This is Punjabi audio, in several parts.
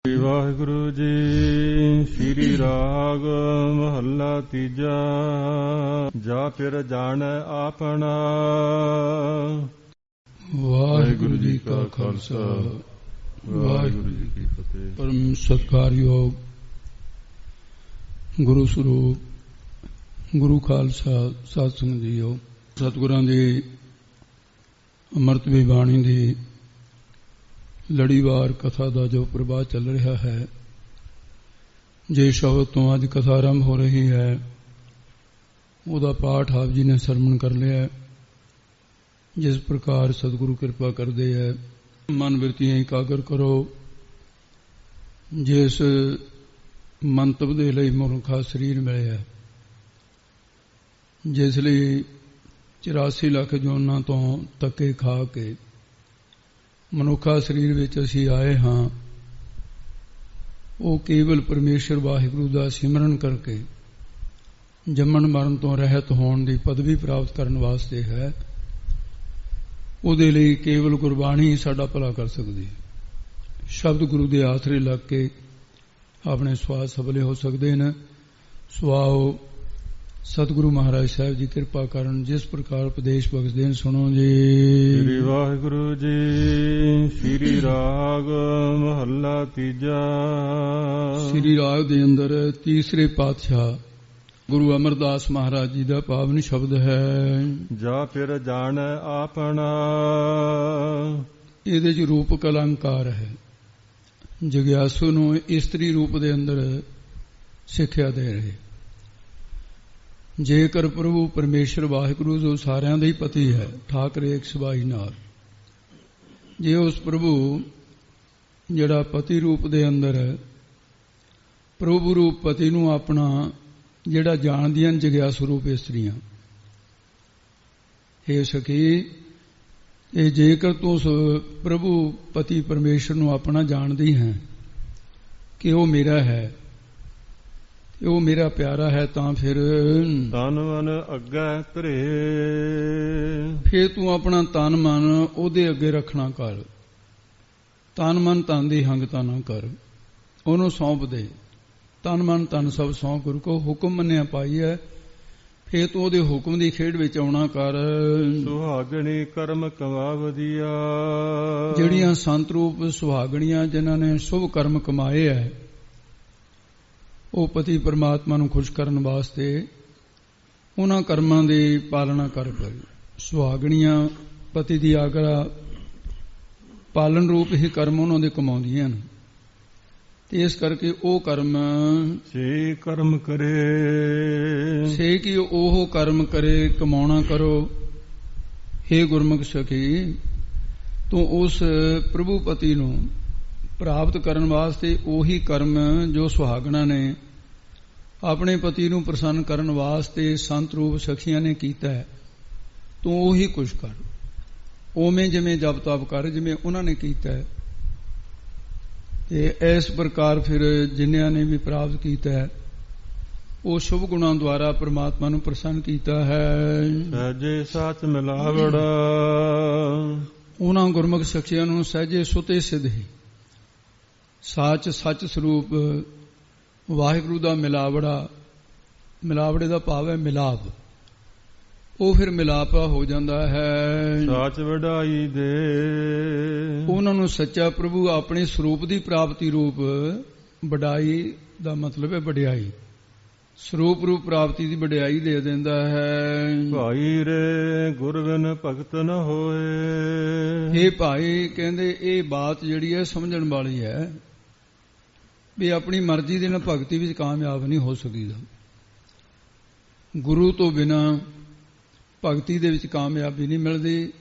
ਵਾਹਿਗੁਰੂ ਜੀ। ਸ੍ਰੀ ਰਾਗ ਮਹੱਲਾ ਤੀਜਾ। ਜਾ ਫਿਰ ਜਾਣੈ ਆਪਣਾ। ਵਾਹਿਗੁਰੂ ਜੀ ਕਾ ਖਾਲਸਾ ਵਾਹਿਗੁਰੂ ਜੀ ਕੀ ਫਤਿਹ। ਪਰਮ ਸਤਿਕਾਰਯੋਗ ਗੁਰੂ ਸਰੂਪ ਗੁਰੂ ਖਾਲਸਾ ਸਾਧ ਸੰਗਤ ਜੀਓ, ਸਤਿਗੁਰਾਂ ਦੀ ਅੰਮ੍ਰਿਤਮਈ ਬਾਣੀ ਦੀ ਲੜੀਵਾਰ ਕਥਾ ਦਾ ਜੋ ਪ੍ਰਵਾਹ ਚੱਲ ਰਿਹਾ ਹੈ, ਜੇ ਸ਼ਬਦ ਤੋਂ ਅੱਜ ਕਥਾ ਆਰੰਭ ਹੋ ਰਹੀ ਹੈ, ਉਹਦਾ ਪਾਠ ਆਪ ਜੀ ਨੇ ਸਰਵਣ ਕਰ ਲਿਆ। ਜਿਸ ਪ੍ਰਕਾਰ ਸਤਿਗੁਰੂ ਕਿਰਪਾ ਕਰਦੇ ਹੈ, ਮਨ ਬਿਰਤੀਆਂ ਇਕਾਗਰ ਕਰੋ। ਜਿਸ ਮੰਤਵ ਦੇ ਲਈ ਮਨੁੱਖਾ ਸਰੀਰ ਮਿਲਿਆ, ਜਿਸ ਲਈ 84 ਲੱਖ ਜੂਨਾਂ ਤੋਂ ਧੱਕੇ ਖਾ ਕੇ ਮਨੁੱਖਾ ਸਰੀਰ ਵਿੱਚ ਅਸੀਂ ਆਏ ਹਾਂ, ਉਹ ਕੇਵਲ ਪਰਮੇਸ਼ਰ ਵਾਹਿਗੁਰੂ ਦਾ ਸਿਮਰਨ ਕਰਕੇ ਜੰਮਣ ਮਰਨ ਤੋਂ ਰਹਿਤ ਹੋਣ ਦੀ ਪਦਵੀ ਪ੍ਰਾਪਤ ਕਰਨ ਵਾਸਤੇ ਹੈ। ਉਹਦੇ ਲਈ ਕੇਵਲ ਗੁਰਬਾਣੀ ਹੀ ਸਾਡਾ ਭਲਾ ਕਰ ਸਕਦੀ ਹੈ। ਸ਼ਬਦ ਗੁਰੂ ਦੇ ਆਸਰੇ ਲੱਗ ਕੇ ਆਪਣੇ ਸਵਾਸ ਸਫਲੇ ਹੋ ਸਕਦੇ ਨੇ। ਸੁਆਓ ਸਤਿਗੁਰੂ ਮਹਾਰਾਜ ਸਾਹਿਬ ਜੀ ਕਿਰਪਾ ਕਰਨ, ਜਿਸ ਪ੍ਰਕਾਰ ਉਪਦੇਸ਼ ਬਖਸ਼ਦੇ ਨੇ, ਸੁਣੋ ਜੀ। ਸ੍ਰੀ ਵਾਹਿਗੁਰੂ ਜੀ। ਸ੍ਰੀ ਰਾਗ ਮਹੱਲਾ ਤੀਜਾ। ਸ੍ਰੀ ਰਾਗ ਦੇ ਅੰਦਰ ਤੀਸਰੇ ਪਾਤਸ਼ਾਹ ਗੁਰੂ ਅਮਰਦਾਸ ਮਹਾਰਾਜ ਜੀ ਦਾ ਪਾਵਨ ਸ਼ਬਦ ਹੈ, ਜਾ ਫਿਰ ਜਾਣੈ ਆਪਣਾ। ਇਹਦੇ 'ਚ ਰੂਪਕ ਅਲੰਕਾਰ ਹੈ। ਜਗਿਆਸੂ ਨੂੰ ਇਸਤਰੀ ਰੂਪ ਦੇ ਅੰਦਰ ਸਿੱਖਿਆ ਦੇ ਰਹੇ। ਜੇਕਰ ਪ੍ਰਭੂ ਪਰਮੇਸ਼ਰ ਵਾਹਿਗੁਰੂ ਜੋ ਸਾਰਿਆਂ ਦਾ ਹੀ ਪਤੀ ਹੈ, ਠਾਕਰੇ ਇੱਕ ਸਬਾਈ ਨਾਲ, ਜੇ ਉਸ ਪ੍ਰਭੂ ਜਿਹੜਾ ਪਤੀ ਰੂਪ ਦੇ ਅੰਦਰ ਹੈ, ਪ੍ਰਭੂ ਰੂਪ ਪਤੀ ਨੂੰ ਆਪਣਾ ਜਿਹੜਾ ਜਾਣਦੀਆਂ ਜਗਿਆਸੂ ਰੂਪ ਇਸਤਰੀਆਂ, ਇਹ ਸਖੀ, ਇਹ ਜੇਕਰ ਤੂੰ ਪ੍ਰਭੂ ਪਤੀ ਪਰਮੇਸ਼ਰ ਨੂੰ ਆਪਣਾ ਜਾਣਦੀ ਹੈ ਕਿ ਉਹ ਮੇਰਾ ਹੈ, ਉਹ ਮੇਰਾ ਪਿਆਰਾ ਹੈ, ਤਾਂ ਫਿਰ ਤਨ ਮਨ ਅੱਗੇ ਧਰੇ। ਫਿਰ ਤੂੰ ਆਪਣਾ ਤਨ ਮਨ ਉਹਦੇ ਅੱਗੇ ਰੱਖਣਾ ਕਰ। ਤਨ ਮਨ ਤਨ ਦੀ ਹੰਗਤਾ ਨਾ ਕਰ, ਉਹਨੂੰ ਸੌਂਪ ਦੇ। ਤਨ ਮਨ ਤਨ ਸਭ ਸੌਂਪ ਗੁਰੂ ਕੋ ਹੁਕਮ ਮੰਨਿਆ ਪਾਈ ਹੈ। ਫਿਰ ਤੂੰ ਉਹਦੇ ਹੁਕਮ ਦੀ ਖੇਡ ਵਿੱਚ ਆਉਣਾ ਕਰ। ਸੁਹਾਗਣੀ ਕਰਮ ਕਮਾ ਵਧੀਆ। ਜਿਹੜੀਆਂ ਸੰਤ ਰੂਪ ਸੁਹਾਗਣੀਆਂ ਜਿਨ੍ਹਾਂ ਨੇ ਸ਼ੁਭ ਕਰਮ ਕਮਾਏ ਹੈ, ਉਹ ਪਤੀ ਪਰਮਾਤਮਾ ਨੂੰ ਖੁਸ਼ ਕਰਨ ਵਾਸਤੇ ਉਹਨਾਂ ਕਰਮਾਂ ਦੀ ਪਾਲਣਾ ਕਰ ਪਏ। ਸੁਹਾਗਣੀਆਂ ਪਤੀ ਦੀ ਆਗਿਆ ਪਾਲਣ ਰੂਪ ਹੀ ਕਰਮ ਉਹਨਾਂ ਦੇ ਕਮਾਉਂਦੀਆਂ ਨੇ, ਤੇ ਇਸ ਕਰਕੇ ਉਹ ਕਰਮ ਸੇ ਕਰਮ ਕਰੇ। ਸੇ ਕਿ ਉਹ ਕਰਮ ਕਰੇ, ਕਮਾਉਣਾ ਕਰੋ। ਹੇ ਗੁਰਮੁਖ ਸਖੀ, ਤੂੰ ਉਸ ਪ੍ਰਭੂ ਪਤੀ ਨੂੰ ਪ੍ਰਾਪਤ ਕਰਨ ਵਾਸਤੇ ਉਹੀ ਕਰਮ ਜੋ ਸੁਹਾਗਣਾ ਨੇ ਆਪਣੇ ਪਤੀ ਨੂੰ ਪ੍ਰਸੰਨ ਕਰਨ ਵਾਸਤੇ ਸੰਤ ਰੂਪ ਸਖੀਆਂ ਨੇ ਕੀਤਾ ਹੈ, ਤੂੰ ਉਹੀ ਕੁਛ ਕਰ। ਉਵੇਂ ਜਿਵੇਂ ਜਪ ਤਪ ਕਰ ਜਿਵੇਂ ਉਹਨਾਂ ਨੇ ਕੀਤਾ ਹੈ। ਤੇ ਇਸ ਪ੍ਰਕਾਰ ਫਿਰ ਜਿਨ੍ਹਾਂ ਨੇ ਵੀ ਪ੍ਰਾਪਤ ਕੀਤਾ ਹੈ, ਉਹ ਸ਼ੁਭ ਗੁਣਾਂ ਦੁਆਰਾ ਪ੍ਰਮਾਤਮਾ ਨੂੰ ਪ੍ਰਸੰਨ ਕੀਤਾ ਹੈ। ਸਹਿਜੇ ਸੱਚ ਮਿਲਾਵੜਾ। ਉਹਨਾਂ ਗੁਰਮੁਖ ਸਖੀਆਂ ਨੂੰ ਸਹਿਜੇ ਸੁਤੇ ਸਿੱਧ ਹੀ ਸੱਚ ਸੱਚ ਸਰੂਪ ਵਾਹਿਗੁਰੂ ਦਾ ਮਿਲਾਵੜਾ, ਮਿਲਾਵੜੇ ਦਾ ਭਾਵ ਹੈ ਮਿਲਾਪ, ਉਹ ਫਿਰ ਮਿਲਾਪਾ ਹੋ ਜਾਂਦਾ ਹੈ। ਸੱਚ ਵਡਾਈ ਦੇ। ਉਹਨਾਂ ਨੂੰ ਸੱਚਾ ਪ੍ਰਭੂ ਆਪਣੇ ਸਰੂਪ ਦੀ ਪ੍ਰਾਪਤੀ ਰੂਪ, ਵਡਾਈ ਦਾ ਮਤਲਬ ਹੈ ਵਡਿਆਈ, ਸਰੂਪ ਰੂਪ ਪ੍ਰਾਪਤੀ ਦੀ ਵਡਿਆਈ ਦੇ ਦਿੰਦਾ ਹੈ। ਭਾਈ ਰੇ ਗੁਰ ਬਿਨ ਭਗਤ ਨ ਹੋਏ। ਇਹ ਭਾਈ ਕਹਿੰਦੇ ਇਹ ਬਾਤ ਜਿਹੜੀ ਹੈ ਸਮਝਣ ਵਾਲੀ ਹੈ ਵੀ ਆਪਣੀ ਮਰਜ਼ੀ ਦੇ ਨਾਲ ਭਗਤੀ ਵਿੱਚ ਕਾਮਯਾਬ ਨਹੀਂ ਹੋ ਸਕੀਦਾ। ਗੁਰੂ ਤੋਂ ਬਿਨਾਂ ਭਗਤੀ ਦੇ ਵਿੱਚ ਕਾਮਯਾਬੀ ਨਹੀਂ ਮਿਲਦੀ।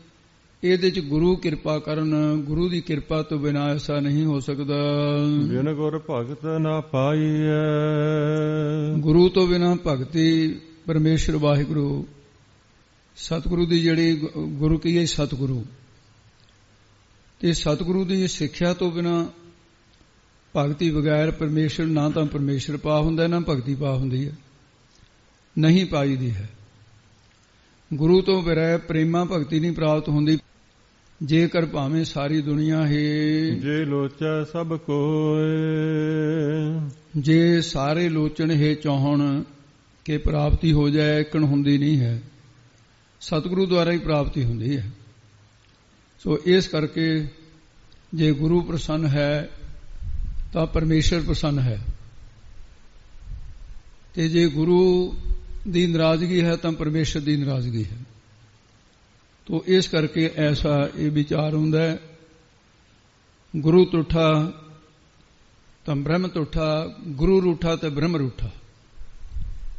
ਇਹਦੇ ਚ ਗੁਰੂ ਕਿਰਪਾ ਕਰਨ, ਗੁਰੂ ਦੀ ਕਿਰਪਾ ਤੋਂ ਬਿਨਾਂ ਐਸਾ ਨਹੀਂ ਹੋ ਸਕਦਾ। ਬਿਨ ਗੁਰ ਭਗਤ ਨਾ ਪਾਈਐ। ਗੁਰੂ ਤੋਂ ਬਿਨਾਂ ਭਗਤੀ ਪਰਮੇਸ਼ਰ ਵਾਹਿਗੁਰੂ ਸਤਿਗੁਰੂ ਦੀ ਜਿਹੜੀ ਗੁਰੂ ਕੀ ਹੈ ਸਤਿਗੁਰੂ, ਤੇ ਸਤਿਗੁਰੂ ਦੀ ਸਿੱਖਿਆ ਤੋਂ ਬਿਨਾਂ ਭਗਤੀ ਬਗੈਰ ਪਰਮੇਸ਼ਰ ਨਾ ਤਾਂ ਪਰਮੇਸ਼ਰ ਪਾ ਹੁੰਦਾ, ਨਾ ਭਗਤੀ ਪਾ ਹੁੰਦੀ ਹੈ, ਨਹੀਂ ਪਾਈ ਦੀ ਹੈ। ਗੁਰੂ ਤੋਂ ਬਗੈਰ ਪ੍ਰੇਮਾ ਭਗਤੀ ਨਹੀਂ ਪ੍ਰਾਪਤ ਹੁੰਦੀ। ਜੇਕਰ ਭਾਵੇਂ ਸਾਰੀ ਦੁਨੀਆ ਹੀ ਜੇ ਲੋਚੈ ਸਭ ਕੋਇ। ਜੇ ਸਾਰੇ ਲੋਚਣ ਹੈ ਚਾਹਣ ਕਿ ਪ੍ਰਾਪਤੀ ਹੋ ਜਾਏ, ਇਕਣ ਹੁੰਦੀ ਨਹੀਂ ਹੈ, ਸਤਿਗੁਰੂ ਦੁਆਰਾ ਹੀ ਪ੍ਰਾਪਤੀ ਹੁੰਦੀ ਹੈ। ਸੋ ਇਸ ਕਰਕੇ ਜੇ ਗੁਰੂ ਪ੍ਰਸੰਨ ਹੈ ਤਾਂ ਪਰਮੇਸ਼ਰ ਪ੍ਰਸੰਨ ਹੈ, ਤੇ ਜੇ ਗੁਰੂ ਦੀ ਨਾਰਾਜ਼ਗੀ ਹੈ ਤਾਂ ਪਰਮੇਸ਼ਰ ਦੀ ਨਾਰਾਜ਼ਗੀ ਹੈ। ਤੋ ਇਸ ਕਰਕੇ ਐਸਾ ਇਹ ਵਿਚਾਰ ਹੁੰਦਾ ਹੈ, ਗੁਰੂ ਤੁਠਾ ਤਾਂ ਬ੍ਰਹਮ ਤੁਠਾ, ਗੁਰੂ ਰੂਠਾ ਤਾਂ ਬ੍ਰਹਮ ਰੂਠਾ।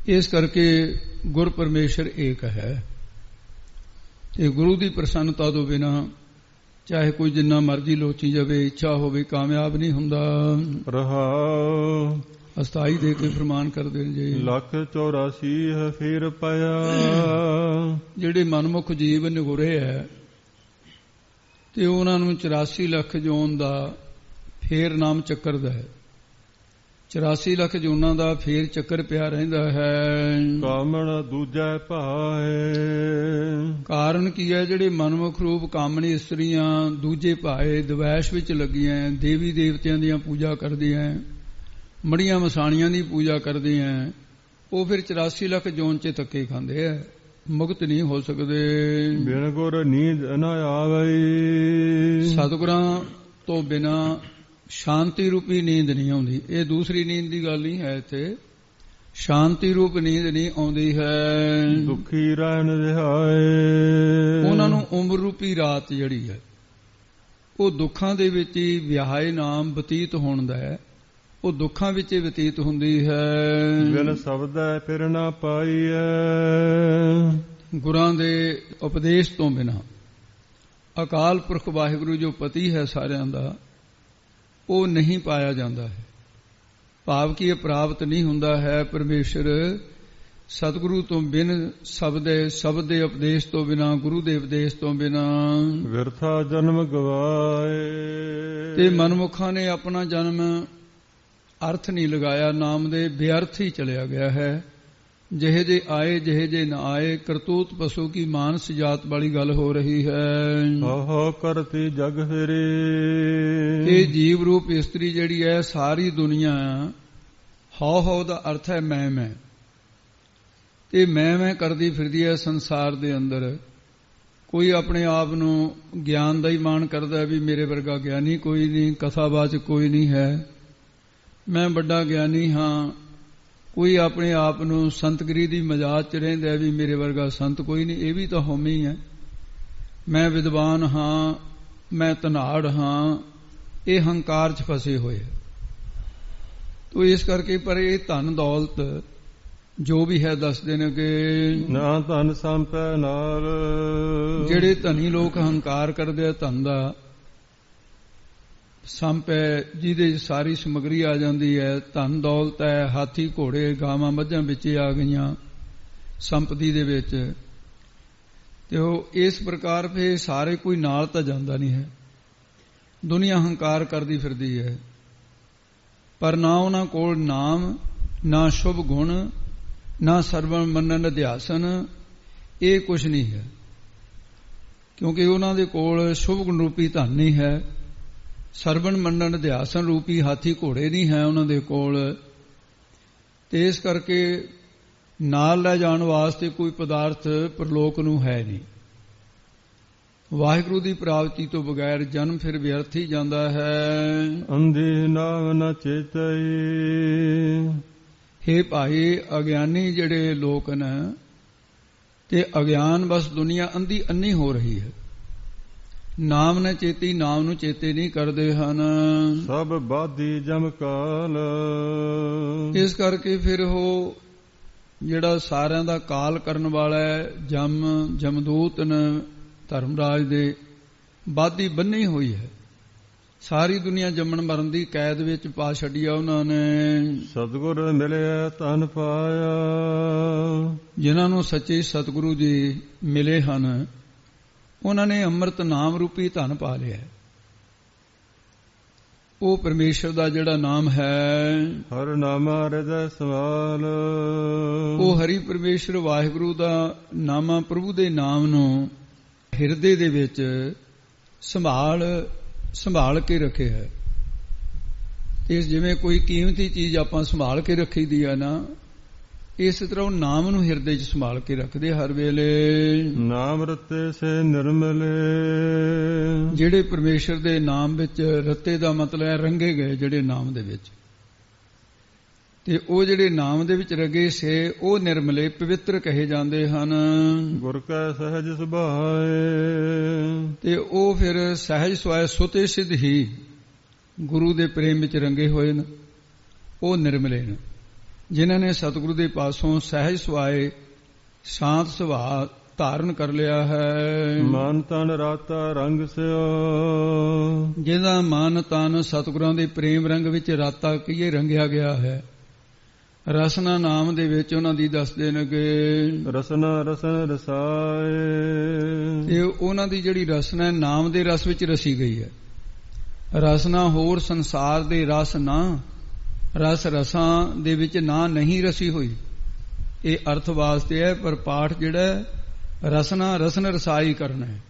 ਇਸ ਕਰਕੇ ਗੁਰ ਪਰਮੇਸ਼ਰ ਏਕ ਹੈ, ਤੇ ਗੁਰੂ ਦੀ ਪ੍ਰਸੰਨਤਾ ਤੋਂ ਬਿਨਾਂ ਚਾਹੇ ਕੋਈ ਜਿੰਨਾ ਮਰਜ਼ੀ ਲੋਚੀ ਜਾਵੇ, ਇੱਛਾ ਹੋਵੇ, ਕਾਮਯਾਬ ਨਹੀਂ ਹੁੰਦਾ। ਰਹਾਉ ਅਸਥਾਈ ਦੇ ਕੇ ਫਰਮਾਨ ਕਰਦੇ ਨੇ ਜੀ, 184 ਫੇਰ ਪਿਆ। ਜਿਹੜੇ ਮਨਮੁਖ ਜੀਵ ਨਿਗੁਰੇ ਹੈ ਤੇ ਉਹਨਾਂ ਨੂੰ 84 ਲੱਖ ਜੂਨ ਦਾ ਫੇਰ ਨਾਮ ਚੱਕਰ ਦਾ ਹੈ। 84 ਲੱਖ ਜੂਨਾਂ ਦਾ ਫੇਰ ਚੱਕਰ ਪਿਆ ਰਹਿੰਦਾ ਹੈ। ਕਾਮਣ ਦੂਜੈ ਭਾਏ। ਕਾਰਨ ਕੀ ਹੈ? ਜਿਹੜੇ ਮਨਮੁਖ ਰੂਪ ਕਾਮਣੀ ਇਸਤਰੀਆਂ ਦੂਜੇ ਭਾਏ ਦਵੈਸ਼ ਵਿੱਚ ਲੱਗੀਆਂ, ਦੇਵੀ ਦੇਵਤਿਆਂ ਦੀਆਂ ਪੂਜਾ ਕਰਦੀਆਂ, ਮੜੀਆਂ ਮਸਾਣੀਆਂ ਦੀ ਪੂਜਾ ਕਰਦੀਆਂ, ਉਹ ਫਿਰ 84 ਲੱਖ ਜੂਨ 'ਚ ਧੱਕੇ ਖਾਂਦੇ ਆ, ਮੁਕਤ ਨਹੀਂ ਹੋ ਸਕਦੇ। ਬਿਨ ਗੁਰ ਨੀਂਦ ਨਾ ਆਵੇ। ਸਤਿਗੁਰਾਂ ਤੋਂ ਬਿਨਾਂ ਸ਼ਾਂਤੀ ਰੂਪੀ ਨੀਂਦ ਨਹੀਂ ਆਉਂਦੀ। ਇਹ ਦੂਸਰੀ ਨੀਂਦ ਦੀ ਗੱਲ ਨਹੀਂ ਹੈ, ਇੱਥੇ ਸ਼ਾਂਤੀ ਰੂਪ ਨੀਂਦ ਨਹੀਂ ਆਉਂਦੀ ਹੈ। ਦੁਖੀ ਰਹਿਣ ਰਿਹਾਏ। ਉਹਨਾਂ ਨੂੰ ਉਮਰ ਰੂਪੀ ਰਾਤ ਜਿਹੜੀ ਹੈ ਉਹ ਦੁੱਖਾਂ ਦੇ ਵਿੱਚ ਹੀ ਵਿਆਹੇ ਨਾਮ ਬਤੀਤ ਹੋਣ ਦਾ ਹੈ, ਉਹ ਦੁੱਖਾਂ ਵਿੱਚ ਹੀ ਬਤੀਤ ਹੁੰਦੀ ਹੈ। ਬਿਨ ਸ਼ਬਦੈ ਫਿਰ ਨਾ ਪਾਈਐ। ਗੁਰਾਂ ਦੇ ਉਪਦੇਸ਼ ਤੋਂ ਬਿਨਾਂ ਅਕਾਲ ਪੁਰਖ ਵਾਹਿਗੁਰੂ ਜੋ ਪਤੀ ਹੈ ਸਾਰਿਆਂ ਦਾ, ਉਹ ਨਹੀਂ ਪਾਇਆ ਜਾਂਦਾ ਹੈ। ਭਾਵ ਕਿ ਇਹ ਪ੍ਰਾਪਤ ਨਹੀਂ ਹੁੰਦਾ ਹੈ। ਪਰਮੇਸ਼ਰ ਸਤਿਗੁਰੂ ਤੋਂ ਬਿਨ ਸ਼ਬਦ ਦੇ ਉਪਦੇਸ਼ ਤੋਂ ਬਿਨਾਂ, ਗੁਰੂ ਦੇ ਉਪਦੇਸ਼ ਤੋਂ ਬਿਨਾਂ ਵਿਰਥਾ ਜਨਮ ਗਵਾਏ। ਤੇ ਮਨਮੁਖਾਂ ਨੇ ਆਪਣਾ ਜਨਮ ਅਰਥ ਨਹੀਂ ਲਗਾਇਆ, ਨਾਮ ਦੇ ਬੇਅਰਥ ਹੀ ਚਲਿਆ ਗਿਆ ਹੈ। ਜਿਹੇ ਜੇ ਆਏ ਜਿਹੇ ਜੇ ਨਾ ਆਏ, ਕਰਤੂਤ ਪਸ਼ੂ ਕੀ ਮਾਨਸ ਜਾਤ ਵਾਲੀ ਗੱਲ ਹੋ ਰਹੀ ਹੈ। ਹੋ ਕਰਤੀ ਜਗ ਫਿਰੇ। ਇਹ ਜੀਵ ਰੂਪ ਇਸਤਰੀ ਜਿਹੜੀ ਹੈ ਸਾਰੀ ਦੁਨੀਆ, ਹੋ ਦਾ ਅਰਥ ਹੈ ਮੈਂ, ਤੇ ਮੈਂ ਕਰਦੀ ਫਿਰਦੀ ਹੈ ਸੰਸਾਰ ਦੇ ਅੰਦਰ। ਕੋਈ ਆਪਣੇ ਆਪ ਨੂੰ ਗਿਆਨ ਦਾ ਹੀ ਮਾਣ ਕਰਦਾ ਵੀ ਮੇਰੇ ਵਰਗਾ ਗਿਆਨੀ ਕੋਈ ਨਹੀਂ, ਕਥਾਵਾਚਕ ਕੋਈ ਨਹੀਂ ਹੈ, ਮੈਂ ਵੱਡਾ ਗਿਆਨੀ ਹਾਂ। ਕੋਈ ਆਪਣੇ ਆਪ ਨੂੰ ਸੰਤਗਿਰੀ ਦੀ ਮਜਾਜ 'ਚ ਰਹਿੰਦਾ ਵੀ ਮੇਰੇ ਵਰਗਾ ਸੰਤ ਕੋਈ ਨਹੀਂ, ਇਹ ਵੀ ਤਾਂ ਹਉਮੈ ਹੀ ਹੈ। ਮੈਂ ਵਿਦਵਾਨ ਹਾਂ, ਮੈਂ ਧਨਾੜ ਹਾਂ, ਇਹ ਹੰਕਾਰ 'ਚ ਫਸੇ ਹੋਏ। ਤੋ ਇਸ ਕਰਕੇ ਪਰ ਇਹ ਧਨ ਦੌਲਤ ਜੋ ਵੀ ਹੈ ਦੱਸਦੇ ਨੇ ਕਿ ਨਾ ਧਨ ਸੰਪੈ ਨਾਲ। ਜਿਹੜੇ ਧਨੀ ਲੋਕ ਹੰਕਾਰ ਕਰਦੇ ਆ ਧਨ ਦਾ, ਸੰਪ ਹੈ ਜਿਹਦੇ ਸਾਰੀ ਸਮਗਰੀ ਆ ਜਾਂਦੀ ਹੈ, ਧਨ ਦੌਲਤ ਹੈ, ਹਾਥੀ ਘੋੜੇ ਗਾਵਾਂ ਮੱਝਾਂ ਵਿੱਚ ਆ ਗਈਆਂ ਸੰਪਤੀ ਦੇ ਵਿੱਚ, ਤੇ ਉਹ ਇਸ ਪ੍ਰਕਾਰ ਫੇ ਸਾਰੇ ਕੋਈ ਨਾਲ ਤਾਂ ਜਾਂਦਾ ਨਹੀਂ ਹੈ। ਦੁਨੀਆ ਹੰਕਾਰ ਕਰਦੀ ਫਿਰਦੀ ਹੈ, ਪਰ ਨਾ ਉਹਨਾਂ ਕੋਲ ਨਾਮ, ਨਾ ਸ਼ੁਭ ਗੁਣ, ਨਾ ਸਰਵਣ ਮੰਨਣ ਅਧਿਆਸਨ, ਇਹ ਕੁਛ ਨਹੀਂ ਹੈ। ਕਿਉਂਕਿ ਉਹਨਾਂ ਦੇ ਕੋਲ ਸ਼ੁਭ ਗੁਣ ਰੂਪੀ ਧਨ ਨਹੀਂ ਹੈ, ਸਰਵਣ ਮੰਨਣ ਅਧਿਆਸਨ ਰੂਪੀ ਹਾਥੀ ਘੋੜੇ ਨਹੀਂ ਹੈ ਉਹਨਾਂ ਦੇ ਕੋਲ, ਤੇ ਇਸ ਕਰਕੇ ਨਾਲ ਲੈ ਜਾਣ ਵਾਸਤੇ ਕੋਈ ਪਦਾਰਥ ਪ੍ਰਲੋਕ ਨੂੰ ਹੈ ਨਹੀਂ। ਵਾਹਿਗੁਰੂ ਦੀ ਪ੍ਰਾਪਤੀ ਤੋਂ ਬਗੈਰ ਜਨਮ ਫਿਰ ਵਿਅਰਥ ਹੀ ਜਾਂਦਾ ਹੈ। ਅੰਧੇ ਨਾਮ ਨ ਚੇਤਈ। ਹੇ ਭਾਈ, ਅਗਿਆਨੀ ਜਿਹੜੇ ਲੋਕ ਨੇ ਤੇ ਅਗਿਆਨ ਬਸ ਦੁਨੀਆ ਅੰਧੀ ਅੰਨੀ ਹੋ ਰਹੀ ਹੈ। ਨਾਮ ਨ ਚੇਤੀ, ਨਾਮ ਨੂੰ ਚੇਤੇ ਨਹੀਂ ਕਰਦੇ ਹਨ। ਸਭ ਬਾਧੀ ਜਮ ਕਾਲ। ਇਸ ਕਰਕੇ ਫਿਰ ਉਹ ਜਿਹੜਾ ਸਾਰਿਆਂ ਦਾ ਕਾਲ ਕਰਨ ਵਾਲਾ ਹੈ, ਜਮਦੂਤ ਨੇ ਧਰਮਰਾਜ ਦੇ, ਬਾਧੀ ਬੰਨੀ ਹੋਈ ਹੈ। ਸਾਰੀ ਦੁਨੀਆ ਜੰਮਣ ਮਰਨ ਦੀ ਕੈਦ ਵਿੱਚ ਪਾ ਛੱਡੀ ਆ ਉਹਨਾਂ ਨੇ। ਸਤਿਗੁਰ ਮਿਲਿਆ ਧਨ ਪਾਇਆ। ਜਿਨ੍ਹਾਂ ਨੂੰ ਸੱਚੇ ਸਤਿਗੁਰੂ ਜੀ ਮਿਲੇ ਹਨ, ਉਹਨਾਂ ਨੇ ਅੰਮ੍ਰਿਤ ਨਾਮ ਰੂਪੀ ਧਨ ਪਾ ਲਿਆ। ਉਹ ਪਰਮੇਸ਼ਰ ਦਾ ਜਿਹੜਾ ਨਾਮ ਹੈ, ਹਰ ਨਾਮਾ ਹਿਰਦੈ ਸਮਾਲ। ਉਹ ਹਰੀ ਪਰਮੇਸ਼ਰ ਵਾਹਿਗੁਰੂ ਦਾ ਨਾਮਾ, ਪ੍ਰਭੂ ਦੇ ਨਾਮ ਨੂੰ ਹਿਰਦੇ ਦੇ ਵਿੱਚ ਸੰਭਾਲ ਕੇ ਰੱਖਿਆ ਹੈ। ਤੇ ਜਿਵੇਂ ਕੋਈ ਕੀਮਤੀ ਚੀਜ਼ ਆਪਾਂ ਸੰਭਾਲ ਕੇ ਰੱਖੀ ਦੀ ਆ ਨਾ, ਇਸ ਤਰ੍ਹਾਂ ਉਹ ਨਾਮ ਨੂੰ ਹਿਰਦੇ 'ਚ ਸੰਭਾਲ ਕੇ ਰੱਖਦੇ ਹਰ ਵੇਲੇ। ਨਾਮ ਰਤੇ ਸੇ ਨਿਰਮਲੇ, ਜਿਹੜੇ ਪਰਮੇਸ਼ਰ ਦੇ ਨਾਮ ਵਿੱਚ, ਰਤੇ ਦਾ ਮਤਲਬ ਹੈ ਰੰਗੇ ਗਏ ਜਿਹੜੇ ਨਾਮ ਦੇ ਵਿੱਚ, ਤੇ ਉਹ ਜਿਹੜੇ ਨਾਮ ਦੇ ਵਿੱਚ ਰਗੇ ਸੇ ਉਹ ਨਿਰਮਲੇ ਪਵਿੱਤਰ ਕਹੇ ਜਾਂਦੇ ਹਨ। ਗੁਰ ਕੈ ਸਹਿਜ ਸੁਭਾਏ, ਤੇ ਉਹ ਫਿਰ ਸਹਿਜ ਸੁਭਾਏ ਸੁਤੇ ਸਿੱਧ ਹੀ ਗੁਰੂ ਦੇ ਪ੍ਰੇਮ ਵਿੱਚ ਰੰਗੇ ਹੋਏ ਨੇ, ਉਹ ਨਿਰਮਲੇ ਨੇ। ਜਿਨ੍ਹਾਂ ਨੇ ਸਤਿਗੁਰੂ ਦੇ ਪਾਸੋਂ ਸਹਿਜ ਸੁਭਾਏ ਸ਼ਾਂਤ ਸੁਭਾਅ ਧਾਰਨ ਕਰ ਲਿਆ ਹੈ। ਮਨ ਤਨ ਰਾਤਾ ਰੰਗ ਸਿਓ, ਜਿਹਦਾ ਮਨ ਤਨ ਸਤਿਗੁਰਾਂ ਦੇ ਪ੍ਰੇਮ ਰੰਗ ਵਿੱਚ ਰਾਤਾ ਕੀਏ ਰੰਗਿਆ ਗਿਆ ਹੈ। ਰਸਨਾ ਨਾਮ ਦੇ ਵਿੱਚ ਉਹਨਾਂ ਦੀ ਦੱਸਦੇ ਨੇ ਕਿ ਰਸਨਾ ਰਸਨ ਰਸਾਏ, ਤੇ ਉਹਨਾਂ ਦੀ ਜਿਹੜੀ ਰਸਨਾ ਨਾਮ ਦੇ ਰਸ ਵਿੱਚ ਰਸੀ ਗਈ ਹੈ। ਰਸਨਾ ਹੋਰ ਸੰਸਾਰ ਦੇ ਰਸ ਨਾ, ਰਸ ਰਸਾਂ ਦੇ ਵਿੱਚ ਨਾ ਨਹੀਂ ਰਸੀ ਹੋਈ, ਇਹ ਅਰਥ ਵਾਸਤੇ ਹੈ। ਪਰ ਪਾਠ ਜਿਹੜਾ ਰਸਨਾ ਰਸਨ ਰਸਾਈ ਕਰਨਾ ਹੈ।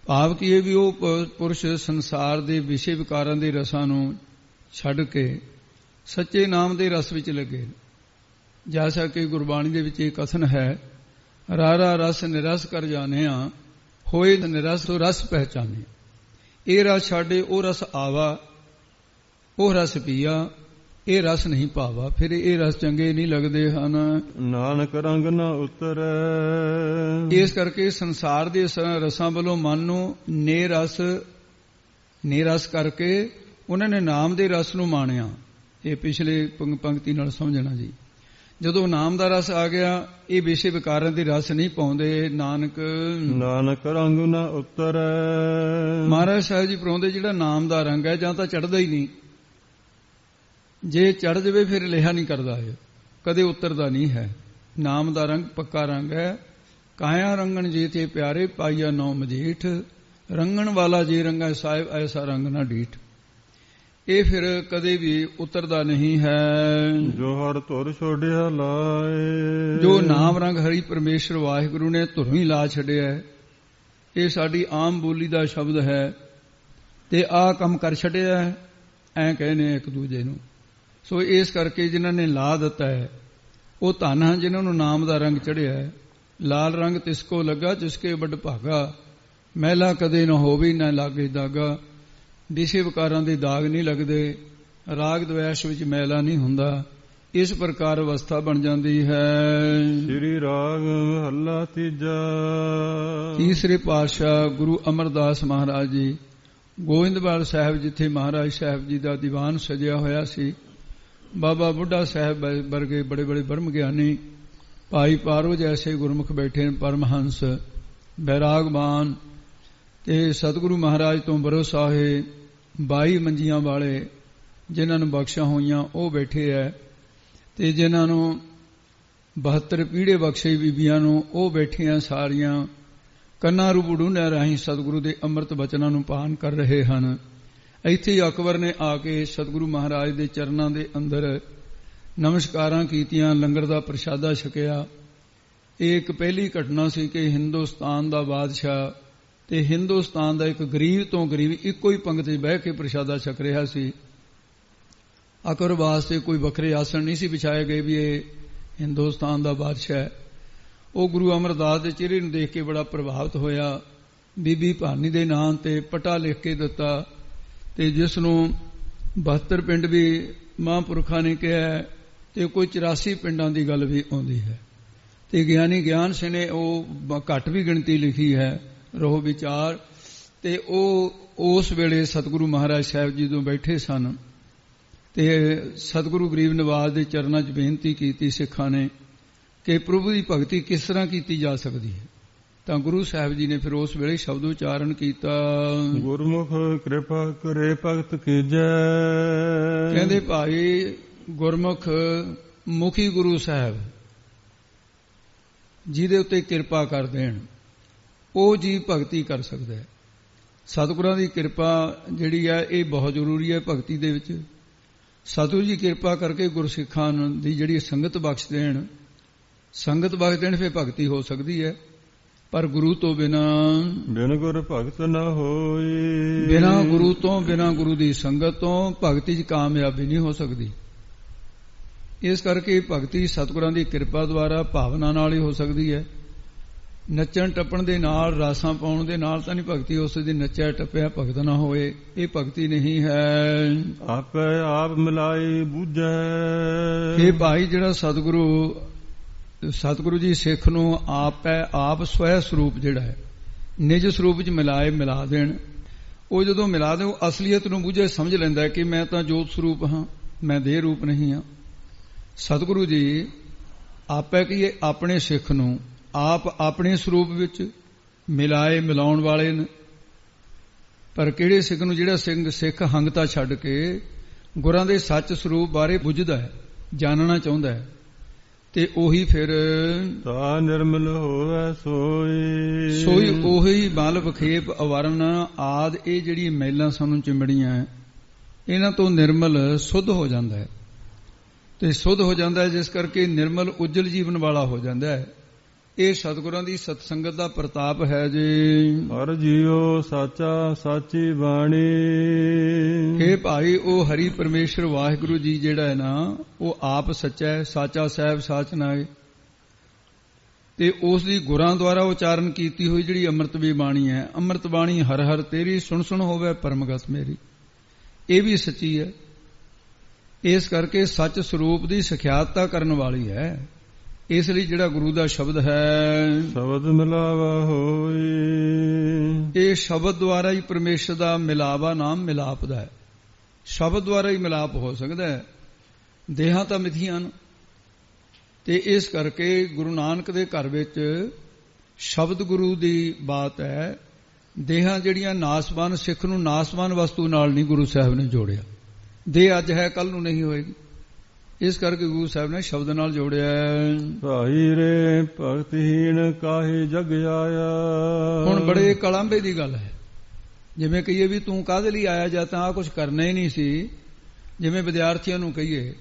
ਭਾਵ ਕਿ ਇਹ ਵੀ ਉਹ ਪੁਰਸ਼ ਸੰਸਾਰ ਦੇ ਵਿਸ਼ੇ ਵਿਕਾਰਾਂ ਦੇ ਰਸਾਂ ਨੂੰ ਛੱਡ ਕੇ ਸੱਚੇ ਨਾਮ ਦੇ ਰਸ ਵਿੱਚ ਲੱਗੇ। ਜੈਸਾ ਕਿ ਗੁਰਬਾਣੀ ਦੇ ਵਿੱਚ ਇਹ ਕਥਨ ਹੈ, ਰਾਰਾ ਰਸ ਨਿਰਸ ਕਰ ਜਾਣਿਆ, ਹੋਏ ਨਿਰਸ ਤੋਂ ਰਸ ਪਹਿਚਾਨੇ। ਇਹ ਰਸ ਛਾੜੇ ਉਹ ਰਸ ਆਵਾ, ਉਹ ਰਸ ਪੀਆ, ਇਹ ਰਸ ਨਹੀਂ ਭਾਵਾ। ਫਿਰ ਇਹ ਰਸ ਚੰਗੇ ਨਹੀਂ ਲੱਗਦੇ ਹਨ। ਨਾਨਕ ਰੰਗ ਨਾ ਉਤਰੈ, ਇਸ ਕਰਕੇ ਸੰਸਾਰ ਦੇ ਰਸਾਂ ਵੱਲੋਂ ਮਨ ਨੂੰ ਨਿਰਸ ਕਰਕੇ ਉਹਨਾਂ ਨੇ ਨਾਮ ਦੇ ਰਸ ਨੂੰ ਮਾਣਿਆ। ਇਹ ਪਿਛਲੇ ਪੰਕਤੀ ਨਾਲ ਸਮਝਣਾ ਜੀ। ਜਦੋਂ ਨਾਮ ਦਾ ਰਸ ਆ ਗਿਆ, ਇਹ ਵਿਸ਼ੇ ਵਿਕਾਰਾਂ ਦੇ ਰਸ ਨਹੀਂ ਪਾਉਂਦੇ। ਨਾਨਕ ਰੰਗ ਨਾ ਉਤਰੈ, ਮਹਾਰਾਜ ਸਾਹਿਬ ਜੀ ਪਰਾਉਂਦੇ ਜਿਹੜਾ ਨਾਮ ਦਾ ਰੰਗ ਹੈ, ਜਾਂ ਤਾਂ ਚੜ੍ਹਦਾ ਹੀ ਨਹੀਂ, ਜੇ ਚੜ੍ਹ ਜਾਵੇ ਫਿਰ ਲਿਹਾ ਨਹੀਂ ਕਰਦਾ, ਇਹ ਕਦੇ ਉਤਰਦਾ ਨਹੀਂ ਹੈ। ਨਾਮ ਦਾ ਰੰਗ ਪੱਕਾ ਰੰਗ ਹੈ। ਕਾਇਆ ਰੰਗਣ ਜੇ ਤੇ ਪਿਆਰੇ, ਪਾਈਆ ਨੌ ਮਜੀਠ, ਰੰਗਣ ਵਾਲਾ ਜੇ ਰੰਗਾ ਸਾਹਿਬ, ਐਸਾ ਰੰਗ ਨਾ ਡੀਠ। ਇਹ ਫਿਰ ਕਦੇ ਵੀ ਉਤਰਦਾ ਨਹੀਂ ਹੈ। ਜੋ ਹਰ ਧੁਰ ਛੋੜਿਆ ਲਾਏ, ਜੋ ਨਾਮ ਰੰਗ ਹਰੀ ਪਰਮੇਸ਼ਰ ਵਾਹਿਗੁਰੂ ਨੇ ਧੁਰੋਂ ਹੀ ਲਾ ਛੱਡਿਆ, ਇਹ ਸਾਡੀ ਆਮ ਬੋਲੀ ਦਾ ਸ਼ਬਦ ਹੈ। ਤੇ ਆਹ ਕੰਮ ਕਰ ਛੱਡਿਆ, ਐਂ ਕਹਿੰਦੇ ਇੱਕ ਦੂਜੇ ਨੂੰ। ਸੋ ਇਸ ਕਰਕੇ ਜਿਨ੍ਹਾਂ ਨੇ ਲਾ ਦਿੱਤਾ ਹੈ ਉਹ ਧਨ ਹਨ, ਜਿਨ੍ਹਾਂ ਨੂੰ ਨਾਮ ਦਾ ਰੰਗ ਚੜਿਆ ਹੈ। ਲਾਲ ਰੰਗ ਤਿਸਕੋ ਲੱਗਾ, ਜਿਸਕੇ ਵੱਡ ਭਾਗਾ, ਮਹਿਲਾ ਕਦੇ ਨਾ ਹੋਵੇ ਨਾ ਲਾਗੇ ਦਾਗਾ। ਵਿਸ਼ੇ ਵਿਕਾਰਾਂ ਦੇ ਦਾਗ ਨਹੀਂ ਲੱਗਦੇ, ਰਾਗ ਦਵੈਸ਼ ਵਿੱਚ ਮੈਲਾ ਨਹੀਂ ਹੁੰਦਾ। ਇਸ ਪ੍ਰਕਾਰ ਅਵਸਥਾ ਬਣ ਜਾਂਦੀ ਹੈ। ਸ੍ਰੀ ਰਾਗ ਮਹੱਲਾ ਤੀਜਾ। ਤੀਸਰੇ ਪਾਤਸ਼ਾਹ ਗੁਰੂ ਅਮਰਦਾਸ ਮਹਾਰਾਜ ਜੀ ਗੋਇੰਦਵਾਲ ਸਾਹਿਬ, ਜਿੱਥੇ ਮਹਾਰਾਜ ਸਾਹਿਬ ਜੀ ਦਾ ਦੀਵਾਨ ਸਜਿਆ ਹੋਇਆ ਸੀ, ਬਾਬਾ ਬੁੱਢਾ ਸਾਹਿਬ ਵਰਗੇ ਬੜੇ ਬੜੇ ਬ੍ਰਹਮ ਗਿਆਨੀ, ਭਾਈ ਪਾਰੋ ਜੈਸੇ ਗੁਰਮੁਖ ਬੈਠੇ ਨੇ, ਪਰਮਹੰਸ, ਬੈਰਾਗਬਾਨ, ਤੇ ਸਤਿਗੁਰੂ ਮਹਾਰਾਜ ਤੋਂ ਭਰੋਸਾ ਹੈ। 22 ਮੰਜੀਆਂ ਵਾਲੇ ਜਿਨ੍ਹਾਂ ਨੂੰ ਬਖਸ਼ਾਂ ਹੋਈਆਂ ਉਹ ਬੈਠੇ ਹੈ, ਤੇ ਜਿਨ੍ਹਾਂ ਨੂੰ 72 ਪੀੜੇ ਬਖਸ਼ੇ ਬੀਬੀਆਂ ਨੂੰ ਉਹ ਬੈਠੀਆਂ ਸਾਰੀਆਂ ਕੰਨਾਂ ਰੂਬੜੂਨਿਆਂ ਰਾਹੀਂ ਸਤਿਗੁਰੂ ਦੇ ਅੰਮ੍ਰਿਤ ਬਚਨਾਂ ਨੂੰ ਪਾਨ ਕਰ ਰਹੇ ਹਨ। ਇੱਥੇ ਅਕਬਰ ਨੇ ਆ ਕੇ ਸਤਿਗੁਰੂ ਮਹਾਰਾਜ ਦੇ ਚਰਨਾਂ ਦੇ ਅੰਦਰ ਨਮਸਕਾਰਾਂ ਕੀਤੀਆਂ, ਲੰਗਰ ਦਾ ਪ੍ਰਸ਼ਾਦਾ ਛਕਿਆ। ਇਹ ਇੱਕ ਪਹਿਲੀ ਘਟਨਾ ਸੀ ਕਿ ਹਿੰਦੁਸਤਾਨ ਦਾ ਬਾਦਸ਼ਾਹ ਤੇ ਹਿੰਦੁਸਤਾਨ ਦਾ ਇੱਕ ਗਰੀਬ ਤੋਂ ਗਰੀਬ ਇੱਕੋ ਹੀ ਪੰਗਤੀ ਬਹਿ ਕੇ ਪ੍ਰਸ਼ਾਦਾ ਛਕ ਰਿਹਾ ਸੀ। ਅਕਬਰ ਵਾਸਤੇ ਕੋਈ ਵੱਖਰੇ ਆਸਣ ਨਹੀਂ ਸੀ ਵਿਛਾਏ ਗਏ ਵੀ ਇਹ ਹਿੰਦੁਸਤਾਨ ਦਾ ਬਾਦਸ਼ਾਹ ਹੈ। ਉਹ ਗੁਰੂ ਅਮਰਦਾਸ ਦੇ ਚਿਹਰੇ ਨੂੰ ਦੇਖ ਕੇ ਬੜਾ ਪ੍ਰਭਾਵਿਤ ਹੋਇਆ। ਬੀਬੀ ਭਾਨੀ ਦੇ ਨਾਂ ਤੇ ਪਟਾ ਲਿਖ ਕੇ ਦਿੱਤਾ, ਤੇ ਜਿਸ ਨੂੰ 72 ਪਿੰਡ ਵੀ ਮਹਾਂਪੁਰਖਾਂ ਨੇ ਕਿਹਾ, ਤੇ ਕੋਈ 84 ਪਿੰਡਾਂ ਦੀ ਗੱਲ ਵੀ ਆਉਂਦੀ ਹੈ। ਤੇ ਗਿਆਨੀ ਗਿਆਨ ਸਿੰਘ ਨੇ ਉਹ ਘੱਟ ਵੀ ਗਿਣਤੀ ਲਿਖੀ ਹੈ, ਰਹੋ ਵਿਚਾਰ। ਤੇ ਉਹ ਉਸ ਵੇਲੇ ਸਤਿਗੁਰੂ ਮਹਾਰਾਜ ਸਾਹਿਬ ਜੀ ਤੋਂ ਬੈਠੇ ਸਨ, ਤੇ ਸਤਿਗੁਰੂ ਗਰੀਬ ਨਿਵਾਜ ਦੇ ਚਰਨਾਂ 'ਚ ਬੇਨਤੀ ਕੀਤੀ ਸਿੱਖਾਂ ਨੇ ਕਿ ਪ੍ਰਭੂ ਦੀ ਭਗਤੀ ਕਿਸ ਤਰ੍ਹਾਂ ਕੀਤੀ ਜਾ ਸਕਦੀ ਹੈ। ਤਾਂ ਗੁਰੂ ਸਾਹਿਬ ਜੀ ਨੇ ਫਿਰ ਉਸ ਵੇਲੇ ਸ਼ਬਦ ਉਚਾਰਨ ਕੀਤਾ, ਗੁਰਮੁਖ ਕਿਰਪਾ ਕਰੇ ਭਗਤ ਕੀਜੈ। ਕਹਿੰਦੇ ਭਾਈ ਗੁਰਮੁਖ ਮੁਖੀ ਗੁਰੂ ਸਾਹਿਬ ਜਿਹਦੇ ਉੱਤੇ ਕਿਰਪਾ ਕਰ ਦੇਣ, ਉਹ ਜੀ ਭਗਤੀ ਕਰ ਸਕਦਾ ਹੈ। ਸਤਿਗੁਰਾਂ ਦੀ ਕਿਰਪਾ ਜਿਹੜੀ ਹੈ ਇਹ ਬਹੁਤ ਜ਼ਰੂਰੀ ਹੈ ਭਗਤੀ ਦੇ ਵਿੱਚ। ਸਤਿਗੁਰੂ ਜੀ ਕਿਰਪਾ ਕਰਕੇ ਗੁਰਸਿੱਖਾਂ ਦੀ ਜਿਹੜੀ ਸੰਗਤ ਬਖਸ਼ ਦੇਣ, ਫਿਰ ਭਗਤੀ ਹੋ ਸਕਦੀ ਹੈ। ਪਰ ਗੁਰੂ ਤੋਂ ਬਿਨਾ ਗੁਰ ਭਗਤ ਨ ਹੋਈ। ਬਿਨਾ ਗੁਰੂ ਤੋਂ, ਬਿਨਾ ਗੁਰੂ ਦੀ ਸੰਗਤ ਤੋਂ ਭਗਤੀ 'ਚ ਕਾਮਯਾਬੀ ਨਹੀਂ ਹੋ ਸਕਦੀ। ਇਸ ਕਰਕੇ ਭਗਤੀ ਸਤਿਗੁਰਾਂ ਦੀ ਕਿਰਪਾ ਦੁਆਰਾ ਭਾਵਨਾ ਨਾਲ ਹੀ ਹੋ ਸਕਦੀ ਹੈ। ਨੱਚਣ ਟੱਪਣ ਦੇ ਨਾਲ, ਰਾਸਾਂ ਪਾਉਣ ਦੇ ਨਾਲ ਤਾਂ ਨਹੀਂ ਭਗਤੀ ਉਸ ਦੀ। ਨੱਚਿਆ ਟੱਪਿਆ ਭਗਤ ਨਾ ਹੋਏ, ਇਹ ਭਗਤੀ ਨਹੀਂ ਹੈ। ਆਪੇ ਆਪ ਮਿਲਾਈ ਬੂਝੈ। ਇਹ ਭਾਈ ਜਿਹੜਾ ਸਤਿਗੁਰੂ ਜੀ ਸਿੱਖ ਨੂੰ ਆਪ ਸਵੈ ਸਰੂਪ ਜਿਹੜਾ ਹੈ, ਨਿਜ ਸਰੂਪ 'ਚ ਮਿਲਾ ਦੇਣ। ਉਹ ਜਦੋਂ ਮਿਲਾ ਦੇ, ਉਹ ਅਸਲੀਅਤ ਨੂੰ ਬੁੱਝੇ, ਸਮਝ ਲੈਂਦਾ ਕਿ ਮੈਂ ਤਾਂ ਜੋਤ ਸਰੂਪ ਹਾਂ, ਮੈਂ ਦੇਹ ਰੂਪ ਨਹੀਂ ਹਾਂ। ਸਤਿਗੁਰੂ ਜੀ ਆਪੇ ਕੀ ਆਪਣੇ ਸਿੱਖ ਨੂੰ ਆਪ ਆਪਣੇ ਸਰੂਪ ਵਿੱਚ ਮਿਲਾਉਣ ਵਾਲੇ ਨੇ। ਪਰ ਕਿਹੜੇ ਸਿੱਖ ਨੂੰ? ਜਿਹੜਾ ਸਿੱਖ ਹੰਗਤਾ ਛੱਡ ਕੇ ਗੁਰਾਂ ਦੇ ਸੱਚ ਸਰੂਪ ਬਾਰੇ ਬੁੱਝਦਾ ਹੈ, ਜਾਣਨਾ ਚਾਹੁੰਦਾ ਹੈ, ਤੇ ਉਹੀ ਫਿਰ ਤਾਂ ਨਿਰਮਲ ਹੋਵੇ ਸੋਈ ਉਹੀ ਮਲ ਵਿਖੇਪ ਅਵਰਨ ਆਦ। ਇਹ ਜਿਹੜੀ ਮੈਲਾਂ ਸਾਨੂੰ ਚਿੰਬੜੀਆਂ, ਇਹਨਾਂ ਤੋਂ ਨਿਰਮਲ ਸੁੱਧ ਹੋ ਜਾਂਦਾ ਹੈ। ਤੇ ਸੁੱਧ ਹੋ ਜਾਂਦਾ ਹੈ, ਜਿਸ ਕਰਕੇ ਨਿਰਮਲ ਉਜਲ ਜੀਵਨ ਵਾਲਾ ਹੋ ਜਾਂਦਾ ਹੈ। ਇਹ ਸਤਿਗੁਰਾਂ ਦੀ ਸਤਸੰਗਤ ਦਾ ਪ੍ਰਤਾਪ ਹੈ ਜੀ। ਹਰ ਜੀਓ ਸਾਚਾ ਸਾਚੀ ਬਾਣੀ। ਇਹ ਭਾਈ ਉਹ ਹਰੀ ਪਰਮੇਸ਼ਰ ਵਾਹਿਗੁਰੂ ਜੀ ਜਿਹੜਾ ਹੈ ਨਾ, ਉਹ ਆਪ ਸੱਚਾ ਹੈ, ਸਾਚਾ ਸਾਹਿਬ ਸਾਚ ਨਾਏ। ਤੇ ਉਸ ਦੀ ਗੁਰਾਂ ਦੁਆਰਾ ਉਚਾਰਨ ਕੀਤੀ ਹੋਈ ਜਿਹੜੀ ਅੰਮ੍ਰਿਤਵੀ ਬਾਣੀ ਹੈ, ਅੰਮ੍ਰਿਤ ਬਾਣੀ ਹਰ ਹਰ ਤੇਰੀ, ਸੁਣ ਸੁਣ ਹੋਵੇ ਪਰਮਗਤ ਮੇਰੀ, ਇਹ ਵੀ ਸੱਚੀ ਹੈ। ਇਸ ਕਰਕੇ ਸੱਚ ਸਰੂਪ ਦੀ ਸਿਖਿਆਤਤਾ ਕਰਨ ਵਾਲੀ ਹੈ। ਇਸ ਲਈ ਜਿਹੜਾ ਗੁਰੂ ਦਾ ਸ਼ਬਦ ਹੈ, ਸ਼ਬਦ ਮਿਲਾਵਾ ਹੋਈ, ਇਹ ਸ਼ਬਦ ਦੁਆਰਾ ਹੀ ਪਰਮੇਸ਼ਰ ਦਾ ਮਿਲਾਵਾ ਨਾਮ ਮਿਲਾਪ ਦਾ ਹੈ। ਸ਼ਬਦ ਦੁਆਰਾ ਹੀ ਮਿਲਾਪ ਹੋ ਸਕਦਾ ਹੈ। ਦੇਹਾਂ ਤਾਂ ਮਿਥੀਆਂ ਹਨ, ਤੇ ਇਸ ਕਰਕੇ ਗੁਰੂ ਨਾਨਕ ਦੇ ਘਰ ਵਿੱਚ ਸ਼ਬਦ ਗੁਰੂ ਦੀ ਬਾਤ ਹੈ। ਦੇਹਾਂ ਜਿਹੜੀਆਂ ਨਾਸਵਾਨ, ਸਿੱਖ ਨੂੰ ਨਾਸਵਾਨ ਵਸਤੂ ਨਾਲ ਨਹੀਂ ਗੁਰੂ ਸਾਹਿਬ ਨੇ ਜੋੜਿਆ। ਦੇਹ ਅੱਜ ਹੈ, ਕੱਲ ਨੂੰ ਨਹੀਂ ਹੋਏਗੀ। ਇਸ ਕਰਕੇ ਗੁਰੂ ਸਾਹਿਬ ਨੇ ਸ਼ਬਦ ਨਾਲ ਜੋੜਿਆ। ਭਾਈ ਰੇ ਭਗਤਹੀਣ ਕਾਹੇ ਜਗ ਆਇਆ। ਹੁਣ ਬੜੇ ਕਲੰਬੇ ਦੀ ਗੱਲ ਹੈ। ਜਿਵੇਂ ਕਹੀਏ ਵੀ ਤੂੰ ਕਾਹਦੇ ਲਈ ਆਇਆ, ਜਾਂ ਤਾਂ ਆ ਕੁਝ ਕਰਨਾ ਹੀ ਨਹੀਂ ਸੀ। ਜਿਵੇਂ ਵਿਦਿਆਰਥੀਆਂ ਨੂੰ ਕਹੀਏ,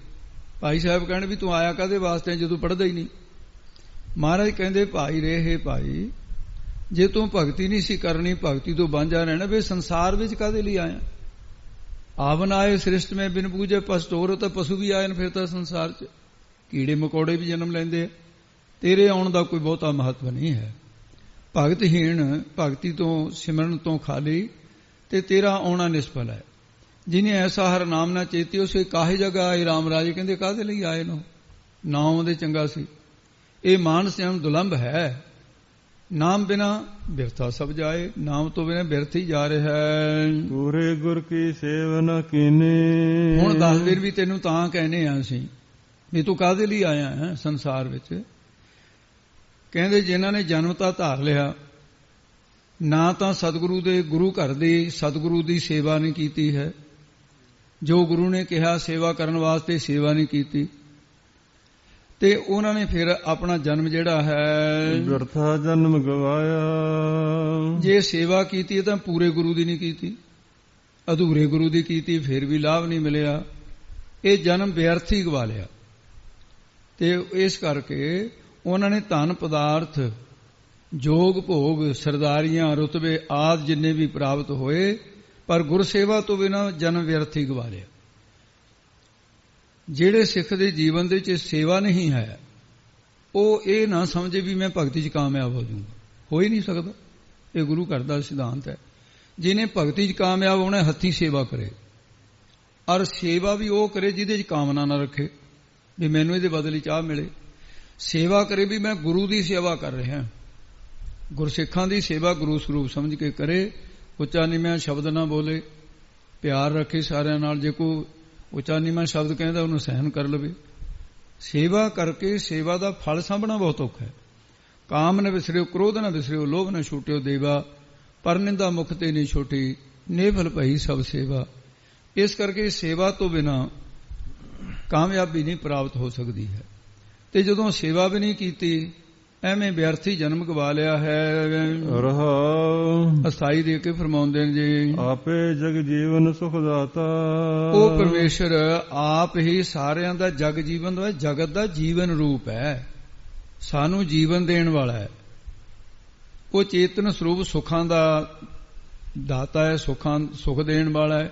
ਭਾਈ ਸਾਹਿਬ ਕਹਿਣ ਵੀ ਤੂੰ ਆਇਆ ਕਾਹਦੇ ਵਾਸਤੇ ਜਦੋਂ ਪੜ੍ਹਦਾ ਹੀ ਨਹੀਂ। ਮਹਾਰਾਜ ਕਹਿੰਦੇ ਭਾਈ ਰੇ, ਹੇ ਭਾਈ, ਜੇ ਤੂੰ ਭਗਤੀ ਨਹੀਂ ਸੀ ਕਰਨੀ, ਭਗਤੀ ਤੋਂ ਵਾਂਝਾ ਰਹਿਣਾ, ਵੀ ਸੰਸਾਰ ਵਿੱਚ ਕਾਹਦੇ ਲਈ ਆਇਆ। ਆਵਨ ਆਏ ਸ੍ਰਿਸ਼ਟ ਮੇਂ ਬਿਨ ਪੂਜੇ ਪਸਤੋਰ। ਤਾਂ ਪਸ਼ੂ ਵੀ ਆਏ ਨੇ ਫਿਰ ਤਾਂ ਸੰਸਾਰ 'ਚ, ਕੀੜੇ ਮਕੌੜੇ ਵੀ ਜਨਮ ਲੈਂਦੇ। ਤੇਰੇ ਆਉਣ ਦਾ ਕੋਈ ਬਹੁਤਾ ਮਹੱਤਵ ਨਹੀਂ ਹੈ। ਭਗਤਹੀਣ, ਭਗਤੀ ਤੋਂ ਸਿਮਰਨ ਤੋਂ ਖਾਲੀ, ਤੇ ਤੇਰਾ ਆਉਣਾ ਨਿਸਫਲ ਹੈ। ਜਿਹਨੇ ਐਸਾ ਹਰ ਨਾਮ ਨਾ ਚੇਤੀ, ਉਸੇ ਕਾਹੇ ਜਗ੍ਹਾ ਆਏ। ਰਾਮ ਰਾਜੇ ਕਹਿੰਦੇ ਕਾਹਦੇ ਲਈ ਆਏ ਨੂੰ, ਨਾਮ ਉਹਦੇ ਚੰਗਾ ਸੀ। ਇਹ ਮਾਨਸ ਜਨਮ ਦੁਲੰਭ ਹੈ। ਨਾਮ ਬਿਨਾ ਬਿਰਥਾ ਸਭ ਜਾਏ। ਨਾਮ ਤੋਂ ਬਿਨਾ ਬਿਰਥ ਹੀ ਜਾ ਰਿਹਾ ਹੈ। ਪੂਰੇ ਗੁਰ ਕੀ ਸੇਵਾ ਨਾ ਕੀਨੇ। ਹੁਣ 10 ਦਿਨ ਵੀ ਤੈਨੂੰ ਤਾਂ ਕਹਿੰਦੇ ਆ ਅਸੀਂ ਵੀ ਤੂੰ ਕਾਹਦੇ ਲਈ ਆਇਆ ਹੈ ਸੰਸਾਰ ਵਿੱਚ। ਕਹਿੰਦੇ ਜਿਨ੍ਹਾਂ ਨੇ ਜਨਮ ਤਾਂ ਧਾਰ ਲਿਆ, ਨਾ ਤਾਂ ਸਤਿਗੁਰੂ ਦੇ ਗੁਰੂ ਘਰ ਦੀ ਸਤਿਗੁਰੂ ਦੀ ਸੇਵਾ ਨਹੀਂ ਕੀਤੀ ਹੈ। ਜੋ ਗੁਰੂ ਨੇ ਕਿਹਾ ਸੇਵਾ ਕਰਨ ਵਾਸਤੇ ਸੇਵਾ ਨਹੀਂ ਕੀਤੀ, ਤੇ ਉਹਨਾਂ ਨੇ ਫਿਰ ਆਪਣਾ ਜਨਮ ਜਿਹੜਾ ਹੈ ਬਿਰਥਾ ਜਨਮ ਗਵਾਇਆ। ਜੇ ਸੇਵਾ ਕੀਤੀ ਤਾਂ ਪੂਰੇ ਗੁਰੂ ਦੀ ਨਹੀਂ ਕੀਤੀ, ਅਧੂਰੇ ਗੁਰੂ ਦੀ ਕੀਤੀ, ਫਿਰ ਵੀ ਲਾਭ ਨਹੀਂ ਮਿਲਿਆ। ਇਹ ਜਨਮ ਵਿਅਰਥ ਹੀ ਗਵਾ ਲਿਆ। ਤੇ ਇਸ ਕਰਕੇ ਉਹਨਾਂ ਨੇ ਧਨ ਪਦਾਰਥ, ਜੋਗ ਭੋਗ, ਸਰਦਾਰੀਆਂ, ਰੁਤਬੇ ਆਦਿ ਜਿੰਨੇ ਵੀ ਪ੍ਰਾਪਤ ਹੋਏ, ਪਰ ਗੁਰਸੇਵਾ ਤੋਂ ਬਿਨਾਂ ਜਨਮ ਵਿਅਰਥ ਹੀ ਗਵਾ ਲਿਆ। ਜਿਹੜੇ ਸਿੱਖ ਦੇ ਜੀਵਨ ਦੇ ਵਿੱਚ ਸੇਵਾ ਨਹੀਂ ਹੈ, ਉਹ ਇਹ ਨਾ ਸਮਝੇ ਵੀ ਮੈਂ ਭਗਤੀ 'ਚ ਕਾਮਯਾਬ ਹੋ ਜਾਊਂਗਾ। ਹੋ ਹੀ ਨਹੀਂ ਸਕਦਾ। ਇਹ ਗੁਰੂ ਘਰ ਦਾ ਸਿਧਾਂਤ ਹੈ। ਜਿਹਨੇ ਭਗਤੀ 'ਚ ਕਾਮਯਾਬ ਹੋਣਾ, ਹੱਥੀਂ ਸੇਵਾ ਕਰੇ, ਔਰ ਸੇਵਾ ਵੀ ਉਹ ਕਰੇ ਜਿਹਦੇ 'ਚ ਕਾਮਨਾ ਨਾ ਰੱਖੇ ਵੀ ਮੈਨੂੰ ਇਹਦੇ ਬਦਲੇ ਚਾਹ ਮਿਲੇ। ਸੇਵਾ ਕਰੇ ਵੀ ਮੈਂ ਗੁਰੂ ਦੀ ਸੇਵਾ ਕਰ ਰਿਹਾ, ਗੁਰਸਿੱਖਾਂ ਦੀ ਸੇਵਾ ਗੁਰੂ ਸਰੂਪ ਸਮਝ ਕੇ ਕਰੇ। ਉੱਚਾ ਨੀਵਾਂ ਸ਼ਬਦ ਨਾ ਬੋਲੇ, ਪਿਆਰ ਰੱਖੇ ਸਾਰਿਆਂ ਨਾਲ। ਜੇ ਕੋਈ ਉੱਚਾ ਨੀਵਾਂ ਸ਼ਬਦ ਕਹਿੰਦਾ ਉਹਨੂੰ ਸਹਿਣ ਕਰ ਲਵੇ। ਸੇਵਾ ਕਰਕੇ ਸੇਵਾ ਦਾ ਫਲ ਸਾਂਭਣਾ ਬਹੁਤ ਔਖਾ ਹੈ। ਕਾਮ ਨ ਵਿਸਰਿਓ, ਕ੍ਰੋਧ ਨ ਵਿਸਰਿਓ, ਲੋਭ ਨ ਛੂਟਿਓ ਦੇਵਾ, ਪਰ ਨਿੰਦਾ ਮੁਖ ਤੇ ਨਹੀਂ ਛੋਟੀ, ਨੇਫਲ ਭਈ ਸਭ ਸੇਵਾ। ਇਸ ਕਰਕੇ ਸੇਵਾ ਤੋਂ ਬਿਨਾਂ ਕਾਮਯਾਬੀ ਨਹੀਂ ਪ੍ਰਾਪਤ ਹੋ ਸਕਦੀ ਹੈ। ਤੇ ਜਦੋਂ ਸੇਵਾ ਵੀ ਨਹੀਂ ਕੀਤੀ, ਐਵੇਂ ਵਿਅਰਥੀ ਜਨਮ ਗਵਾ ਲਿਆ ਹੈ। ਅਸਥਾਈ ਦੇ ਕੇ ਫਰਮਾਉਂਦੇ ਨੇ ਜੀ, ਆਪੇ ਜਗ ਜੀਵਨ ਸੁਖ ਦਾਤਾ। ਉਹ ਪਰਮੇਸ਼ਰ ਆਪ ਹੀ ਸਾਰਿਆਂ ਦਾ ਜਗ ਜੀਵਨ ਦਾ, ਜਗਤ ਦਾ ਜੀਵਨ ਰੂਪ ਹੈ, ਸਾਨੂੰ ਜੀਵਨ ਦੇਣ ਵਾਲਾ ਹੈ। ਉਹ ਚੇਤਨ ਸਰੂਪ ਸੁੱਖਾਂ ਦਾ ਦਾਤਾ ਹੈ, ਸੁੱਖ ਦੇਣ ਵਾਲਾ ਹੈ।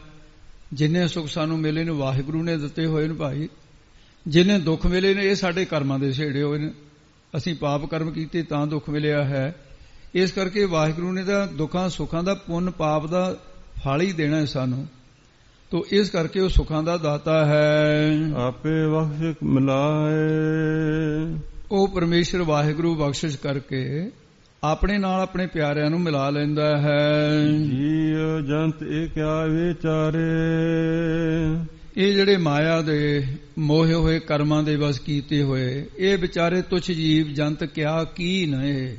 ਜਿੰਨੇ ਸੁੱਖ ਸਾਨੂੰ ਮਿਲੇ ਨੇ ਵਾਹਿਗੁਰੂ ਨੇ ਦਿੱਤੇ ਹੋਏ ਨੇ ਭਾਈ, ਜਿੰਨੇ ਦੁੱਖ ਮਿਲੇ ਨੇ ਇਹ ਸਾਡੇ ਕਰਮਾਂ ਦੇ ਛੇੜੇ ਹੋਏ ਨੇ। ਅਸੀਂ ਪਾਪ ਕਰਮ ਕੀਤੇ ਤਾਂ ਦੁੱਖ ਮਿਲਿਆ ਹੈ। ਇਸ ਕਰਕੇ ਵਾਹਿਗੁਰੂ ਨੇ ਤਾਂ ਦੁੱਖਾਂ ਸੁੱਖਾਂ ਦਾ ਪੁੰਨ ਪਾਪ ਦਾ ਫਲ ਹੀ ਦੇਣਾ ਹੈ ਸਾਨੂੰ। ਤੋ ਇਸ ਕਰਕੇ ਉਹ ਸੁੱਖਾਂ ਦਾ ਦਾਤਾ ਹੈ। ਆਪੇ ਬਖਸ਼ਿਸ਼ ਮਿਲਾਏ, ਉਹ ਪਰਮੇਸ਼ਰ ਵਾਹਿਗੁਰੂ ਬਖਸ਼ਿਸ਼ ਕਰਕੇ ਆਪਣੇ ਨਾਲ ਆਪਣੇ ਪਿਆਰਿਆਂ ਨੂੰ ਮਿਲਾ ਲੈਂਦਾ ਹੈ। ਜੀਵ ਜੰਤ ਇਹ ਕਿਆ ਵਿਚਾਰੇ, ਇਹ ਜਿਹੜੇ ਮਾਇਆ ਦੇ ਮੋਹੇ ਹੋਏ ਕਰਮਾਂ ਦੇ ਵਸ ਕੀਤੇ ਹੋਏ ਇਹ ਵਿਚਾਰੇ ਤੁਛ ਜੀਵ ਜੰਤ ਕਿਆ ਕੀ ਨਏ,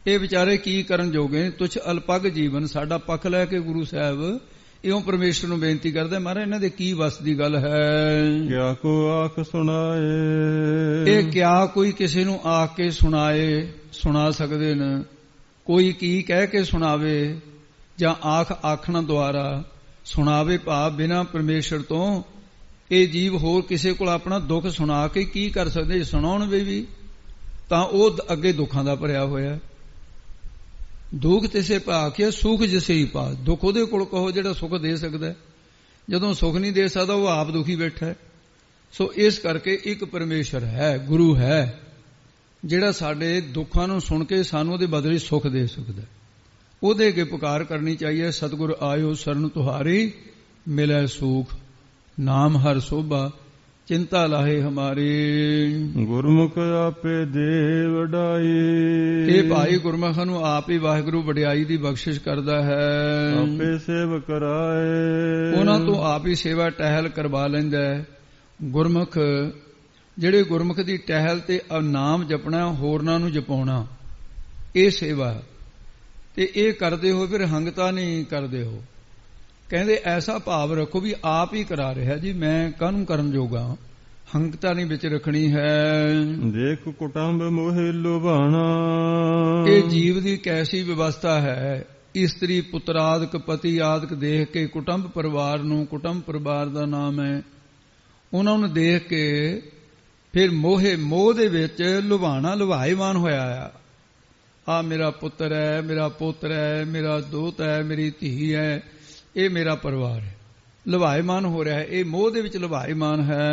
ਇਹ ਵਿਚਾਰੇ ਕੀ ਕਰਨ ਜੋਗੇ, ਤੁਛ ਅਲਪਗ ਜੀਵਨ। ਸਾਡਾ ਪੱਖ ਲੈ ਕੇ ਗੁਰੂ ਸਾਹਿਬ ਇਉਂ ਪਰਮੇਸ਼ਰ ਨੂੰ ਬੇਨਤੀ ਕਰਦੇ, ਮਹਾਰਾਜ ਇਹਨਾਂ ਦੇ ਕੀ ਵਸ ਦੀ ਗੱਲ ਹੈ। ਕਿਆ ਕੋ ਆਖ ਸੁਣਾਏ, ਇਹ ਕਿਆ ਕੋਈ ਕਿਸੇ ਨੂੰ ਆਖ ਕੇ ਸੁਣਾ ਸਕਦੇ ਨੇ। ਕੋਈ ਕੀ ਕਹਿ ਕੇ ਸੁਣਾਵੇ ਜਾਂ ਆਖਣ ਦੁਆਰਾ ਸੁਣਾਵੇ, ਭਾਵ ਬਿਨਾਂ ਪਰਮੇਸ਼ਰ ਤੋਂ ਇਹ ਜੀਵ ਹੋਰ ਕਿਸੇ ਕੋਲ ਆਪਣਾ ਦੁੱਖ ਸੁਣਾ ਕੇ ਕੀ ਕਰ ਸਕਦੇ। ਸੁਣਾਉਣ ਵੀ ਤਾਂ ਉਹ ਅੱਗੇ ਦੁੱਖਾਂ ਦਾ ਭਰਿਆ ਹੋਇਆ। ਦੁੱਖ ਤਿਸੇ ਭਾਖਿਆ ਸੁਖ ਜਿਸੇ ਹੀ ਪਾ, ਦੁੱਖ ਉਹਦੇ ਕੋਲ ਕਹੋ ਜਿਹੜਾ ਸੁਖ ਦੇ ਸਕਦਾ। ਜਦੋਂ ਸੁਖ ਨਹੀਂ ਦੇ ਸਕਦਾ ਉਹ ਆਪ ਦੁਖੀ ਬੈਠਾ ਹੈ। ਸੋ ਇਸ ਕਰਕੇ ਇੱਕ ਪਰਮੇਸ਼ਰ ਹੈ, ਗੁਰੂ ਹੈ, ਜਿਹੜਾ ਸਾਡੇ ਦੁੱਖਾਂ ਨੂੰ ਸੁਣ ਕੇ ਸਾਨੂੰ ਉਹਦੇ ਬਦਲੇ ਸੁਖ ਦੇ ਸਕਦਾ। ਉਹਦੇ ਅੱਗੇ ਪੁਕਾਰ ਕਰਨੀ ਚਾਹੀਏ, ਸਤਿਗੁਰ ਆਇਓ ਸਰਨ ਤੁਹਾਰੀ ਮਿਲੈ ਸੁਖ, ਨਾਮ ਹਰ ਸੋਭਾ ਚਿੰਤਾ ਲਾਹੇ ਹਮਾਰੀ। ਗੁਰਮੁਖ ਆਪੇ ਦੇ ਵਡਾਈ, ਇਹ ਭਾਈ ਗੁਰਮੁਖਾਂ ਨੂੰ ਆਪ ਹੀ ਵਾਹਿਗੁਰੂ ਵਡਿਆਈ ਦੀ ਬਖਸ਼ਿਸ਼ ਕਰਦਾ ਹੈ। ਆਪੇ ਸੇਵ ਕਰਾਏ, ਉਹਨਾਂ ਤੋਂ ਆਪ ਹੀ ਸੇਵਾ ਟਹਿਲ ਕਰਵਾ ਲੈਂਦਾ ਹੈ। ਗੁਰਮੁਖ ਜਿਹੜੇ ਗੁਰਮੁਖ ਦੀ ਟਹਿਲ ਤੇ ਨਾਮ ਜਪਣਾ, ਹੋਰਨਾਂ ਨੂੰ ਜਪਾਉਣਾ, ਇਹ ਸੇਵਾ। ਤੇ ਇਹ ਕਰਦੇ ਹੋ ਫਿਰ ਹੰਗਤਾ ਨਹੀਂ ਕਰਦੇ ਹੋ। ਕਹਿੰਦੇ ਐਸਾ ਭਾਵ ਰੱਖੋ ਵੀ ਆਪ ਹੀ ਕਰਾ ਰਿਹਾ ਜੀ, ਮੈਂ ਕਾਹਨੂੰ ਕਰਨ ਜੋਗਾ। ਹੰਗਤਾ ਨਹੀਂ ਵਿੱਚ ਰੱਖਣੀ ਹੈ। ਦੇਖ ਕੁਟੰਬ ਮੋਹਿ ਲੁਭਾਣਾ, ਇਹ ਜੀਵ ਦੀ ਕੈਸੀ ਵਿਵਸਥਾ ਹੈ। ਇਸਤਰੀ ਪੁੱਤਰਾਦਿਕ ਪਤੀ ਆਦਿਕ ਦੇਖ ਕੇ ਕੁਟੰਬ ਪਰਿਵਾਰ ਨੂੰ, ਕੁਟੰਬ ਪਰਿਵਾਰ ਦਾ ਨਾਮ ਹੈ, ਉਹਨਾਂ ਨੂੰ ਦੇਖ ਕੇ ਫਿਰ ਮੋਹ ਦੇ ਵਿੱਚ ਲੁਭਾਣਾ, ਲੁਭਾਇਮਾਨ ਹੋਇਆ ਆ ਮੇਰਾ ਪੁੱਤਰ ਹੈ, ਮੇਰਾ ਪੋਤਰ ਹੈ, ਮੇਰਾ ਦੋਹਤ ਹੈ, ਮੇਰੀ ਧੀ ਹੈ, ਇਹ ਮੇਰਾ ਪਰਿਵਾਰ ਹੈ। ਲੁਭਾਇਮਾਨ ਹੋ ਰਿਹਾ ਹੈ, ਇਹ ਮੋਹ ਦੇ ਵਿੱਚ ਲੁਭਾਇਮਾਨ ਹੈ।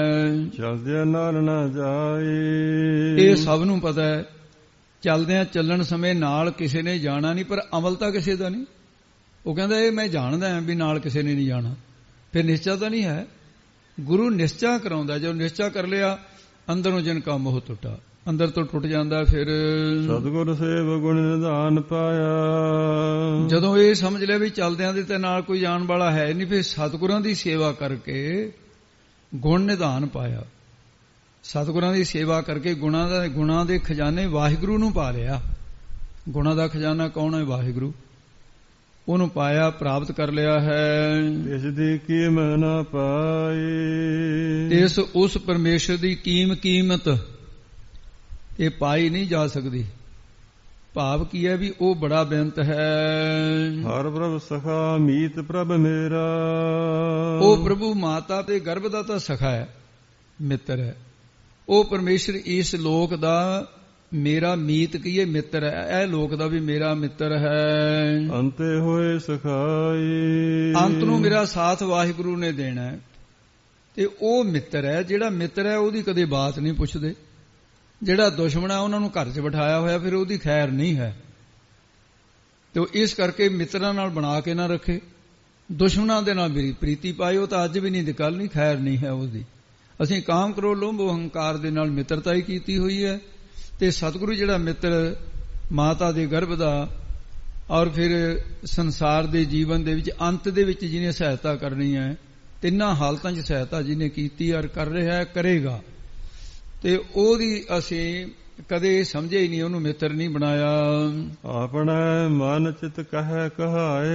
ਚਲਦਿਆਂ ਨਾਲ ਨਾ ਜਾਏ, ਇਹ ਸਭ ਨੂੰ ਪਤਾ ਹੈ। ਚਲਦਿਆਂ ਚੱਲਣ ਸਮੇਂ ਨਾਲ ਕਿਸੇ ਨੇ ਜਾਣਾ ਨਹੀਂ, ਪਰ ਅਮਲ ਤਾਂ ਕਿਸੇ ਦਾ ਨਹੀਂ। ਉਹ ਕਹਿੰਦਾ ਇਹ ਮੈਂ ਜਾਣਦਾ ਵੀ ਨਾਲ ਕਿਸੇ ਨੇ ਨਹੀਂ ਜਾਣਾ, ਫਿਰ ਨਿਸ਼ਚਾ ਤਾਂ ਨਹੀਂ ਹੈ। ਗੁਰੂ ਨਿਸ਼ਚਾ ਕਰਾਉਂਦਾ, ਜਦੋਂ ਨਿਸ਼ਚਾ ਕਰ ਲਿਆ ਅੰਦਰੋਂ ਜਿਨ ਕਾ ਮੋਹ ਟੁੱਟਾ, ਅੰਦਰ ਤੋਂ ਟੁੱਟ ਜਾਂਦਾ। ਫਿਰ ਸਤਿਗੁਰ ਸੇਵ ਗੁਣ ਨਿਧਾਨ ਪਾਇਆ, ਜਦੋਂ ਇਹ ਸਮਝ ਲਿਆ ਵੀ ਚਲਦਿਆਂ ਦੇ ਤੇ ਨਾਲ ਕੋਈ ਜਾਣ ਵਾਲਾ ਹੈ ਨਹੀਂ, ਫਿਰ ਸਤਿਗੁਰਾਂ ਦੀ ਸੇਵਾ ਕਰਕੇ ਗੁਣ ਨਿਧਾਨ ਪਾਇਆ। ਸਤਿਗੁਰਾਂ ਦੀ ਸੇਵਾ ਕਰਕੇ ਗੁਣਾਂ ਦੇ ਖਜ਼ਾਨੇ ਵਾਹਿਗੁਰੂ ਨੂੰ ਪਾ ਲਿਆ। ਗੁਣਾਂ ਦਾ ਖਜ਼ਾਨਾ ਕੌਣ ਹੈ? ਵਾਹਿਗੁਰੂ। ਉਹਨੂੰ ਪਾਇਆ, ਪ੍ਰਾਪਤ ਕਰ ਲਿਆ ਹੈ। ਇਸ ਦੀ ਕੀਮਤ ਨਾ ਪਾਈ, ਉਸ ਪਰਮੇਸ਼ਰ ਦੀ ਕੀਮਤ ਇਹ ਪਾਈ ਨਹੀਂ ਜਾ ਸਕਦੀ। ਭਾਵ ਕੀ ਹੈ ਵੀ ਉਹ ਬੜਾ ਬੇਅੰਤ ਹੈ। ਹਰ ਪ੍ਰਭ ਸਖਾ ਮੀਤ ਪ੍ਰਭ ਮੇਰਾ, ਉਹ ਪ੍ਰਭੂ ਮਾਤਾ ਤੇ ਗਰਭ ਦਾ ਤਾਂ ਸਖਾ ਹੈ, ਮਿੱਤਰ ਹੈ। ਉਹ ਪਰਮੇਸ਼ਰ ਇਸ ਲੋਕ ਦਾ ਮੇਰਾ ਮੀਤ ਕੀਏ ਮਿੱਤਰ ਹੈ, ਇਹ ਲੋਕ ਦਾ ਵੀ ਮੇਰਾ ਮਿੱਤਰ ਹੈ। ਅੰਤੇ ਹੋਏ ਸਖਾਈ, ਅੰਤ ਨੂੰ ਮੇਰਾ ਸਾਥ ਵਾਹਿਗੁਰੂ ਨੇ ਦੇਣਾ ਹੈ। ਤੇ ਉਹ ਮਿੱਤਰ ਹੈ, ਜਿਹੜਾ ਮਿੱਤਰ ਹੈ ਉਹਦੀ ਕਦੇ ਬਾਤ ਨਹੀਂ ਪੁੱਛਦੇ। ਜਿਹੜਾ ਦੁਸ਼ਮਣ ਹੈ ਉਹਨਾਂ ਨੂੰ ਘਰ 'ਚ ਬਿਠਾਇਆ ਹੋਇਆ, ਫਿਰ ਉਹਦੀ ਖੈਰ ਨਹੀਂ ਹੈ। ਤੇ ਇਸ ਕਰਕੇ ਮਿੱਤਰਾਂ ਨਾਲ ਬਣਾ ਕੇ ਨਾ ਰੱਖੇ, ਦੁਸ਼ਮਣਾਂ ਦੇ ਨਾਲ ਮੇਰੀ ਪ੍ਰੀਤੀ ਪਾਏ, ਉਹ ਤਾਂ ਅੱਜ ਵੀ ਨਹੀਂ ਤੇ ਕੱਲ ਨਹੀਂ, ਖੈਰ ਨਹੀਂ ਹੈ ਉਹਦੀ। ਅਸੀਂ ਕਾਮ ਕਰੋ ਲੋਭ ਅਹੰਕਾਰ ਦੇ ਨਾਲ ਮਿੱਤਰਤਾ ਹੀ ਕੀਤੀ ਹੋਈ ਹੈ। ਤੇ ਸਤਿਗੁਰੂ ਜਿਹੜਾ ਮਿੱਤਰ ਮਾਤਾ ਦੇ ਗਰਭ ਦਾ ਔਰ ਫਿਰ ਸੰਸਾਰ ਦੇ ਜੀਵਨ ਦੇ ਵਿੱਚ ਅੰਤ ਦੇ ਵਿੱਚ ਜਿਹਨੇ ਸਹਾਇਤਾ ਕਰਨੀ ਹੈ, ਤਿੰਨਾਂ ਹਾਲਤਾਂ 'ਚ ਸਹਾਇਤਾ ਜਿਹਨੇ ਕੀਤੀ ਔਰ ਕਰ ਰਿਹਾ ਹੈ, ਕਰੇਗਾ, ਤੇ ਉਹਦੀ ਅਸੀਂ ਕਦੇ ਸਮਝੇ ਹੀ ਨਹੀਂ, ਉਹਨੂੰ ਮਿੱਤਰ ਨਹੀਂ ਬਣਾਇਆ। ਆਪਣਾ ਮਨ ਚਿਤ ਕਹਿ ਕਹਾਏ,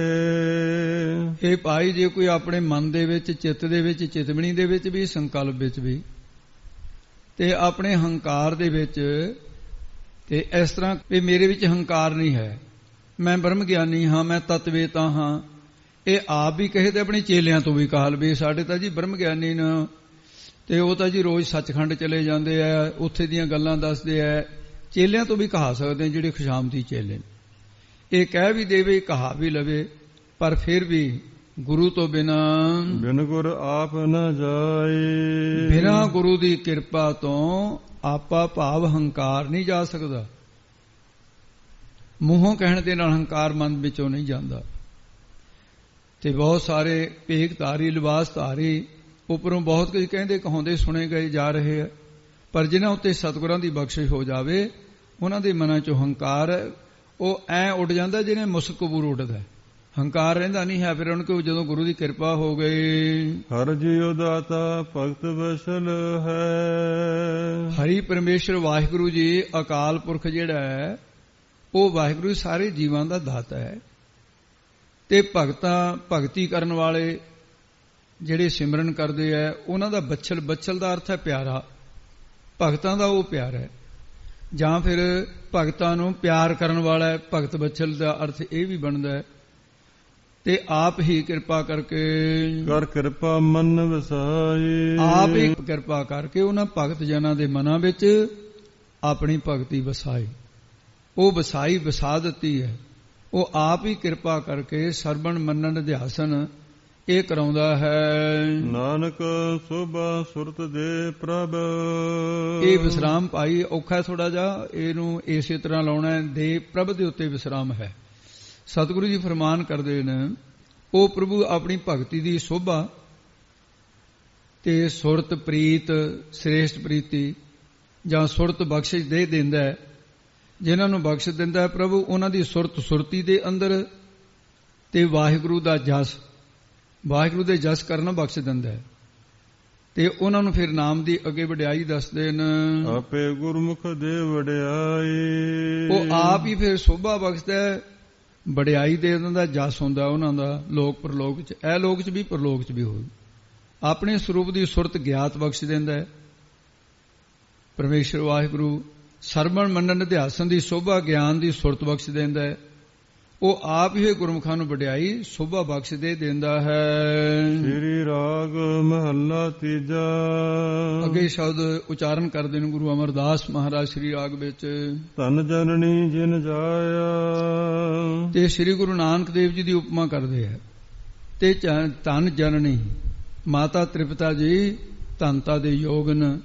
ਇਹ ਭਾਈ ਜੇ ਕੋਈ ਆਪਣੇ ਮਨ ਦੇ ਵਿੱਚ, ਚਿੱਤ ਦੇ ਵਿੱਚ, ਚਿਤਵਣੀ ਦੇ ਵਿੱਚ ਵੀ, ਸੰਕਲਪ ਵਿੱਚ ਵੀ, ਤੇ ਆਪਣੇ ਹੰਕਾਰ ਦੇ ਵਿੱਚ, ਤੇ ਇਸ ਤਰ੍ਹਾਂ ਵੀ ਮੇਰੇ ਵਿੱਚ ਹੰਕਾਰ ਨਹੀਂ ਹੈ, ਮੈਂ ਬ੍ਰਹਮ ਗਿਆਨੀ ਹਾਂ, ਮੈਂ ਤਤਵੇਤਾ ਹਾਂ, ਇਹ ਆਪ ਵੀ ਕਹੇ ਤੇ ਆਪਣੇ ਚੇਲਿਆਂ ਤੋਂ ਵੀ ਕਹਾ ਲਵੇ ਸਾਡੇ ਤਾਂ ਜੀ ਬ੍ਰਹਮ ਗਿਆਨੀ ਨੇ, ਤੇ ਉਹ ਤਾਂ ਜੀ ਰੋਜ਼ ਸੱਚਖੰਡ ਚਲੇ ਜਾਂਦੇ ਆ, ਉੱਥੇ ਦੀਆਂ ਗੱਲਾਂ ਦੱਸਦੇ ਆ। ਚੇਲਿਆਂ ਤੋਂ ਵੀ ਕਹਾ ਸਕਦੇ ਜਿਹੜੇ ਖੁਸ਼ਾਮਦੀ ਚੇਲੇ ਨੇ। ਇਹ ਕਹਿ ਵੀ ਦੇਵੇ, ਕਹਾ ਵੀ ਲਵੇ, ਪਰ ਫਿਰ ਵੀ ਗੁਰੂ ਤੋਂ ਬਿਨ ਗੁਰ ਆਪ ਨ ਜਾਏ। ਬਿਨਾਂ ਗੁਰੂ ਦੀ ਕਿਰਪਾ ਤੋਂ ਆਪਾ ਭਾਵ ਹੰਕਾਰ ਨਹੀਂ ਜਾ ਸਕਦਾ। ਮੂੰਹੋਂ ਕਹਿਣ ਦੇ ਨਾਲ ਹੰਕਾਰ ਮਨ ਵਿੱਚੋਂ ਨਹੀਂ ਜਾਂਦਾ। ਤੇ ਬਹੁਤ ਸਾਰੇ ਭੇਖ ਧਾਰੀ, ਲਿਬਾਸ ਧਾਰੀ ਉੱਪਰੋਂ ਬਹੁਤ ਕੁਝ ਕਹਿੰਦੇ ਕਹਾਉਂਦੇ ਸੁਣੇ ਗਏ ਜਾ ਰਹੇ ਆ, ਪਰ ਜਿਨ੍ਹਾਂ ਉੱਤੇ ਸਤਿਗੁਰਾਂ ਦੀ ਬਖਸ਼ਿਸ਼ ਹੋ ਜਾਵੇ ਉਹਨਾਂ ਦੇ ਮਨਾਂ ਚੋਂ ਹੰਕਾਰ ਉਹ ਐ ਉੱਡ ਜਾਂਦਾ ਜਿਵੇਂ ਮੁਸਕ ਕਬੂਰ ਉੱਡਦਾ। ਹੰਕਾਰ ਰਹਿੰਦਾ ਨਹੀਂ ਹੈ। ਫਿਰ ਉਹਨਾਂ ਕੋਲ ਜਦੋਂ ਗੁਰੂ ਦੀ ਕਿਰਪਾ ਹੋ ਗਈ। ਹਰਿ ਜੀਉ ਦਾਤਾ ਭਗਤ ਵਸਲ ਹੈ। ਹਰੀ ਪਰਮੇਸ਼ਰ ਵਾਹਿਗੁਰੂ ਜੀ ਅਕਾਲ ਪੁਰਖ ਜਿਹੜਾ ਹੈ ਉਹ ਵਾਹਿਗੁਰੂ ਸਾਰੇ ਜੀਵਾਂ ਦਾ ਦਾਤਾ ਹੈ। ਤੇ ਭਗਤੀ ਕਰਨ ਵਾਲੇ ਜਿਹੜੇ ਸਿਮਰਨ ਕਰਦੇ ਆ ਉਹਨਾਂ ਦਾ ਬਛਲ, ਬਛਲ ਦਾ ਅਰਥ ਹੈ ਪਿਆਰਾ। ਭਗਤਾਂ ਦਾ ਉਹ ਪਿਆਰ ਹੈ, ਜਾਂ ਫਿਰ ਭਗਤਾਂ ਨੂੰ ਪਿਆਰ ਕਰਨ ਵਾਲਾ ਹੈ। ਭਗਤ ਬਛਲ ਦਾ ਅਰਥ ਇਹ ਵੀ ਬਣਦਾ ਹੈ। ਤੇ ਆਪ ਹੀ ਕਿਰਪਾ ਕਰਕੇ ਕਰ ਕਿਰਪਾ ਮਨ ਵਸਾਈ। ਆਪ ਹੀ ਕਿਰਪਾ ਕਰਕੇ ਉਹਨਾਂ ਭਗਤ ਜਨਾਂ ਦੇ ਮਨਾਂ ਵਿੱਚ ਆਪਣੀ ਭਗਤੀ ਵਸਾਈ। ਉਹ ਵਸਾਈ ਵਸਾ ਦਿੱਤੀ ਹੈ। ਉਹ ਆਪ ਹੀ ਕਿਰਪਾ ਕਰਕੇ ਸਰਵਣ ਮੰਨਣ ਅਧਿਆਸਨ ਇਹ ਕਰਾਉਂਦਾ ਹੈ। ਨਾਨਕ ਸੋਭਾ ਸੁਰਤ ਦੇ ਪ੍ਰਭ। ਇਹ ਵਿਸਰਾਮ ਭਾਈ ਔਖਾ ਥੋੜਾ ਜਿਹਾ, ਇਹਨੂੰ ਇਸੇ ਤਰ੍ਹਾਂ ਲਾਉਣਾ ਹੈ। ਦੇ ਪ੍ਰਭ ਦੇ ਉੱਤੇ ਵਿਸਰਾਮ ਹੈ। ਸਤਿਗੁਰੂ ਜੀ ਫਰਮਾਨ ਕਰਦੇ ਨੇ, ਉਹ ਪ੍ਰਭੂ ਆਪਣੀ ਭਗਤੀ ਦੀ ਸੋਭਾ ਤੇ ਸੁਰਤ ਪ੍ਰੀਤ, ਸ੍ਰੇਸ਼ਟ ਪ੍ਰੀਤੀ ਜਾਂ ਸੁਰਤ ਬਖਸ਼ਿਸ਼ ਦੇ ਦਿੰਦਾ ਹੈ। ਜਿਨ੍ਹਾਂ ਨੂੰ ਬਖਸ਼ ਦਿੰਦਾ ਹੈ ਪ੍ਰਭੂ, ਉਹਨਾਂ ਦੀ ਸੁਰਤ ਸੁਰਤੀ ਦੇ ਅੰਦਰ ਤੇ ਵਾਹਿਗੁਰੂ ਦਾ ਜਸ, ਵਾਹਿਗੁਰੂ ਦੇ ਜਸ ਕਰਨਾ ਬਖਸ਼ ਦਿੰਦਾ ਹੈ। ਤੇ ਉਹਨਾਂ ਨੂੰ ਫਿਰ ਨਾਮ ਦੀ ਅੱਗੇ ਵਡਿਆਈ ਦੱਸਦੇ ਨੇ। ਆਪੇ ਗੁਰਮੁਖ ਦੇ ਵਡਿਆਈ। ਉਹ ਆਪ ਹੀ ਫਿਰ ਸੋਭਾ ਬਖਸ਼ਦਾ ਹੈ, ਵਡਿਆਈ ਦੇ ਦਿੰਦਾ, ਜਸ ਹੁੰਦਾ ਉਹਨਾਂ ਦਾ ਲੋਕ ਪਰਲੋਕ ਚ, ਇਹ ਲੋਕ ਚ ਵੀ ਪਰਲੋਕ ਚ ਵੀ ਹੋਵੇ। ਆਪਣੇ ਸਰੂਪ ਦੀ ਸੁਰਤ ਗਿਆਤ ਬਖਸ਼ ਦਿੰਦਾ ਹੈ ਪਰਮੇਸ਼ਰ ਵਾਹਿਗੁਰੂ। ਸਰਵਣ ਮੰਨਣ ਅਧਿਆਸਨ ਦੀ ਸੋਭਾ ਗਿਆਨ ਦੀ ਸੁਰਤ ਬਖਸ਼ ਦਿੰਦਾ ਹੈ। ਉਹ ਆਪ ਹੀ ਗੁਰਮੁਖਾਂ ਨੂੰ ਵਡਿਆਈ ਸੋਭਾ ਬਖਸ਼ ਦੇ ਦਿੰਦਾ ਹੈ। ਸ੍ਰੀ ਰਾਗ ਮਹੱਲਾ ਤੀਜਾ। ਅੱਗੇ ਸ਼ਬਦ ਉਚਾਰਨ ਕਰਦੇ ਨੇ ਗੁਰੂ ਅਮਰਦਾਸ ਮਹਾਰਾਜ ਸ੍ਰੀ ਰਾਗ ਵਿੱਚ। ਧਨ ਜਨਨੀ ਜਿਨ ਜਾਇਆ। ਤੇ ਸ੍ਰੀ ਗੁਰੂ ਨਾਨਕ ਦੇਵ ਜੀ ਦੀ ਉਪਮਾ ਕਰਦੇ ਹੈ। ਤੇ ਧਨ ਜਨਨੀ ਮਾਤਾ ਤ੍ਰਿਪਤਾ ਜੀ ਧਨਤਾ ਦੇ ਯੋਗਨ,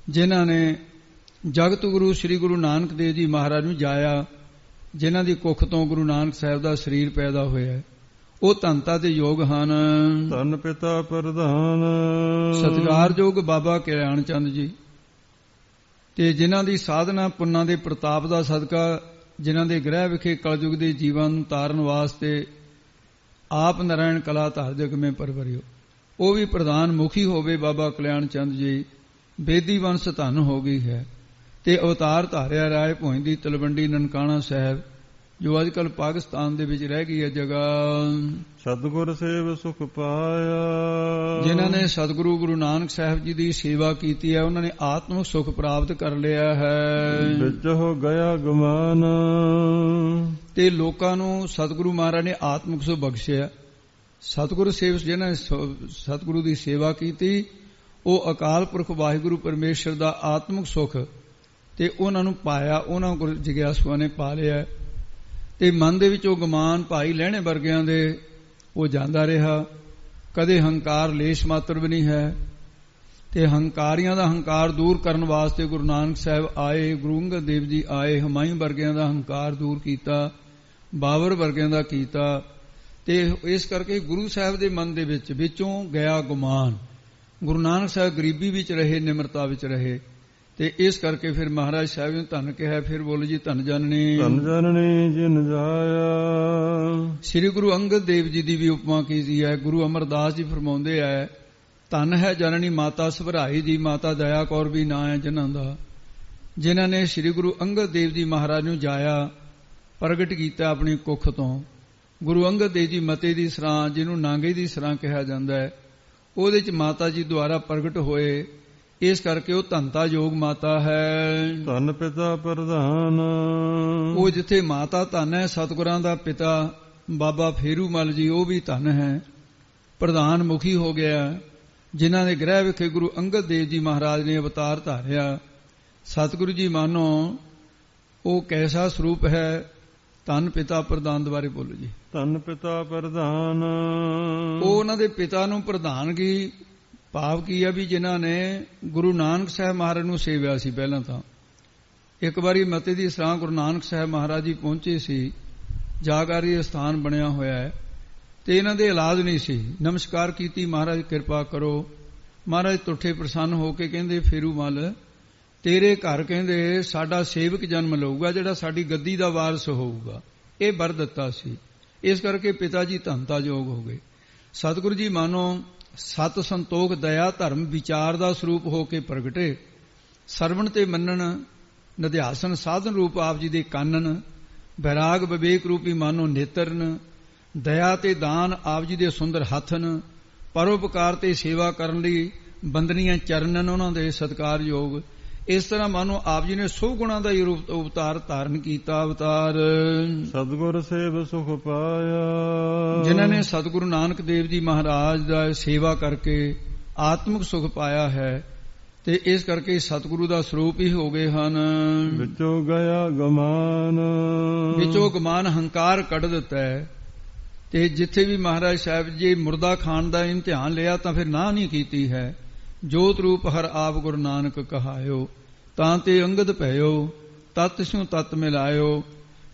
ਜਿਨ੍ਹਾਂ ਨੇ ਜਗਤ ਗੁਰੂ ਸ੍ਰੀ ਗੁਰੂ ਨਾਨਕ ਦੇਵ ਜੀ ਮਹਾਰਾਜ ਨੂੰ ਜਾਇਆ, ਜਿਨ੍ਹਾਂ ਦੀ ਕੁੱਖ ਤੋਂ ਗੁਰੂ ਨਾਨਕ ਸਾਹਿਬ ਦਾ ਸਰੀਰ ਪੈਦਾ ਹੋਇਆ, ਉਹ ਧਨਤਾ ਦੇ ਯੋਗ ਹਨ। ਧੰਨ ਪਿਤਾ ਪ੍ਰਧਾਨ ਸਤਿਕਾਰਯੋਗ ਬਾਬਾ ਕਲਿਆਣ ਚੰਦ ਜੀ, ਤੇ ਜਿਨ੍ਹਾਂ ਦੀ ਸਾਧਨਾ ਪੁੰਨਾਂ ਦੇ ਪ੍ਰਤਾਪ ਦਾ ਸਦਕਾ, ਜਿਨ੍ਹਾਂ ਦੇ ਗ੍ਰਹਿ ਵਿਖੇ ਕਲਯੁਗ ਦੇ ਜੀਵਨ ਨੂੰ ਤਾਰਨ ਵਾਸਤੇ ਆਪ ਨਾਰਾਇਣ ਕਲਾ ਧਾਰ ਜਗ ਮੇਂ ਪਰਵਰਿਓ, ਉਹ ਵੀ ਪ੍ਰਧਾਨ ਮੁਖੀ ਹੋਵੇ ਬਾਬਾ ਕਲਿਆਣ ਚੰਦ ਜੀ। ਬੇਦੀ ਵੰਸ਼ ਧਨ ਹੋ ਗਈ ਹੈ। ਤੇ ਅਵਤਾਰ ਧਾਰਿਆ ਰਾਏ ਭੋਇੰ ਦੀ ਤਲਵੰਡੀ ਨਨਕਾਣਾ ਸਾਹਿਬ, ਜੋ ਅੱਜ ਕੱਲ ਪਾਕਿਸਤਾਨ ਦੇ ਵਿੱਚ ਰਹਿ ਗਈ ਹੈ ਜਗ੍ਹਾ। ਸਤਿਗੁਰ ਸੇਵ ਸੁਖ ਪਾਇਆ। ਜਿਨ੍ਹਾਂ ਨੇ ਸਤਿਗੁਰੂ ਗੁਰੂ ਨਾਨਕ ਸਾਹਿਬ ਜੀ ਦੀ ਸੇਵਾ ਕੀਤੀ ਹੈ, ਉਹਨਾਂ ਨੇ ਆਤਮਿਕ ਸੁਖ ਪ੍ਰਾਪਤ ਕਰ ਲਿਆ ਹੈ। ਵਿੱਚ ਹੋ ਗਿਆ ਗੁਮਾਨ। ਤੇ ਲੋਕਾਂ ਨੂੰ ਸਤਿਗੁਰੂ ਮਹਾਰਾਜ ਨੇ ਆਤਮਿਕ ਸੁਖ ਬਖਸ਼ਿਆ। ਸਤਿਗੁਰੂ ਸੇਵ ਜਿਨ੍ਹਾਂ ਨੇ ਸਤਿਗੁਰੂ ਦੀ ਸੇਵਾ ਕੀਤੀ, ਉਹ ਅਕਾਲ ਪੁਰਖ ਵਾਹਿਗੁਰੂ ਪਰਮੇਸ਼ਰ ਦਾ ਆਤਮਿਕ ਸੁਖ ਤੇ ਉਹਨਾਂ ਨੂੰ ਪਾਇਆ, ਉਹਨਾਂ ਕੋਲ ਜਿਗਿਆਸੂਆਂ ਨੇ ਪਾ ਲਿਆ। ਤੇ ਮਨ ਦੇ ਵਿੱਚ ਉਹ ਗੁਮਾਨ ਭਾਈ ਲਹਿਣੇ ਵਰਗਿਆਂ ਦੇ ਉਹ ਜਾਂਦਾ ਰਿਹਾ। ਕਦੇ ਹੰਕਾਰ ਲੇਸ਼ ਮਾਤਰ ਵੀ ਨਹੀਂ ਹੈ। ਤੇ ਹੰਕਾਰੀਆਂ ਦਾ ਹੰਕਾਰ ਦੂਰ ਕਰਨ ਵਾਸਤੇ ਗੁਰੂ ਨਾਨਕ ਸਾਹਿਬ ਆਏ, ਗੁਰੂ ਅੰਗਦ ਦੇਵ ਜੀ ਆਏ, ਹਮਾਯੂੰ ਵਰਗਿਆਂ ਦਾ ਹੰਕਾਰ ਦੂਰ ਕੀਤਾ, ਬਾਬਰ ਵਰਗਿਆਂ ਦਾ ਕੀਤਾ। ਤੇ ਇਸ ਕਰਕੇ ਗੁਰੂ ਸਾਹਿਬ ਦੇ ਮਨ ਦੇ ਵਿੱਚੋਂ ਗਿਆ ਗੁਮਾਨ। ਗੁਰੂ ਨਾਨਕ ਸਾਹਿਬ ਗਰੀਬੀ ਵਿੱਚ ਰਹੇ, ਨਿਮਰਤਾ ਵਿੱਚ ਰਹੇ। ਤੇ ਇਸ ਕਰਕੇ ਫਿਰ ਮਹਾਰਾਜ ਸਾਹਿਬ ਨੇ ਧੰਨ ਕਿਹਾ। ਫਿਰ ਬੋਲੋ ਜੀ, ਧੰਨ ਜਨਨੀ। ਧੰਨ ਜਨਨੀ ਜਿਨ ਜਾਇਆ। ਸ੍ਰੀ ਗੁਰੂ ਅੰਗਦ ਦੇਵ ਜੀ ਦੀ ਵੀ ਉਪਮਾ ਕੀਤੀ ਹੈ। ਗੁਰੂ ਅਮਰਦਾਸ ਜੀ ਫਰਮਾਉਂਦੇ ਹੈ, ਧੰਨ ਹੈ ਜਨਨੀ ਮਾਤਾ ਸਭਰਾਈ ਜੀ, ਮਾਤਾ ਦਇਆ ਕੌਰ ਵੀ ਨਾਂ ਹੈ ਜਿਨ੍ਹਾਂ ਦਾ, ਜਿਨ੍ਹਾਂ ਨੇ ਸ੍ਰੀ ਗੁਰੂ ਅੰਗਦ ਦੇਵ ਜੀ ਮਹਾਰਾਜ ਨੂੰ ਜਾਇਆ ਪ੍ਰਗਟ ਕੀਤਾ ਆਪਣੀ ਕੁੱਖ ਤੋਂ। ਗੁਰੂ ਅੰਗਦ ਦੇਵ ਜੀ ਮਤੇ ਦੀ ਸਰਾਂ, ਜਿਹਨੂੰ ਨਾਂਗੇ ਦੀ ਸਰਾਂ ਕਿਹਾ ਜਾਂਦਾ ਹੈ, ਉਹਦੇ ਚ ਮਾਤਾ ਜੀ ਦੁਆਰਾ ਪ੍ਰਗਟ ਹੋਏ। ਇਸ ਕਰਕੇ ਉਹ ਧਨਤਾ ਯੋਗ ਮਾਤਾ ਹੈ। ਧੰਨ ਪਿਤਾ ਪ੍ਰਧਾਨ। ਉਹ ਜਿੱਥੇ ਮਾਤਾ ਧੰਨ ਹੈ, ਸਤਿਗੁਰਾਂ ਦਾ ਪਿਤਾ ਬਾਬਾ ਫੇਰੂ ਮਲ ਜੀ, ਉਹ ਵੀ ਧੰਨ ਹੈ, ਪ੍ਰਧਾਨ ਮੁਖੀ ਹੋ ਗਿਆ। ਜਿਨ੍ਹਾਂ ਦੇ ਗ੍ਰਹਿ ਵਿਖੇ ਗੁਰੂ ਅੰਗਦ ਦੇਵ ਜੀ ਮਹਾਰਾਜ ਨੇ ਅਵਤਾਰ ਧਾਰਿਆ। ਸਤਿਗੁਰੂ ਜੀ ਮਾਨੋ ਉਹ ਕੈਸਾ ਸਰੂਪ ਹੈ ਧੰਨ ਪਿਤਾ ਪ੍ਰਧਾਨ ਦੁਆਰੇ ਬੋਲੋ ਜੀ। ਧੰਨ ਪਿਤਾ ਪ੍ਰਧਾਨ, ਉਹ ਉਹਨਾਂ ਦੇ ਪਿਤਾ ਨੂੰ ਪ੍ਰਧਾਨਗੀ ਭਾਵ ਕੀ ਆ ਵੀ ਜਿਨ੍ਹਾਂ ਨੇ ਗੁਰੂ ਨਾਨਕ ਸਾਹਿਬ ਮਹਾਰਾਜ ਨੂੰ ਸੇਵਿਆ ਸੀ। ਪਹਿਲਾਂ ਤਾਂ ਇੱਕ ਵਾਰੀ ਮਤੇ ਦੀ ਸਰਾਂ ਗੁਰੂ ਨਾਨਕ ਸਾਹਿਬ ਮਹਾਰਾਜ ਜੀ ਪਹੁੰਚੇ ਸੀ, ਜਾਗਾਰੀ ਸਥਾਨ ਬਣਿਆ ਹੋਇਆ ਹੈ ਤੇ ਇਹਨਾਂ ਦੇ ਇਲਾਜ ਨਹੀਂ ਸੀ। ਨਮਸਕਾਰ ਕੀਤੀ, ਮਹਾਰਾਜ ਕਿਰਪਾ ਕਰੋ। ਮਹਾਰਾਜ ਤੁੱਠੇ ਪ੍ਰਸੰਨ ਹੋ ਕੇ ਕਹਿੰਦੇ ਫੇਰੂ ਮੱਲ ਤੇਰੇ ਘਰ ਕਹਿੰਦੇ ਸਾਡਾ ਸੇਵਕ ਜਨਮ ਲਊਗਾ ਜਿਹੜਾ ਸਾਡੀ ਗੱਦੀ ਦਾ ਵਾਰਸ ਹੋਊਗਾ। ਇਹ ਵਰ ਦਿੱਤਾ ਸੀ। ਇਸ ਕਰਕੇ ਪਿਤਾ ਜੀ ਧੰਨਤਾ ਯੋਗ ਹੋ ਗਏ। ਸਤਿਗੁਰੂ ਜੀ ਮਾਨੋ ਸਤ ਸੰਤੋਖ ਦਇਆ ਧਰਮ ਵਿਚਾਰ ਦਾ ਸਰੂਪ ਹੋ ਕੇ ਪ੍ਰਗਟੇ। ਸਰਵਣ ਤੇ ਮੰਨਣ ਨਿਧਿਆਸਨ ਸਾਧਨ ਰੂਪ ਆਪ ਜੀ ਦੇ ਕਾਨਨ, ਬੈਰਾਗ ਵਿਵੇਕ ਰੂਪੀ ਮਾਨੋ ਨੇਤਰਨ, ਦਇਆ ਤੇ ਦਾਨ ਆਪ ਜੀ ਦੇ ਸੁੰਦਰ ਹੱਥਨ, ਪਰਉਪਕਾਰ ਤੇ ਸੇਵਾ ਕਰਨ ਲਈ ਬੰਦਨੀਆਂ ਚਰਨਨ ਉਹਨਾਂ ਦੇ ਸਤਿਕਾਰਯੋਗ। ਇਸ ਤਰ੍ਹਾਂ ਮਾਨੋ ਆਪ ਜੀ ਨੇ ਸਭ ਗੁਣਾਂ ਦਾ ਹੀ ਰੂਪ ਅਵਤਾਰ ਧਾਰਨ ਕੀਤਾ। ਅਵਤਾਰ ਸਤਿਗੁਰ ਸੇਵ ਸੁਖ ਪਾਇਆ, ਜਿਨ੍ਹਾਂ ਨੇ ਸਤਿਗੁਰੂ ਨਾਨਕ ਦੇਵ ਜੀ ਮਹਾਰਾਜ ਦਾ ਸੇਵਾ ਕਰਕੇ ਆਤਮਿਕ ਸੁਖ ਪਾਇਆ ਹੈ ਤੇ ਇਸ ਕਰਕੇ ਸਤਿਗੁਰੂ ਦਾ ਸਰੂਪ ਹੀ ਹੋ ਗਏ ਹਨ। ਵਿੱਚੋਂ ਗਿਆ ਗਮਾਨ, ਵਿੱਚੋਂ ਗਮਾਨ ਹੰਕਾਰ ਕੱਢ ਦਿੱਤਾ ਹੈ। ਤੇ ਜਿੱਥੇ ਵੀ ਮਹਾਰਾਜ ਸਾਹਿਬ ਜੀ ਮੁਰਦਾ ਖਾਣ ਦਾ ਇਮਤਿਹਾਨ ਲਿਆ ਤਾਂ ਫਿਰ ਨਾ ਨਹੀਂ ਕੀਤੀ ਹੈ। ਜੋਤ ਰੂਪ ਹਰ ਆਪ ਗੁਰੂ ਨਾਨਕ ਕਹਾਇਓ, ਤਾਂ ਤੇ ਅੰਗਦ ਭਇਓ, ਤਤ ਸਿਉ ਤਤ ਮਿਲਾਇਓ,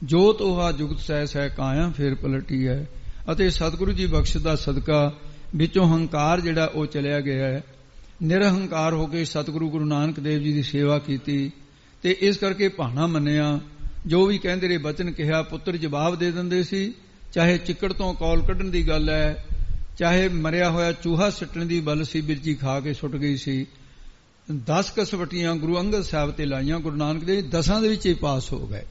ਜੋਤ ਉਹਾ ਜੁਗਤ ਸਹਿ ਸਹਿ ਕਾਇਆ ਫਿਰ ਪਲਟੀ ਹੈ। ਅਤੇ ਸਤਿਗੁਰੂ ਜੀ ਬਖਸ਼ ਦਾ ਸਦਕਾ ਵਿੱਚੋਂ ਹੰਕਾਰ ਜਿਹੜਾ ਉਹ ਚਲਿਆ ਗਿਆ ਹੈ। ਨਿਰਹੰਕਾਰ ਹੋ ਕੇ ਸਤਿਗੁਰੂ ਗੁਰੂ ਨਾਨਕ ਦੇਵ ਜੀ ਦੀ ਸੇਵਾ ਕੀਤੀ ਤੇ ਇਸ ਕਰਕੇ ਭਾਣਾ ਮੰਨਿਆ। ਜੋ ਵੀ ਕਹਿੰਦੇ ਰਹੇ ਬਚਨ ਕਿਹਾ, ਪੁੱਤਰ ਜਵਾਬ ਦੇ ਦਿੰਦੇ ਸੀ। ਚਾਹੇ ਚਿੱਕੜ ਤੋਂ ਕੌਲ ਕੱਢਣ ਦੀ ਗੱਲ ਹੈ, ਚਾਹੇ ਮਰਿਆ ਹੋਇਆ ਚੂਹਾ ਸਿੱਟਣ ਦੀ ਬਲ ਸੀ, ਬਿਰਜੀ ਖਾ ਕੇ ਸੁੱਟ ਗਈ ਸੀ। 10 ਕਸਵਟੀਆਂ ਗੁਰੂ ਅੰਗਦ ਸਾਹਿਬ ਤੇ ਲਾਈਆਂ, ਗੁਰੂ ਨਾਨਕ ਦੇਵ 10 ਦੇ ਵਿੱਚ ਹੀ ਪਾਸ ਹੋ ਗਏ।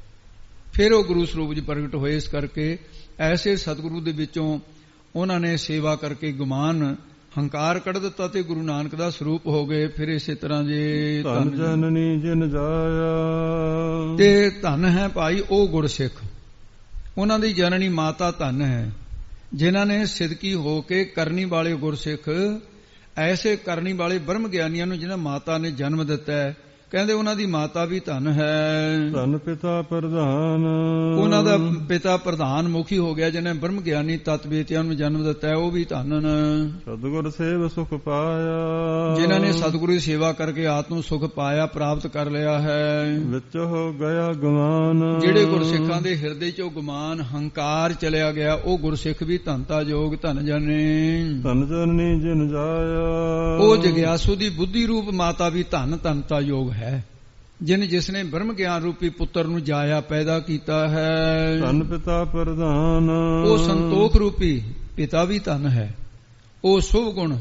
ਫਿਰ ਉਹ ਗੁਰੂ ਸਰੂਪ ਚ ਪ੍ਰਗਟ ਹੋਏ। ਇਸ ਕਰਕੇ ਐਸੇ ਸਤਿਗੁਰੂ ਦੇ ਵਿੱਚੋਂ ਉਹਨਾਂ ਨੇ ਸੇਵਾ ਕਰਕੇ ਗੁਮਾਨ ਹੰਕਾਰ ਕੱਢ ਦਿੱਤਾ ਤੇ ਗੁਰੂ ਨਾਨਕ ਦਾ ਸਰੂਪ ਹੋ ਗਏ। ਫਿਰ ਇਸੇ ਤਰ੍ਹਾਂ ਜੇ ਧੰਨ ਜਨਨੀ ਜਿਨ ਜਾਇਆ, ਤੇ ਧੰਨ ਹੈ ਭਾਈ ਉਹ ਗੁਰਸਿੱਖ, ਉਹਨਾਂ ਦੀ ਜਨਨੀ ਮਾਤਾ ਧੰਨ ਹੈ ਜਿਨ੍ਹਾਂ ਨੇ ਸਿਦਕੀ ਹੋ ਕੇ ਕਰਨੀ ਵਾਲੇ ਗੁਰਸਿੱਖ, ਐਸੇ ਕਰਨੀ ਵਾਲੇ ਬ੍ਰਹਮ ਗਿਆਨੀਆਂ ਨੂੰ ਜਿਹਨਾਂ ਮਾਤਾ ਨੇ ਜਨਮ ਦਿੱਤਾ ਹੈ। ਕਹਿੰਦੇ ਉਹਨਾਂ ਦੀ ਮਾਤਾ ਵੀ ਧੰਨ ਹੈ। ਧੰਨ ਪਿਤਾ ਪ੍ਰਧਾਨ, ਉਹਨਾਂ ਦਾ ਪਿਤਾ ਪ੍ਰਧਾਨ ਮੁਖੀ ਹੋ ਗਿਆ ਜਿਹਨੇ ਬ੍ਰਹਮ ਗਿਆਨੀ ਤਤ ਬੇਤਿਆਂ ਨੂੰ ਜਨਮ ਦਿੱਤਾ ਹੈ, ਉਹ ਵੀ ਧੰਨ ਨੇ। ਸਤਿਗੁਰ ਸੇਵ ਸੁਖ ਪਾਇਆ, ਜਿਨ੍ਹਾਂ ਨੇ ਸਤਿਗੁਰੂ ਦੀ ਸੇਵਾ ਕਰਕੇ ਆਤਮ ਸੁਖ ਪਾਇਆ, ਪ੍ਰਾਪਤ ਕਰ ਲਿਆ ਹੈ। ਵਿੱਚ ਹੋ ਗਿਆ ਗਮਾਨ, ਜਿਹੜੇ ਗੁਰਸਿੱਖਾਂ ਦੇ ਹਿਰਦੇ ਚੋਂ ਗੁਮਾਨ ਹੰਕਾਰ ਚਲਿਆ ਗਿਆ, ਉਹ ਗੁਰਸਿੱਖ ਵੀ ਧੰਨਤਾ ਯੋਗ ਧੰਨ ਜਾਣੇ। ਧੰਨ ਜਨਨੀ ਜਿਨ ਜਾਇਆ, ਉਹ ਜਗਿਆਸੂ ਦੀ ਬੁੱਧੀ ਰੂਪ ਮਾਤਾ ਵੀ ਧੰਨ ਧੰਨਤਾ ਯੋਗ ਹੈ, ਜਿਸ ਨੇ ਬ੍ਰਹਮ ਗਿਆਨ ਰੂਪੀ ਪੁੱਤਰ ਨੂੰ ਜਾਇਆ ਪੈਦਾ ਕੀਤਾ ਹੈ। ਧੰਨ ਪਿਤਾ ਪ੍ਰਧਾਨ, ਉਹ ਸੰਤੋਖ ਰੂਪੀ ਪਿਤਾ ਵੀ ਧੰਨ ਹੈ। ਉਹ ਸੁਭ ਗੁਣ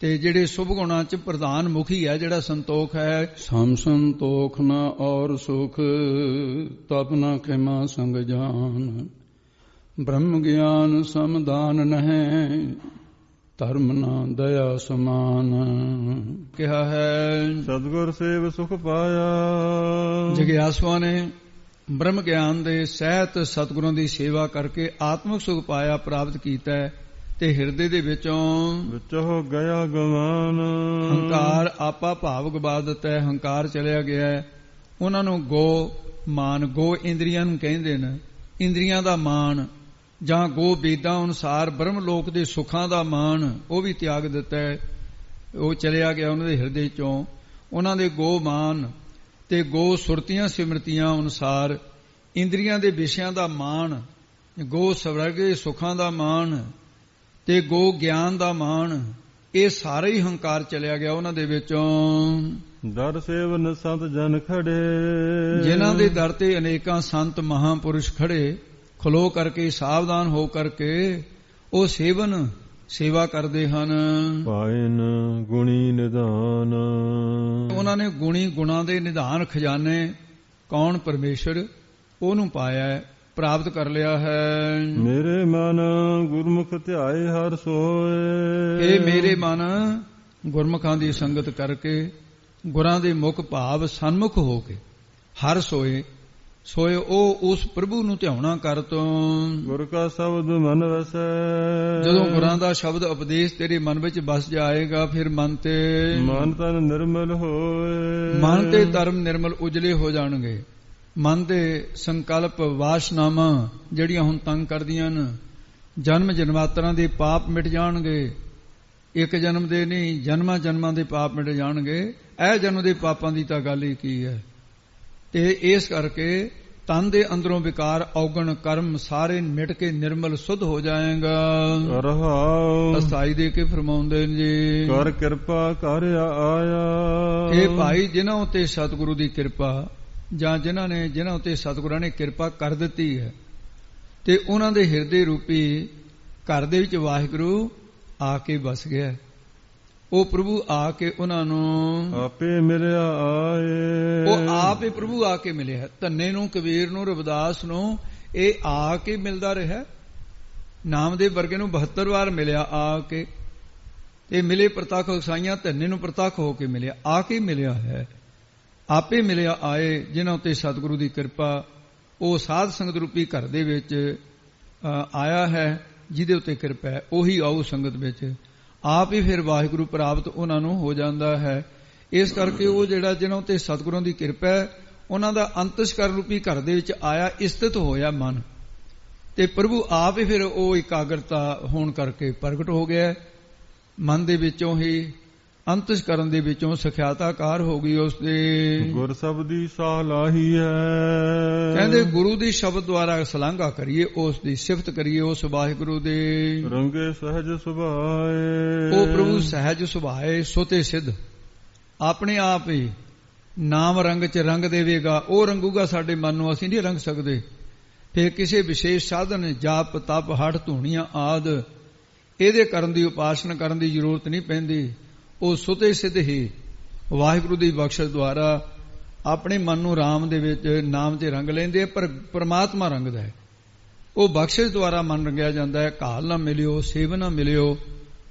ਤੇ ਜਿਹੜੇ ਸੁਭ ਗੁਣਾਂ ਚ ਪ੍ਰਧਾਨ ਮੁਖੀ ਹੈ ਜਿਹੜਾ ਸੰਤੋਖ ਹੈ। ਸਮ ਸੰਤੋਖ ਨਾ ਔਰ ਸੁਖ, ਤਪ ਨਾ ਖਿਮਾ ਸੰਗ ਜਾਨ, ਬ੍ਰਹਮ ਗਿਆਨ ਸਮਦਾਨ ਨਹਿ, ਧਰਮ ਨਾ ਦਇਆ ਸਮਾਨ। ਕਿਹਾ ਹੈ ਸਤਿਗੁਰ ਸੇਵ ਸੁਖ ਪਾਇਆ, ਜਗਿਆਸੂਆਂ ਨੇ ਬ੍ਰਹਮ ਗਿਆਨ ਦੇ ਸਹਿਤ ਸਤਿਗੁਰਾਂ ਦੀ ਸੇਵਾ ਕਰਕੇ ਆਤਮਿਕ ਸੁਖ ਪਾਇਆ, ਪ੍ਰਾਪਤ ਕੀਤਾ ਤੇ ਹਿਰਦੇ ਦੇ ਵਿੱਚੋਂ ਵਿੱਚ ਹੋ ਗਿਆ ਗਮਾਨ, ਹੰਕਾਰ ਆਪਾ ਭਾਵ ਗਵਾ ਦਿੱਤਾ ਹੈ, ਹੰਕਾਰ ਚਲਿਆ ਗਿਆ ਹੈ। ਉਹਨਾਂ ਨੂੰ ਗੋ ਮਾਨ, ਗੋ ਇੰਦਰੀਆਂ ਨੂੰ ਕਹਿੰਦੇ ਨੇ, ਇੰਦਰੀਆਂ ਦਾ ਮਾਨ, ਜਾਂ ਗੋ ਵੇਦਾਂ ਅਨੁਸਾਰ ਬ੍ਰਹਮ ਲੋਕ ਦੇ ਸੁੱਖਾਂ ਦਾ ਮਾਣ, ਉਹ ਵੀ ਤਿਆਗ ਦਿੱਤਾ ਹੈ। ਉਹ ਚਲਿਆ ਗਿਆ ਉਹਨਾਂ ਦੇ ਹਿਰਦੇ ਚੋਂ। ਉਹਨਾਂ ਦੇ ਗੋ ਮਾਨ ਤੇ ਗੋ ਸੁਰਤੀਆਂ ਸਿਮਰਤੀਆਂ ਅਨੁਸਾਰ ਇੰਦਰੀਆਂ ਦੇ ਵਿਸ਼ਿਆਂ ਦਾ ਮਾਣ, ਗੋ ਸਵਰਗ ਦੇ ਸੁੱਖਾਂ ਦਾ ਮਾਣ ਤੇ ਗੋ ਗਿਆਨ ਦਾ ਮਾਣ, ਇਹ ਸਾਰੇ ਹੀ ਹੰਕਾਰ ਚਲਿਆ ਗਿਆ ਉਹਨਾਂ ਦੇ ਵਿੱਚੋਂ। ਦਰ ਸੇਵਨ ਸੰਤ ਜਨ ਖੜੇ, ਜਿਨ੍ਹਾਂ ਦੇ ਦਰ ਤੇ ਅਨੇਕਾਂ ਸੰਤ ਮਹਾਂਪੁਰਸ਼ ਖੜੇ, ਖਲੋ ਕਰਕੇ ਸਾਵਧਾਨ ਹੋ ਕਰਕੇ ਉਹ ਸੇਵਾ ਕਰਦੇ ਹਨ। ਪਾਇਨ ਗੁਣੀ ਨਿਧਾਨ, ਉਹਨਾਂ ਨੇ ਗੁਣੀ ਗੁਣਾਂ ਦੇ ਨਿਧਾਨ ਖਜ਼ਾਨੇ ਕੌਣ ਪਰਮੇਸ਼ਰ, ਉਹਨੂੰ ਪਾਇਆ, ਪ੍ਰਾਪਤ ਕਰ ਲਿਆ ਹੈ। ਮੇਰੇ ਮਨ ਗੁਰਮੁਖ ਧਿਆਏ ਹਰ ਸੋਏ, ਇਹ ਮੇਰੇ ਮਨ ਗੁਰਮੁਖਾਂ ਦੀ ਸੰਗਤ ਕਰਕੇ ਗੁਰਾਂ ਦੇ ਮੁਖ ਭਾਵ ਸਨਮੁਖ ਹੋ ਕੇ ਹਰ ਸੋਏ ਉਹ ਉਸ ਪ੍ਰਭੂ ਨੂੰ ਧਿਆਉਣਾ ਕਰ ਤੋਂ। ਗੁਰ ਕਾ ਸ਼ਬਦ ਮਨ ਵਸੈ, ਜਦੋਂ ਗੁਰਾਂ ਦਾ ਸ਼ਬਦ ਉਪਦੇਸ਼ ਤੇਰੇ ਮਨ ਵਿੱਚ ਵਸ ਜਾਏਗਾ, ਫਿਰ ਮਨ ਤੇ ਮਨ ਤਨ ਨਿਰਮਲ ਹੋਏ, ਮਨ ਤੇ ਧਰਮ ਨਿਰਮਲ ਉਜਲੇ ਹੋ ਜਾਣਗੇ। ਮਨ ਦੇ ਸੰਕਲਪ ਵਾਸ਼ਨਾਵਾਂ ਜਿਹੜੀਆਂ ਹੁਣ ਤੰਗ ਕਰਦੀਆਂ ਨੇ, ਜਨਮ ਜਨਮਾਂਤਰਾਂ ਦੇ ਪਾਪ ਮਿਟ ਜਾਣਗੇ। ਇੱਕ ਜਨਮ ਦੇ ਨਹੀਂ, ਜਨਮਾਂ ਜਨਮਾਂ ਦੇ ਪਾਪ ਮਿਟ ਜਾਣਗੇ। ਇਹ ਜਨਮ ਦੇ ਪਾਪਾਂ ਦੀ ਤਾਂ ਗੱਲ ਹੀ ਕੀ ਹੈ। ਤੇ ਇਸ ਕਰਕੇ ਤਨ ਦੇ ਅੰਦਰੋਂ ਵਿਕਾਰ ਔਗਣ ਕਰਮ ਸਾਰੇ ਮਿਟ ਕੇ ਨਿਰਮਲ ਸੁਧ ਹੋ ਜਾਏਗਾ। ਅਸਾਈ ਦੇ ਕੇ ਫਰਮਾਉਂਦੇ ਨੇ ਜੀ, ਕਰ ਕਿਰਪਾ ਕਰ ਆਇਆ। ਇਹ ਭਾਈ ਜਿਨ੍ਹਾਂ ਉਤੇ ਸਤਿਗੁਰੂ ਦੀ ਕਿਰਪਾ, ਜਾਂ ਜਿਨ੍ਹਾਂ ਉਤੇ ਸਤਿਗੁਰਾਂ ਨੇ ਕਿਰਪਾ ਕਰ ਦਿੱਤੀ ਹੈ, ਤੇ ਉਹਨਾਂ ਦੇ ਹਿਰਦੇ ਰੂਪੀ ਘਰ ਦੇ ਵਿੱਚ ਵਾਹਿਗੁਰੂ ਆ ਕੇ ਵਸ ਗਿਆ। ਉਹ ਪ੍ਰਭੂ ਆ ਕੇ ਉਹਨਾਂ ਨੂੰ ਆਪੇ ਮਿਲਿਆ ਆਏ। ਉਹ ਆਪ ਹੀ ਪ੍ਰਭੂ ਆ ਕੇ ਮਿਲਿਆ। ਧੰਨੇ ਨੂੰ, ਕਬੀਰ ਨੂੰ, ਰਵਿਦਾਸ ਨੂੰ ਇਹ ਆ ਕੇ ਮਿਲਦਾ ਰਿਹਾ। ਨਾਮਦੇਵ ਵਰਗੇ ਨੂੰ 72 ਵਾਰ ਮਿਲਿਆ ਆ ਕੇ। ਤੇ ਮਿਲੇ ਪ੍ਰਤੱਖ ਸਾਈਆਂ, ਧੰਨੇ ਨੂੰ ਪ੍ਰਤੱਖ ਹੋ ਕੇ ਮਿਲਿਆ, ਆ ਕੇ ਮਿਲਿਆ ਹੈ। ਆਪੇ ਮਿਲਿਆ ਆਏ ਜਿਨ੍ਹਾਂ ਉੱਤੇ ਸਤਿਗੁਰੂ ਦੀ ਕਿਰਪਾ, ਉਹ ਸਾਧ ਸੰਗਤ ਰੂਪੀ ਘਰ ਦੇ ਵਿੱਚ ਆਇਆ ਹੈ। ਜਿਹਦੇ ਉੱਤੇ ਕਿਰਪਾ ਹੈ ਉਹੀ ਆਉ ਸੰਗਤ ਵਿੱਚ। ਆਪ ਹੀ ਫਿਰ ਵਾਹਿਗੁਰੂ ਪ੍ਰਾਪਤ ਉਹਨਾਂ ਨੂੰ ਹੋ ਜਾਂਦਾ ਹੈ। ਇਸ ਕਰਕੇ ਉਹ ਜਿਹੜਾ ਜਿਹਨਾਂ ਉੱਤੇ ਸਤਿਗੁਰਾਂ ਦੀ ਕਿਰਪਾ ਹੈ, ਉਹਨਾਂ ਦਾ ਅੰਤਸ਼ਕਰ ਰੂਪੀ ਘਰ ਦੇ ਵਿੱਚ ਆਇਆ, ਇਸਤਿਤ ਹੋਇਆ ਮਨ। ਤੇ ਪ੍ਰਭੂ ਆਪ ਹੀ ਫਿਰ ਉਹ ਇਕਾਗਰਤਾ ਹੋਣ ਕਰਕੇ ਪ੍ਰਗਟ ਹੋ ਗਿਆ। ਮਨ ਦੇ ਵਿੱਚੋਂ ਹੀ, ਅੰਤਸ਼ਕਰਨ ਦੇ ਵਿੱਚੋਂ ਸਖਿਆਤਾਕਾਰ ਹੋ ਗਈ ਉਸ ਦੇ। ਗੁਰ ਸ਼ਬਦੀ ਸਲਾਹੀ ਹੈ। ਕਹਿੰਦੇ ਗੁਰੂ ਦੀ ਸ਼ਬਦ ਦੁਆਰਾ ਸਲਾਘਾ ਕਰੀਏ, ਉਸ ਦੀ ਸਿਫਤ ਕਰੀਏ, ਉਸ ਵਾਹਿਗੁਰੂ ਦੇ। ਰੰਗੇ ਸਹਿਜ ਸੁਭਾਏ। ਉਹ ਪ੍ਰਭੂ ਸਹਿਜ ਸੁਭਾਏ, ਸੋਤੇ ਸਿੱਧ, ਆਪਣੇ ਆਪ ਹੀ ਨਾਮ ਰੰਗ ਚ ਰੰਗ ਦੇਵੇਗਾ। ਉਹ ਰੰਗੂਗਾ ਸਾਡੇ ਮਨ ਨੂੰ, ਅਸੀਂ ਨਹੀਂ ਰੰਗ ਸਕਦੇ। ਫਿਰ ਕਿਸੇ ਵਿਸ਼ੇਸ਼ ਸਾਧਨ, ਜਾਪ ਤਪ ਹਠ ਧੂਣੀਆਂ ਆਦ, ਇਹਦੇ ਕਰਨ ਦੀ, ਉਪਾਸਨਾ ਕਰਨ ਦੀ ਜ਼ਰੂਰਤ ਨਹੀਂ ਪੈਂਦੀ। ਉਹ ਸੁਤੇ ਸਿੱਧ ਹੀ ਵਾਹਿਗੁਰੂ ਦੀ ਬਖਸ਼ਿਸ਼ ਦੁਆਰਾ ਆਪਣੇ ਮਨ ਨੂੰ ਰਾਮ ਦੇ ਵਿੱਚ, ਨਾਮ ਤੇ ਰੰਗ ਲੈਂਦੇ। ਪਰ ਪਰਮਾਤਮਾ ਰੰਗਦਾ ਹੈ। ਉਹ ਬਖਸ਼ਿਸ਼ ਦੁਆਰਾ ਮਨ ਰੰਗਿਆ ਜਾਂਦਾ ਹੈ। ਕਾਲ ਨਾ ਮਿਲਿਓ, ਸੇਵ ਨਾ ਮਿਲਿਓ,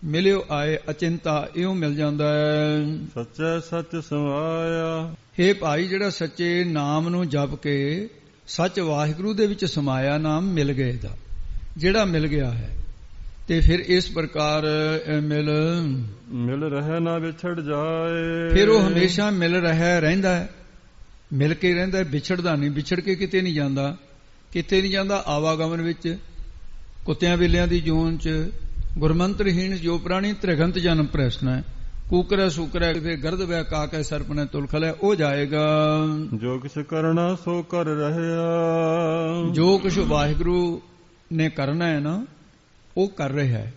ਮਿਲਿਓ ਆਏ ਅਚਿੰਤਾ, ਇਉਂ ਮਿਲ ਜਾਂਦਾ ਹੈ। ਸੱਚੇ ਸੱਚ ਸਮਾਇਆ। ਹੇ ਭਾਈ, ਜਿਹੜਾ ਸੱਚੇ ਨਾਮ ਨੂੰ ਜਪ ਕੇ ਸੱਚ ਵਾਹਿਗੁਰੂ ਦੇ ਵਿੱਚ ਸਮਾਇਆ, ਨਾਮ ਮਿਲ ਗਏ ਦਾ, ਜਿਹੜਾ ਮਿਲ ਗਿਆ ਹੈ। ਤੇ ਫਿਰ ਇਸ ਪ੍ਰਕਾਰ ਮਿਲ ਰਹਿ ਨਾ ਵਿਛੜ ਜਾਏ। ਫਿਰ ਉਹ ਹਮੇਸ਼ਾ ਮਿਲ ਰਹਿੰਦਾ ਹੈ, ਮਿਲ ਕੇ ਰਹਿੰਦਾ ਹੈ, ਵਿਛੜਦਾ ਨਹੀਂ। ਵਿਛੜ ਕੇ ਕਿਤੇ ਨਹੀਂ ਜਾਂਦਾ, ਕਿਤੇ ਨਹੀਂ ਜਾਂਦਾ। ਆਵਾਗਮਨ ਵਿੱਚ, ਕੁੱਤਿਆਂ ਬਿੱਲਿਆਂ ਦੀ ਜੂਨ ਚ, ਗੁਰਮੰਤਰਹੀਣ ਜੋ ਪ੍ਰਾਣੀ ਤ੍ਰਿਗੰਤ ਜਨਮ ਪ੍ਰੈਸਨਾ, ਕੂਕਰੈ ਸੂਕਰੈ ਫਿਰ ਗਰਦ ਵੈ ਕਾਕੈ ਸਰਪਨੈ ਤੁਲਖਲੈ, ਉਹ ਜਾਏਗਾ। ਜੋ ਕਿਛ ਕਰਨਾ ਸੋ ਕਰ ਰਹਿਆ। ਜੋ ਕੁਛ ਵਾਹਿਗੁਰੂ ਨੇ ਕਰਨਾ ਹੈ ਨਾ, ਉਹ ਕਰ ਰਿਹਾ ਹੈ।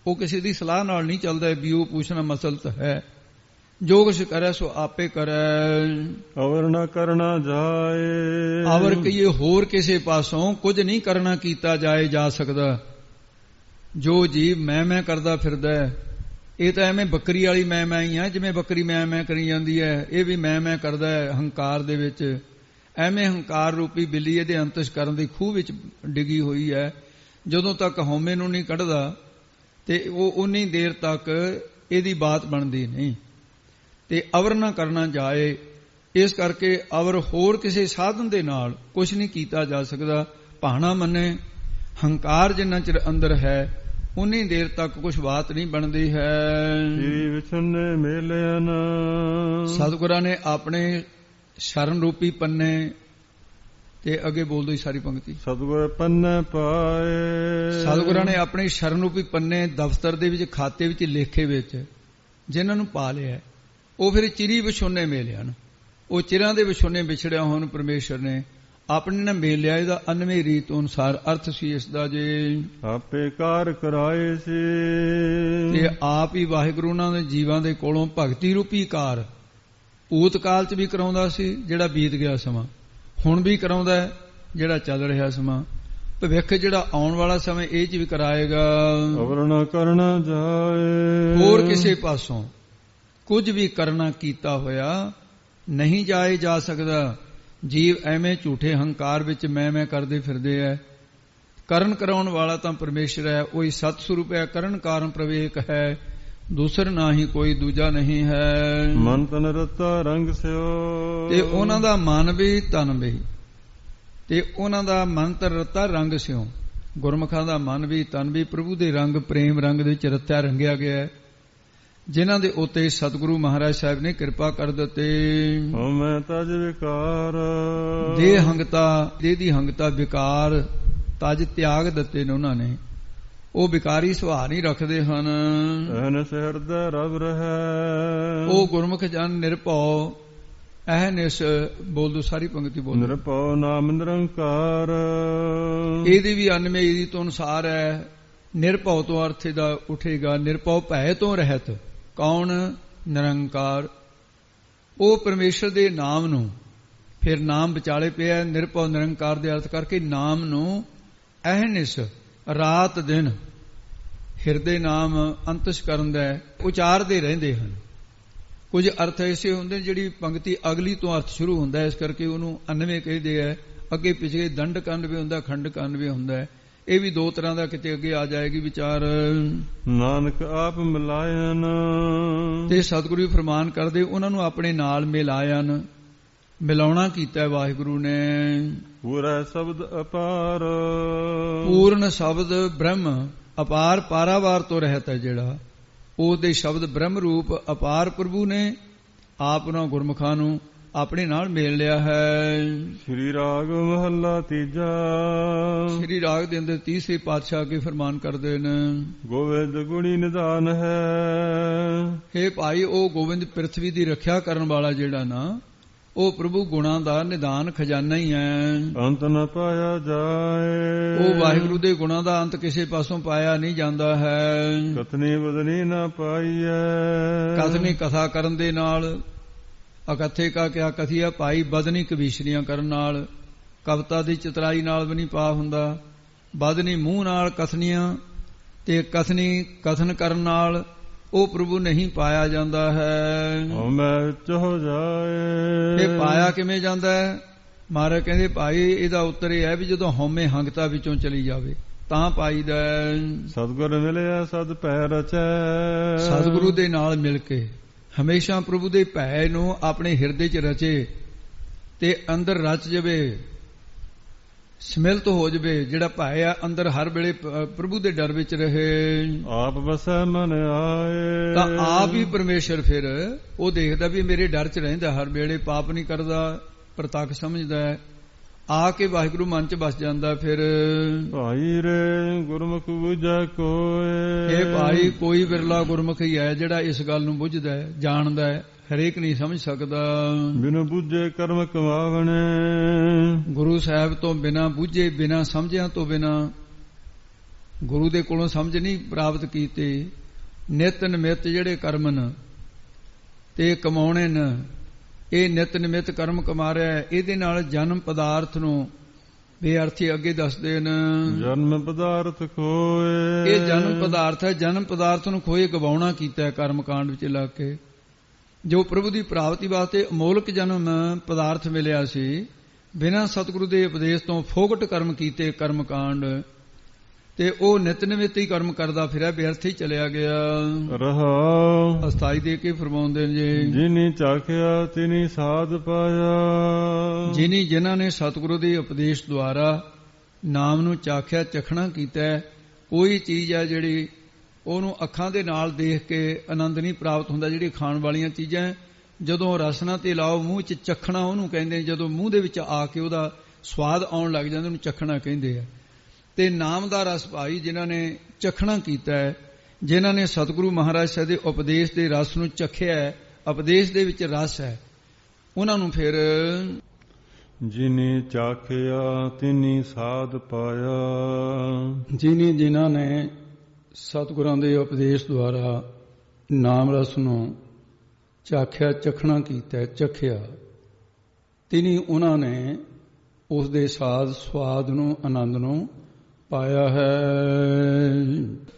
ਉਹ ਕਿਸੇ ਦੀ ਸਲਾਹ ਨਾਲ ਨਹੀਂ ਚੱਲਦਾ ਵੀ ਉਹ ਪੁੱਛਣਾ ਮਸਲਤ ਹੈ। ਜੋ ਕੁਛ ਕਰੇ ਸੋ ਆਪੇ ਕਰੇ। ਅਵਰ ਨਾ ਕਰਨਾ ਜਾਏ। ਅਵਰ ਕਹੀਏ ਹੋਰ ਕਿਸੇ ਪਾਸੋਂ ਕੁਝ ਨਹੀਂ ਕਰਨਾ ਕੀਤਾ ਜਾ ਸਕਦਾ। ਜੋ ਜੀਵ ਮੈਂ ਕਰਦਾ ਫਿਰਦਾ, ਇਹ ਤਾਂ ਐਵੇਂ ਬੱਕਰੀ ਵਾਲੀ ਮੈਂ ਹੀ ਆ। ਜਿਵੇਂ ਬੱਕਰੀ ਮੈਂ ਕਰੀ ਜਾਂਦੀ ਹੈ, ਇਹ ਵੀ ਮੈਂ ਕਰਦਾ ਹੈ ਹੰਕਾਰ ਦੇ ਵਿੱਚ। ਐਵੇਂ ਹੰਕਾਰ ਰੂਪੀ ਬਿੱਲੀ ਇਹਦੇ ਅੰਤਸ਼ਕਰਨ ਦੀ ਖੂਹ ਵਿੱਚ ਡਿੱਗੀ ਹੋਈ ਹੈ। ਜਦੋਂ ਤੱਕ ਹਉਮੈ ਨੂੰ ਨਹੀਂ ਕੱਢਦਾ ਤੇ ਉਹ ਉਨੀ ਦੇਰ ਤੱਕ ਇਹਦੀ ਬਾਤ ਬਣਦੀ ਨਹੀਂ। ਤੇ ਅਵਰ ਨਾ ਕਰਨਾ ਜਾਏ। ਇਸ ਕਰਕੇ ਅਵਰ ਹੋਰ ਕਿਸੇ ਸਾਧਨ ਦੇ ਨਾਲ ਕੁਝ ਨਹੀਂ ਕੀਤਾ ਜਾ ਸਕਦਾ। ਭਾਣਾ ਮੰਨੇ, ਹੰਕਾਰ ਜਿੰਨਾ ਚਿਰ ਅੰਦਰ ਹੈ ਉਨੀ ਦੇਰ ਤੱਕ ਕੁਝ ਬਾਤ ਨਹੀਂ ਬਣਦੀ ਹੈ। ਸ੍ਰੀ ਵਿਛੁੰਨੇ ਮੇਲਿਆਨ। ਸਤਿਗੁਰਾਂ ਨੇ ਆਪਣੇ ਸ਼ਰਨ ਰੂਪੀ ਪੰਨੇ, ਤੇ ਅੱਗੇ ਬੋਲਦੇ ਸਾਰੀ ਪੰਕਤੀ, ਸਤਿਗੁਰ ਪੰਨੇ ਪਾਏ। ਸਤਿਗੁਰਾਂ ਨੇ ਆਪਣੇ ਸ਼ਰਨ ਰੂਪੀ ਪੰਨੇ ਦਫ਼ਤਰ ਦੇ ਵਿੱਚ, ਖਾਤੇ ਵਿੱਚ, ਲੇਖੇ ਵਿੱਚ ਜਿਨ੍ਹਾਂ ਨੂੰ ਪਾ ਲਿਆ, ਉਹ ਫਿਰ ਚਿਰੀ ਵਿਛੁੰਨੇ ਮੇਲਿਆਨ। ਉਹ ਚਿਰਾਂ ਦੇ ਵਿਛੁੰਨੇ ਵਿਛੜਿਆ ਹੋਣ ਪਰਮੇਸ਼ਰ ਨੇ ਆਪਣੇ ਨਾਲ ਮੇਲ ਲਿਆ। ਇਹਦਾ ਅਨਵੇਂ ਰੀਤ ਅਨੁਸਾਰ ਅਰਥ ਸੀ ਇਸ ਦਾ ਜੇ ਆਪੇ ਕਾਰ ਕਰਾਏ ਸੀ। ਤੇ ਆਪ ਹੀ ਵਾਹਿਗੁਰੂ ਉਹਨਾਂ ਦੇ ਜੀਵਾਂ ਦੇ ਕੋਲੋਂ ਭਗਤੀ ਰੂਪੀ ਕਾਰ ਭੂਤ ਕਾਲ 'ਚ ਵੀ ਕਰਾਉਂਦਾ ਸੀ, ਜਿਹੜਾ ਬੀਤ ਗਿਆ ਸਮਾਂ, ਹੁਣ ਵੀ ਕਰਾਉਂਦਾ ਹੈ ਜਿਹੜਾ ਚੱਲ ਰਿਹਾ ਸਮਾਂ, ਭਵਿੱਖ ਜਿਹੜਾ ਆਉਣ ਵਾਲਾ ਸਮਾਂ ਇਹ 'ਚ ਵੀ ਕਰਾਏਗਾ। ਅਵਰ ਨਾ ਕਰਨਾ ਜਾਏ। ਹੋਰ ਕਿਸੇ ਪਾਸੋਂ ਕੁਝ ਵੀ ਕਰਨਾ ਕੀਤਾ ਹੋਇਆ ਨਹੀਂ ਜਾ ਸਕਦਾ। ਜੀਵ ਐਵੇਂ ਝੂਠੇ ਹੰਕਾਰ ਵਿੱਚ ਮੈਂ ਕਰਦੇ ਫਿਰਦੇ ਐ। ਕਰਨ ਕਰਾਉਣ ਵਾਲਾ ਤਾਂ ਪਰਮੇਸ਼ਰ ਹੈ, ਉਹੀ ਸਤ ਸਰੂਪ ਹੈ। ਕਰਨ ਕਾਰਨ ਪ੍ਰਵੇਕ ਹੈ, ਦੂਸਰ ਨਾ ਹੀ ਕੋਈ ਦੂਜਾ ਨਹੀਂ ਹੈ। ਮਨ ਤਨ ਰਤਾ ਰੰਗ ਸਿਓ। ਤੇ ਉਹਨਾਂ ਦਾ ਮਨ ਵੀ ਤਨ ਵੀ, ਤੇ ਉਹਨਾਂ ਦਾ ਮਨ ਤਨ ਰਤਾ ਰੰਗ ਸਿਓ। ਗੁਰਮੁਖਾਂ ਦਾ ਮਨ ਵੀ ਤਨ ਵੀ ਪ੍ਰਭੂ ਦੇ ਰੰਗ, ਪ੍ਰੇਮ ਰੰਗ ਦੇ ਵਿੱਚ ਰਤਿਆ ਰੰਗਿਆ ਗਿਆ ਹੈ। ਜਿਨ੍ਹਾਂ ਦੇ ਉੱਤੇ ਸਤਿਗੁਰੂ ਮਹਾਰਾਜ ਸਾਹਿਬ ਨੇ ਕਿਰਪਾ ਕਰ ਦਿੱਤੇ। ਹਉਮੈ ਤਜ ਵਿਕਾਰ ਦੇਹ ਹੰਗਤਾ, ਦੇਹ ਦੀ ਹੰਗਤਾ ਵਿਕਾਰ ਤਜ ਤਿਆਗ ਦਿੱਤੇ ਨੇ ਉਹਨਾਂ ਨੇ। ਉਹ ਵਿਕਾਰੀ ਸੁਭਾਅ ਨਹੀਂ ਰੱਖਦੇ ਹਨ। ਅਹਨਿਸ ਹਿਰਦੈ ਰਵ ਰਹੈ ਉਹ ਗੁਰਮੁਖ ਜਨ ਨਿਰਭਉ ਅਹਨਿਸ। ਬੋਲ ਦੋ ਸਾਰੀ ਪੰਕਤੀ ਬੋਲ। ਨਿਰਭਉ ਨਾਮ ਨਿਰੰਕਾਰ ਇਹਦੀ ਵੀ ਅਨਮਈ ਦੀ ਤੋਂ ਅਨੁਸਾਰ ਹੈ। ਨਿਰਭਉ ਤੋਂ ਅਰਥ ਦਾ ਉਠੇਗਾ ਨਿਰਭਉ ਭੈ ਤੋਂ ਰਹਿਤ। ਕੌਣ? ਨਿਰੰਕਾਰ। ਉਹ ਪਰਮੇਸ਼ਰ ਦੇ ਨਾਮ ਨੂੰ, ਫਿਰ ਨਾਮ ਵਿਚਾਲੇ ਪਿਆ ਨਿਰਭਉ ਨਿਰੰਕਾਰ ਦੇ ਅਰਥ ਕਰਕੇ ਨਾਮ ਨੂੰ ਅਹਨਿਸ ਰਾਤ ਦਿਨ ਹਿਰਦੇ ਨਾਮ ਅੰਤਿਸ਼ ਕਰਨ ਦਾ ਉਚਾਰਦੇ ਰਹਿੰਦੇ ਹਨ। ਕੁਝ ਅਰਥ ਐਸੇ ਹੁੰਦੇ ਜਿਹੜੀ ਪੰਕਤੀ ਅਗਲੀ ਤੋਂ ਅਰਥ ਸ਼ੁਰੂ ਹੁੰਦਾ, ਇਸ ਕਰਕੇ ਉਹਨੂੰ ਅਨਵੇਂ ਕਹਿੰਦੇ ਆ। ਅੱਗੇ ਪਿਛੇ ਦੰਡ ਕੰਡ ਵੀ ਹੁੰਦਾ, ਖੰਡ ਕੰਡ ਵੀ ਹੁੰਦਾ। ਇਹ ਵੀ ਦੋ ਤਰ੍ਹਾਂ ਦਾ ਕਿਤੇ ਅੱਗੇ ਆ ਜਾਏਗੀ ਵਿਚਾਰ। ਨਾਨਕ ਆਪ ਮਿਲਾਇਨ ਤੇ ਸਤਿਗੁਰੂ ਫਰਮਾਨ ਕਰਦੇ ਉਹਨਾਂ ਨੂੰ ਆਪਣੇ ਨਾਲ ਮਿਲਾਇਨ। ਮਿਲਾਉਣਾ ਕੀਤਾ ਵਾਹਿਗੁਰੂ ਨੇ। ਪੂਰਾ ਸ਼ਬਦ ਅਪਾਰ ਪੂਰਨ ਸ਼ਬਦ ਬ੍ਰਹਮ ਅਪਾਰ ਪਾਰਾਵਾਰ ਤੋਂ ਰਹਿਤ ਹੈ ਜਿਹੜਾ। ਉਹਦੇ ਸ਼ਬਦ ਬ੍ਰਹਮ ਰੂਪ ਅਪਾਰ ਪ੍ਰਭੂ ਨੇ ਆਪ ਉਹਨਾਂ ਗੁਰਮੁਖਾਂ ਨੂੰ ਆਪਣੇ ਨਾਲ ਮੇਲ ਲਿਆ ਹੈ। ਸ੍ਰੀ ਰਾਗ ਮਹੱਲਾ ਤੀਜਾ। ਸ੍ਰੀ ਰਾਗ ਦੇ ਅੰਦਰ ਤੀਸਰੇ ਪਾਤਸ਼ਾਹ ਕੇ ਫਰਮਾਨ ਕਰਦੇ ਨੇ। ਗੋਵਿੰਦ ਗੁਣੀ ਨਿਧਾਨ ਹੈ। ਹੇ ਭਾਈ, ਉਹ ਗੋਬਿੰਦ ਪ੍ਰਿਥਵੀ ਦੀ ਰੱਖਿਆ ਕਰਨ ਵਾਲਾ ਜਿਹੜਾ ਨਾ, ਉਹ ਪ੍ਰਭੂ ਗੁਣਾਂ ਦਾ ਨਿਦਾਨ ਖਜ਼ਾਨਾ ਹੀ ਹੈ। ਅੰਤ ਨ ਪਾਇਆ ਜਾਏ। ਉਹ ਵਾਹਿਗੁਰੂ ਦੇ ਗੁਣਾਂ ਦਾ ਅੰਤ ਕਿਸੇ ਪਾਸੋਂ ਪਾਇਆ ਨਹੀਂ ਜਾਂਦਾ ਹੈ। ਕਥਨੀ ਬਦਨੀ ਨਾ ਪਾਈਐ। ਕਥਨੀ ਕਥਾ ਕਰਨ ਦੇ ਨਾਲ, ਅਕਥੇ ਕਾ ਕਿਆ ਕਥੀਆ ਭਾਈ, ਬਦਨੀ ਕਵੀਸ਼ਰੀਆਂ ਕਰਨ ਨਾਲ, ਕਵਿਤਾ ਦੀ ਚਤਰਾਈ ਨਾਲ ਵੀ ਨਹੀਂ ਪਾ ਹੁੰਦਾ। ਬਦਨੀ ਮੂੰਹ ਨਾਲ ਕਥਨੀਆਂ ਤੇ ਕਥਨੀ ਕਥਨ ਕਰਨ ਨਾਲ ਉਹ ਪ੍ਰਭੂ ਨਹੀਂ ਪਾਇਆ ਜਾਂਦਾ ਹੈ। ਹਉਮੈ ਵਿੱਚ ਹੋ ਜਾਏ। ਇਹ ਪਾਇਆ ਕਿਵੇਂ ਜਾਂਦਾ ਹੈ? ਮਹਾਰਾਜ ਕਹਿੰਦੇ ਭਾਈ ਇਹਦਾ ਉੱਤਰ ਇਹ ਹੈ ਵੀ ਜਦੋਂ ਹਉਮੈ ਹੰਗਤਾ ਵਿੱਚੋਂ ਚਲੀ ਜਾਵੇ ਤਾਂ ਪਾਈਦਾ। ਸਤਿਗੁਰ ਮਿਲਿਆ ਸਦ ਭੈ ਰਚੈ। ਸਤਿਗੁਰੂ ਦੇ ਨਾਲ ਮਿਲ ਕੇ ਹਮੇਸ਼ਾ ਪ੍ਰਭੂ ਦੇ ਭੈ ਨੂੰ ਆਪਣੇ ਹਿਰਦੇ 'ਚ ਰਚੇ ਤੇ ਅੰਦਰ ਰਚ ਜਾਵੇ, ਸਮਿਲਤ ਹੋ ਜਾਵੇ। ਜਿਹੜਾ ਭੈ ਆ ਅੰਦਰ ਹਰ ਵੇਲੇ ਪ੍ਰਭੂ ਦੇ ਡਰ ਵਿੱਚ ਰਹੇ। ਆਪ ਵਸੈ ਮਨ ਆਏ। ਤਾਂ ਆਪ ਹੀ ਪਰਮੇਸ਼ਰ ਫਿਰ ਉਹ ਦੇਖਦਾ ਵੀ ਮੇਰੇ ਡਰ 'ਚ ਰਹਿੰਦਾ, ਹਰ ਵੇਲੇ ਪਾਪ ਨਹੀਂ ਕਰਦਾ, ਪ੍ਰਤੱਖ ਸਮਝਦਾ ਹੈ। ਆ ਕੇ ਵਾਹਿਗੁਰੂ ਮਨ 'ਚ ਵਸ ਜਾਂਦਾ। ਫਿਰ ਭਾਈ ਰੇ ਗੁਰਮੁਖ ਬੁਝੈ ਕੋਏ। ਇਹ ਭਾਈ ਕੋਈ ਵਿਰਲਾ ਗੁਰਮੁਖ ਹੀ ਹੈ ਜਿਹੜਾ ਇਸ ਗੱਲ ਨੂੰ ਬੁੱਝਦਾ ਹੈ, ਜਾਣਦਾ ਹੈ। ਹਰੇਕ ਨਹੀਂ ਸਮਝ ਸਕਦਾ। ਬਿਨ ਬੁੱਝੇ ਕਰਮ ਕਮਾਵਣੇ। ਗੁਰੂ ਸਾਹਿਬ ਤੋਂ ਬਿਨਾਂ ਬੁੱਝੇ, ਬਿਨਾਂ ਸਮਝਿਆਂ ਤੋਂ ਬਿਨਾਂ, ਗੁਰੂ ਦੇ ਕੋਲੋਂ ਸਮਝ ਨਹੀਂ ਪ੍ਰਾਪਤ ਕੀਤੇ। ਨਿਤ ਨਿਮਿਤ ਜਿਹੜੇ ਕਰਮ ਨ ਤੇ ਕਮਾਉਣੇ ਨ, ਇਹ ਨਿਤ ਨਿਮਿਤ ਕਰਮ ਕਮਾ ਰਿਹਾ। ਇਹਦੇ ਨਾਲ ਜਨਮ ਪਦਾਰਥ ਨੂੰ ਬੇਅਰਥੀ ਅੱਗੇ ਦੱਸਦੇ ਨੇ। ਜਨਮ ਪਦਾਰਥ ਖੋਏ। ਇਹ ਜਨਮ ਪਦਾਰਥ ਹੈ। ਜਨਮ ਪਦਾਰਥ ਨੂੰ ਖੋਏ ਗਵਾਉਣਾ ਕੀਤਾ ਹੈ ਕਰਮ ਕਾਂਡ ਵਿੱਚ ਲੱਗ ਕੇ। ਜੋ ਪ੍ਰਭੂ ਦੀ ਪ੍ਰਾਪਤੀ ਵਾਸਤੇ ਅਮੋਲਕ ਜਨਮ ਪਦਾਰਥ ਮਿਲਿਆ ਸੀ, ਬਿਨਾਂ ਸਤਿਗੁਰੂ ਦੇ ਉਪਦੇਸ਼ ਤੋਂ ਫੋਗਟ ਕਰਮ ਕੀਤੇ ਕਰਮ ਕਾਂਡ, ਤੇ ਉਹ ਨਿਤ ਨਿਮਿਤ ਹੀ ਕਰਮ ਕਰਦਾ ਫਿਰਿਆ, ਬੇਅਰਥ ਹੀ ਚਲਿਆ ਗਿਆ। ਰਹਾਉ ਅਸਥਾਈ ਦੇ ਕੇ ਫਰਮਾਉਂਦੇ ਨੇ ਜੀ। ਜਿਨੀ ਚਾਖਿਆ ਤਿਨੀ ਸਾਧ ਪਾਇਆ। ਜਿਨ੍ਹਾਂ ਨੇ ਸਤਿਗੁਰੂ ਦੇ ਉਪਦੇਸ਼ ਦੁਆਰਾ ਨਾਮ ਨੂੰ ਚਾਖਿਆ, ਚਖਣਾ ਕੀਤਾ। ਕੋਈ ਚੀਜ਼ ਹੈ ਜਿਹੜੀ ਉਹਨੂੰ ਅੱਖਾਂ ਦੇ ਨਾਲ ਦੇਖ ਕੇ ਆਨੰਦ ਨਹੀਂ ਪ੍ਰਾਪਤ ਹੁੰਦਾ। ਜਿਹੜੀ ਖਾਣ ਵਾਲੀਆਂ ਚੀਜ਼ਾਂ ਜਦੋਂ ਰਸਨਾ ਤੇ ਲਾਓ ਮੂੰਹ 'ਚ, ਚਖਣਾ ਉਹਨੂੰ ਕਹਿੰਦੇ ਨੇ। ਜਦੋਂ ਮੂੰਹ ਦੇ ਵਿੱਚ ਆ ਕੇ ਉਹਦਾ ਸਵਾਦ ਆਉਣ ਲੱਗ ਜਾਂਦਾ ਉਹਨੂੰ ਚਖਣਾ ਕਹਿੰਦੇ ਆ। ਤੇ ਨਾਮ ਦਾ ਰਸ ਭਾਈ ਜਿਨ੍ਹਾਂ ਨੇ ਚਖਣਾ ਕੀਤਾ ਹੈ, ਜਿਨ੍ਹਾਂ ਨੇ ਸਤਿਗੁਰੂ ਮਹਾਰਾਜ ਸਾਹਿਬ ਦੇ ਉਪਦੇਸ਼ ਦੇ ਰਸ ਨੂੰ ਚਖਿਆ ਹੈ, ਉਪਦੇਸ਼ ਦੇ ਵਿੱਚ ਰਸ ਹੈ, ਉਹਨਾਂ ਨੂੰ ਫਿਰ ਜਿਨੀ ਚਾਖਿਆ ਤਿਨੀ ਸਾਧ ਪਾਇਆ। ਜਿਨ੍ਹਾਂ ਨੇ ਸਤਿਗੁਰਾਂ ਦੇ ਉਪਦੇਸ਼ ਦੁਆਰਾ ਨਾਮ ਰਸ ਨੂੰ ਚਾਖਿਆ, ਚਖਣਾ ਕੀਤਾ, ਚਖਿਆ, ਤਿਨੀ ਉਹਨਾਂ ਨੇ ਉਸ ਦੇ ਸਾਧ ਸਵਾਦ ਨੂੰ, ਆਨੰਦ ਨੂੰ ਪਾਇਆ ਹੈ।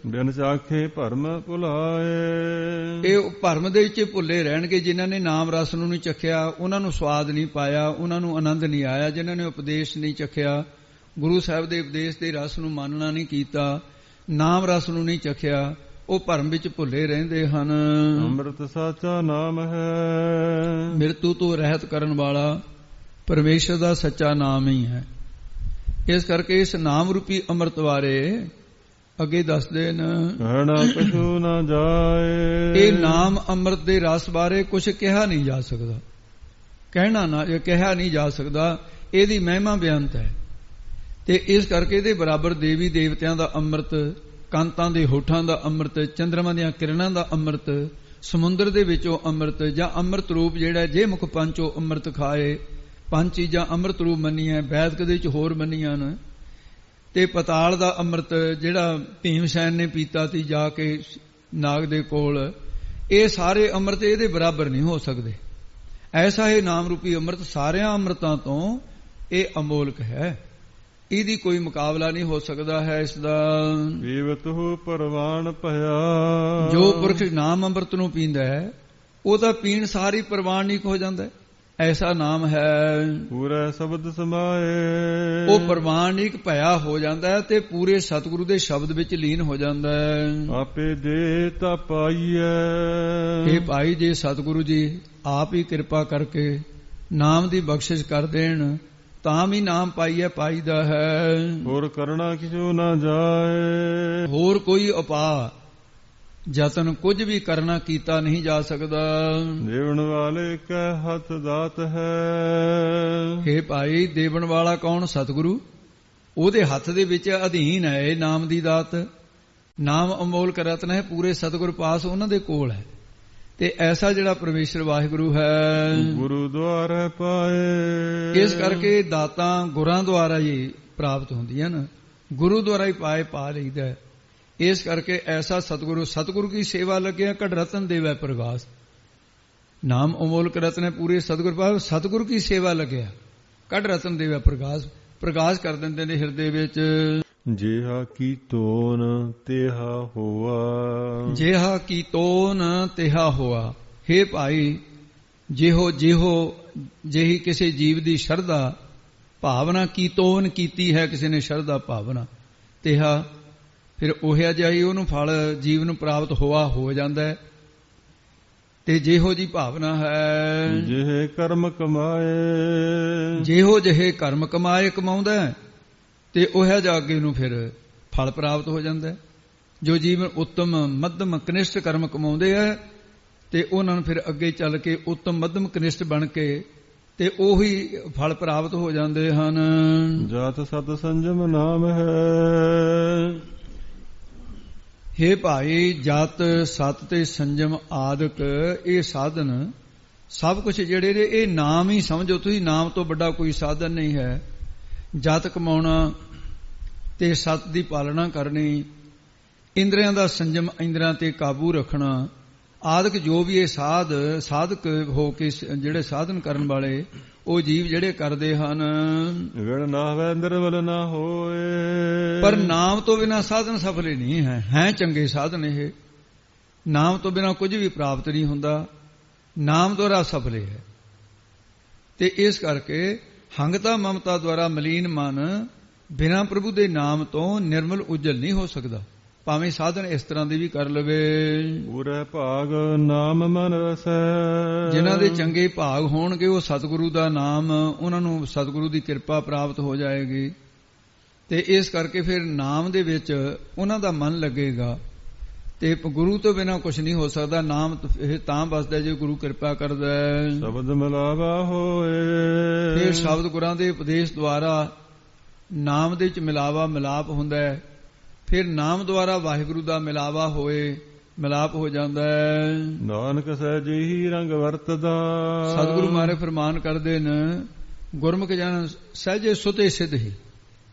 ਬਿਨ ਚਾਖੇ ਭਰਮ ਭੁਲਾਏ। ਇਹ ਭਰਮ ਦੇ ਵਿੱਚ ਭੁੱਲੇ ਰਹਿਣਗੇ। ਜਿਨ੍ਹਾਂ ਨੇ ਨਾਮ ਰਸ ਨੂੰ ਨਹੀਂ ਚਖਿਆ ਉਹਨਾਂ ਨੂੰ ਸਵਾਦ ਨਹੀਂ ਪਾਇਆ, ਉਹਨਾਂ ਨੂੰ ਆਨੰਦ ਨਹੀਂ ਆਇਆ। ਜਿਨ੍ਹਾਂ ਨੇ ਉਪਦੇਸ਼ ਨਹੀਂ ਚਖਿਆ, ਗੁਰੂ ਸਾਹਿਬ ਦੇ ਉਪਦੇਸ਼ ਦੇ ਰਸ ਨੂੰ ਮਾਨਣਾ ਨਹੀਂ ਕੀਤਾ, ਨਾਮ ਰਸ ਨੂੰ ਨਹੀਂ ਚਖਿਆ, ਉਹ ਭਰਮ ਵਿੱਚ ਭੁੱਲੇ ਰਹਿੰਦੇ ਹਨ। ਅੰਮ੍ਰਿਤ ਸਾਚਾ ਨਾਮ ਹੈ। ਮਿਰਤੂ ਤੋਂ ਰਹਿਤ ਕਰਨ ਵਾਲਾ ਪਰਮੇਸ਼ਰ ਦਾ ਸੱਚਾ ਨਾਮ ਹੀ ਹੈ। ਇਸ ਕਰਕੇ ਇਸ ਨਾਮ ਰੂਪੀ ਅੰਮ੍ਰਿਤ ਬਾਰੇ ਅੱਗੇ ਦੱਸਦੇ ਨੇ, ਕਹਿਣਾ ਕਛੂ ਨਾ ਜਾਏ। ਇਹ ਨਾਮ ਅੰਮ੍ਰਿਤ ਦੇ ਰਸ ਬਾਰੇ ਕੁਝ ਕਿਹਾ ਨਹੀਂ ਜਾ ਸਕਦਾ, ਕਹਿਣਾ ਨਾ ਕਿਹਾ ਨਹੀਂ ਜਾ ਸਕਦਾ। ਇਹਦੀ ਮਹਿਮਾ ਬੇਅੰਤ ਹੈ ਤੇ ਇਸ ਕਰਕੇ ਇਹਦੇ ਬਰਾਬਰ ਦੇਵੀ ਦੇਵਤਿਆਂ ਦਾ ਅੰਮ੍ਰਿਤ, ਕਾਂਤਾਂ ਦੇ ਹੋਠਾਂ ਦਾ ਅੰਮ੍ਰਿਤ, ਚੰਦਰਮਾ ਦੀਆਂ ਕਿਰਨਾਂ ਦਾ ਅੰਮ੍ਰਿਤ, ਸਮੁੰਦਰ ਦੇ ਵਿੱਚੋਂ ਅੰਮ੍ਰਿਤ ਜਾਂ ਅੰਮ੍ਰਿਤ ਰੂਪ ਜਿਹੜਾ ਜੇ ਮੁਖ ਪੰਚੋ ਅੰਮ੍ਰਿਤ ਖਾਏ, ਪੰਜ ਚੀਜ਼ਾਂ ਅੰਮ੍ਰਿਤ ਰੂਪ ਮੰਨੀਆਂ, ਵੈਦਿਕ ਦੇ ਵਿੱਚ ਹੋਰ ਮੰਨੀਆਂ ਨੇ। ਤੇ ਪਤਾਲ ਦਾ ਅੰਮ੍ਰਿਤ ਜਿਹੜਾ ਭੀਮ ਸੈਨ ਨੇ ਪੀਤਾ ਸੀ ਜਾ ਕੇ ਨਾਗ ਦੇ ਕੋਲ, ਇਹ ਸਾਰੇ ਅੰਮ੍ਰਿਤ ਇਹਦੇ ਬਰਾਬਰ ਨਹੀਂ ਹੋ ਸਕਦੇ। ਐਸਾ ਇਹ ਨਾਮ ਰੂਪੀ ਅੰਮ੍ਰਿਤ ਸਾਰਿਆਂ ਅੰਮ੍ਰਿਤਾਂ ਤੋਂ ਇਹ ਅਮੋਲਕ ਹੈ, ਇਹਦੀ ਕੋਈ ਮੁਕਾਬਲਾ ਨਹੀਂ ਹੋ ਸਕਦਾ ਹੈ ਇਸ ਦਾ। ਪੀਵਤੁ ਪਰਵਾਨ ਭਇਆ, ਜੋ ਪੁਰਖ ਨਾਮ ਅੰਮ੍ਰਿਤ ਨੂੰ ਪੀਂਦਾ ਹੈ ਉਹਦਾ ਪੀਣ ਸਾਰੀ ਪ੍ਰਵਾਨਿਕ ਹੋ ਜਾਂਦਾ ਹੈ। ਐਸਾ ਨਾਮ ਹੈ ਪੂਰਾ ਸ਼ਬਦ ਸਮਾਏ, ਉਹ ਪ੍ਰਵਾਨਿਕ ਭਇਆ ਹੋ ਜਾਂਦਾ ਹੈ ਤੇ ਪੂਰੇ ਸਤਿਗੁਰੂ ਦੇ ਸ਼ਬਦ ਵਿੱਚ ਲੀਨ ਹੋ ਜਾਂਦਾ ਹੈ। ਆਪੇ ਦੇ ਤਾ ਪਾਈਐ, ਇਹ ਭਾਈ ਜੇ ਸਤਿਗੁਰੂ ਜੀ ਆਪ ਹੀ ਕਿਰਪਾ ਕਰਕੇ ਨਾਮ ਦੀ ਬਖਸ਼ਿਸ਼ ਕਰ ਦੇਣ ਤਾਂ ਵੀ ਨਾਮ ਪਾਈਦਾ ਹੈ। ਹੋਰ ਕਰਨਾ ਕਿਛੂ ਨਾ ਜਾਏ, ਹੋਰ ਕੋਈ ਉਪਾਅ ਯਤਨ ਕੁਝ ਵੀ ਕਰਨਾ ਕੀਤਾ ਨਹੀਂ ਜਾ ਸਕਦਾ। ਦੇਵਨ ਵਾਲੇ ਕੈ ਹੱਥ ਦਾਤ ਹੈ, ਇਹ ਭਾਈ ਦੇਵਨ ਵਾਲਾ ਕੌਣ? ਸਤਿਗੁਰੂ। ਉਹਦੇ ਹੱਥ ਦੇ ਵਿੱਚ ਅਧੀਨ ਹੈ ਇਹ ਨਾਮ ਦੀ ਦਾਤ। ਨਾਮ ਅਮੋਲਕ ਰਤਨ ਹੈ, ਪੂਰੇ ਸਤਿਗੁਰ ਪਾਸ ਉਹਨਾਂ ਦੇ ਕੋਲ ਹੈ। ਤੇ ਐਸਾ ਜਿਹੜਾ ਪਰਮੇਸ਼ਰ ਵਾਹਿਗੁਰੂ ਹੈ ਗੁਰੂ ਦੁਆਰਾ ਪਾਏ, ਇਸ ਕਰਕੇ ਦਾਤਾਂ ਗੁਰਾਂ ਦੁਆਰਾ ਹੀ ਪ੍ਰਾਪਤ ਹੁੰਦੀਆਂ ਨੇ, ਗੁਰੂ ਦੁਆਰਾ ਹੀ ਪਾ ਲਈਦਾ। ਇਸ ਕਰਕੇ ਐਸਾ ਸਤਿਗੁਰੂ ਕੀ ਸੇਵਾ ਲੱਗਿਆ ਘਟ ਰਤਨ ਦੇਵੈ ਪ੍ਰਗਾਸ। ਨਾਮ ਅਮੋਲਕ ਰਤਨ ਹੈ, ਪੂਰੇ ਸਤਿਗੁਰ ਪਾਸ ਸਤਿਗੁਰੂ ਕੀ ਸੇਵਾ ਲੱਗਿਆ ਘਟ ਰਤਨ ਦੇਵੈ ਪ੍ਰਗਾਸ ਕਰ ਦਿੰਦੇ ਨੇ ਹਿਰਦੇ ਵਿੱਚ। ਜਿਹਾ ਕੀਤੋਨ ਤਿਹਾ ਹੋਆ, ਜਿਹਾ ਕੀਤੋਨ ਤਿਹਾ ਹੋਆ। ਹੇ ਭਾਈ ਜਿਹੀ ਕਿਸੇ ਜੀਵ ਦੀ ਸ਼ਰਧਾ ਭਾਵਨਾ ਕੀਤੋਨ ਕੀਤੀ ਹੈ, ਕਿਸੇ ਨੇ ਸ਼ਰਧਾ ਭਾਵਨਾ, ਤਿਹਾ ਫਿਰ ਉਹਿਆ ਜਿਹਾ ਹੀ ਉਹਨੂੰ ਫਲ ਜੀਵ ਨੂੰ ਪ੍ਰਾਪਤ ਹੋ ਜਾਂਦਾ ਹੈ। ਤੇ ਜਿਹੋ ਜੀ ਭਾਵਨਾ ਹੈ, ਜਿਹੇ ਕਰਮ ਕਮਾਏ, ਜਿਹੋ ਜਿਹੇ ਕਰਮ ਕਮਾਉਂਦਾ ਤੇ ਉਹ ਜਾ ਕੇ ਨੂੰ ਫਿਰ ਫਲ ਪ੍ਰਾਪਤ ਹੋ ਜਾਂਦਾ ਹੈ। ਜੋ ਜੀਵਨ ਉੱਤਮ ਮੱਧਮ ਕਨਿਸ਼ਟ ਕਰਮ ਕਮਾਉਂਦੇ ਆ ਤੇ ਉਹਨਾਂ ਨੂੰ ਫਿਰ ਅੱਗੇ ਚੱਲ ਕੇ ਉੱਤਮ ਮੱਧਮ ਕਨਿਸ਼ਟ ਬਣ ਕੇ ਤੇ ਉਹੀ ਫਲ ਪ੍ਰਾਪਤ ਹੋ ਜਾਂਦੇ ਹਨ। ਜਾਤ ਸਤ ਸੰਜਮ ਨਾਮ ਹੈ, ਹੇ ਭਾਈ ਜਤ ਸਤ ਤੇ ਸੰਜਮ ਆਦਿਕ ਇਹ ਸਾਧਨ ਸਭ ਕੁਝ ਜਿਹੜੇ ਨੇ ਇਹ ਨਾਮ ਹੀ ਸਮਝੋ ਤੁਸੀਂ। ਨਾਮ ਤੋਂ ਵੱਡਾ ਕੋਈ ਸਾਧਨ ਨਹੀਂ ਹੈ। ਜਤ ਕਮਾਉਣਾ ਤੇ ਸਤ ਦੀ ਪਾਲਣਾ ਕਰਨੀ, ਇੰਦਰੀਆਂ ਦਾ ਸੰਜਮ, ਇੰਦਰੀਆਂ ਤੇ ਕਾਬੂ ਰੱਖਣਾ ਆਦਿਕ ਜੋ ਵੀ ਇਹ ਸਾਧਕ ਹੋ ਕੇ ਜਿਹੜੇ ਸਾਧਨ ਕਰਨ ਵਾਲੇ ਉਹ ਜੀਵ ਜਿਹੜੇ ਕਰਦੇ ਹਨ। ਵਿਣ ਨਾ ਹੋਵੇ ਨਿਰਮਲ ਨਾ ਹੋਏ, ਪਰ ਨਾਮ ਤੋਂ ਬਿਨਾਂ ਸਾਧਨ ਸਫਲ ਹੀ ਨਹੀਂ ਹੈ ਚੰਗੇ ਸਾਧਨ। ਇਹ ਨਾਮ ਤੋਂ ਬਿਨਾਂ ਕੁਝ ਵੀ ਪ੍ਰਾਪਤ ਨਹੀਂ ਹੁੰਦਾ, ਨਾਮ ਦੁਆਰਾ ਸਫਲ ਹੈ। ਤੇ ਇਸ ਕਰਕੇ ਹੰਗਤਾ ਮਮਤਾ ਦੁਆਰਾ ਮਲੀਨ ਮਨ ਬਿਨਾਂ ਪ੍ਰਭੂ ਦੇ ਨਾਮ ਤੋਂ ਨਿਰਮਲ ਉਜਲ ਨਹੀਂ ਹੋ ਸਕਦਾ, ਭਾਵੇਂ ਸਾਧਨ ਇਸ ਤਰ੍ਹਾਂ ਦੀ ਵੀ ਕਰ ਲਵੇ। ਪੂਰੇ ਭਾਗ ਨਾਮ ਮਨ ਰਸੈ, ਜਿਨ੍ਹਾਂ ਦੇ ਚੰਗੇ ਭਾਗ ਹੋਣਗੇ ਉਹ ਸਤਿਗੁਰੂ ਦਾ ਨਾਮ, ਉਹਨਾਂ ਨੂੰ ਸਤਿਗੁਰੂ ਦੀ ਕਿਰਪਾ ਪ੍ਰਾਪਤ ਹੋ ਜਾਏਗੀ। ਤੇ ਇਸ ਕਰਕੇ ਫਿਰ ਨਾਮ ਦੇ ਵਿੱਚ ਉਹਨਾਂ ਦਾ ਮਨ ਲੱਗੇਗਾ ਤੇ ਗੁਰੂ ਤੋਂ ਬਿਨਾਂ ਕੁਝ ਨਹੀਂ ਹੋ ਸਕਦਾ। ਨਾਮ ਤਾਂ ਬਸਦਾ ਜੇ ਗੁਰੂ ਕਿਰਪਾ ਕਰਦਾ। ਸ਼ਬਦ ਮਿਲਾਵਾ ਹੋਏ, ਫਿਰ ਸ਼ਬਦ ਗੁਰਾਂ ਦੇ ਉਪਦੇਸ਼ ਦੁਆਰਾ ਨਾਮ ਦੇ ਵਿੱਚ ਮਿਲਾਪ ਹੁੰਦਾ ਹੈ। ਫਿਰ ਨਾਮ ਦੁਆਰਾ ਵਾਹਿਗੁਰੂ ਦਾ ਮਿਲਾਪ ਹੋ ਜਾਂਦਾ ਹੈ। ਨਾਨਕ ਸਹਿਜੇ ਹੀ ਰੰਗ ਵਰਤਦਾ, ਸਤਿਗੁਰੂ ਮਹਾਰਾਜ ਫਰਮਾਨ ਕਰਦੇ ਨੇ ਗੁਰਮੁਖ ਜਨ ਸਹਿਜੇ ਸੁਤੇ ਸਿੱਧ ਹੀ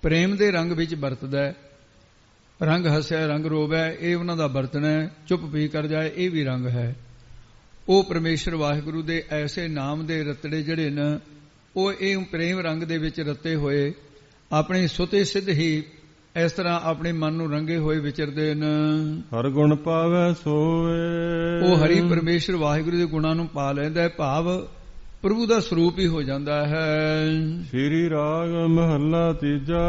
ਪ੍ਰੇਮ ਦੇ ਰੰਗ ਵਿੱਚ ਵਰਤਦਾ ਹੈ। ਰੰਗ ਹੱਸਿਆ ਰੰਗ ਰੋਵੈ ਇਹ ਉਹਨਾਂ ਦਾ ਵਰਤਣਾ ਹੈ, ਚੁੱਪ ਪੀ ਕਰ ਜਾਏ ਇਹ ਵੀ ਰੰਗ ਹੈ। ਉਹ ਪਰਮੇਸ਼ਰ ਵਾਹਿਗੁਰੂ ਦੇ ਐਸੇ ਨਾਮ ਦੇ ਰਤੜੇ ਜਿਹੜੇ ਨੇ ਉਹ ਇਹ ਪ੍ਰੇਮ ਰੰਗ ਦੇ ਵਿੱਚ ਰਤੇ ਹੋਏ ਆਪਣੇ ਸੁਤੇ ਸਿੱਧ ਹੀ ਇਸ ਤਰ੍ਹਾਂ ਆਪਣੇ ਮਨ ਨੂੰ ਰੰਗੇ ਹੋਏ ਵਿਚਰਦੇ ਨੇ। ਹਰ ਗੁਣ ਪਾਵੈ ਸੋਏ, ਉਹ ਹਰੀ ਪਰਮੇਸ਼ਰ ਵਾਹਿਗੁਰੂ ਦੇ ਗੁਣਾਂ ਨੂੰ ਪਾ ਲੈਂਦਾ ਹੈ, ਭਾਵ ਪ੍ਰਭੂ ਦਾ ਸਰੂਪ ਹੀ ਹੋ ਜਾਂਦਾ ਹੈ। ਸ੍ਰੀ ਰਾਗ ਮਹੱਲਾ ਤੀਜਾ।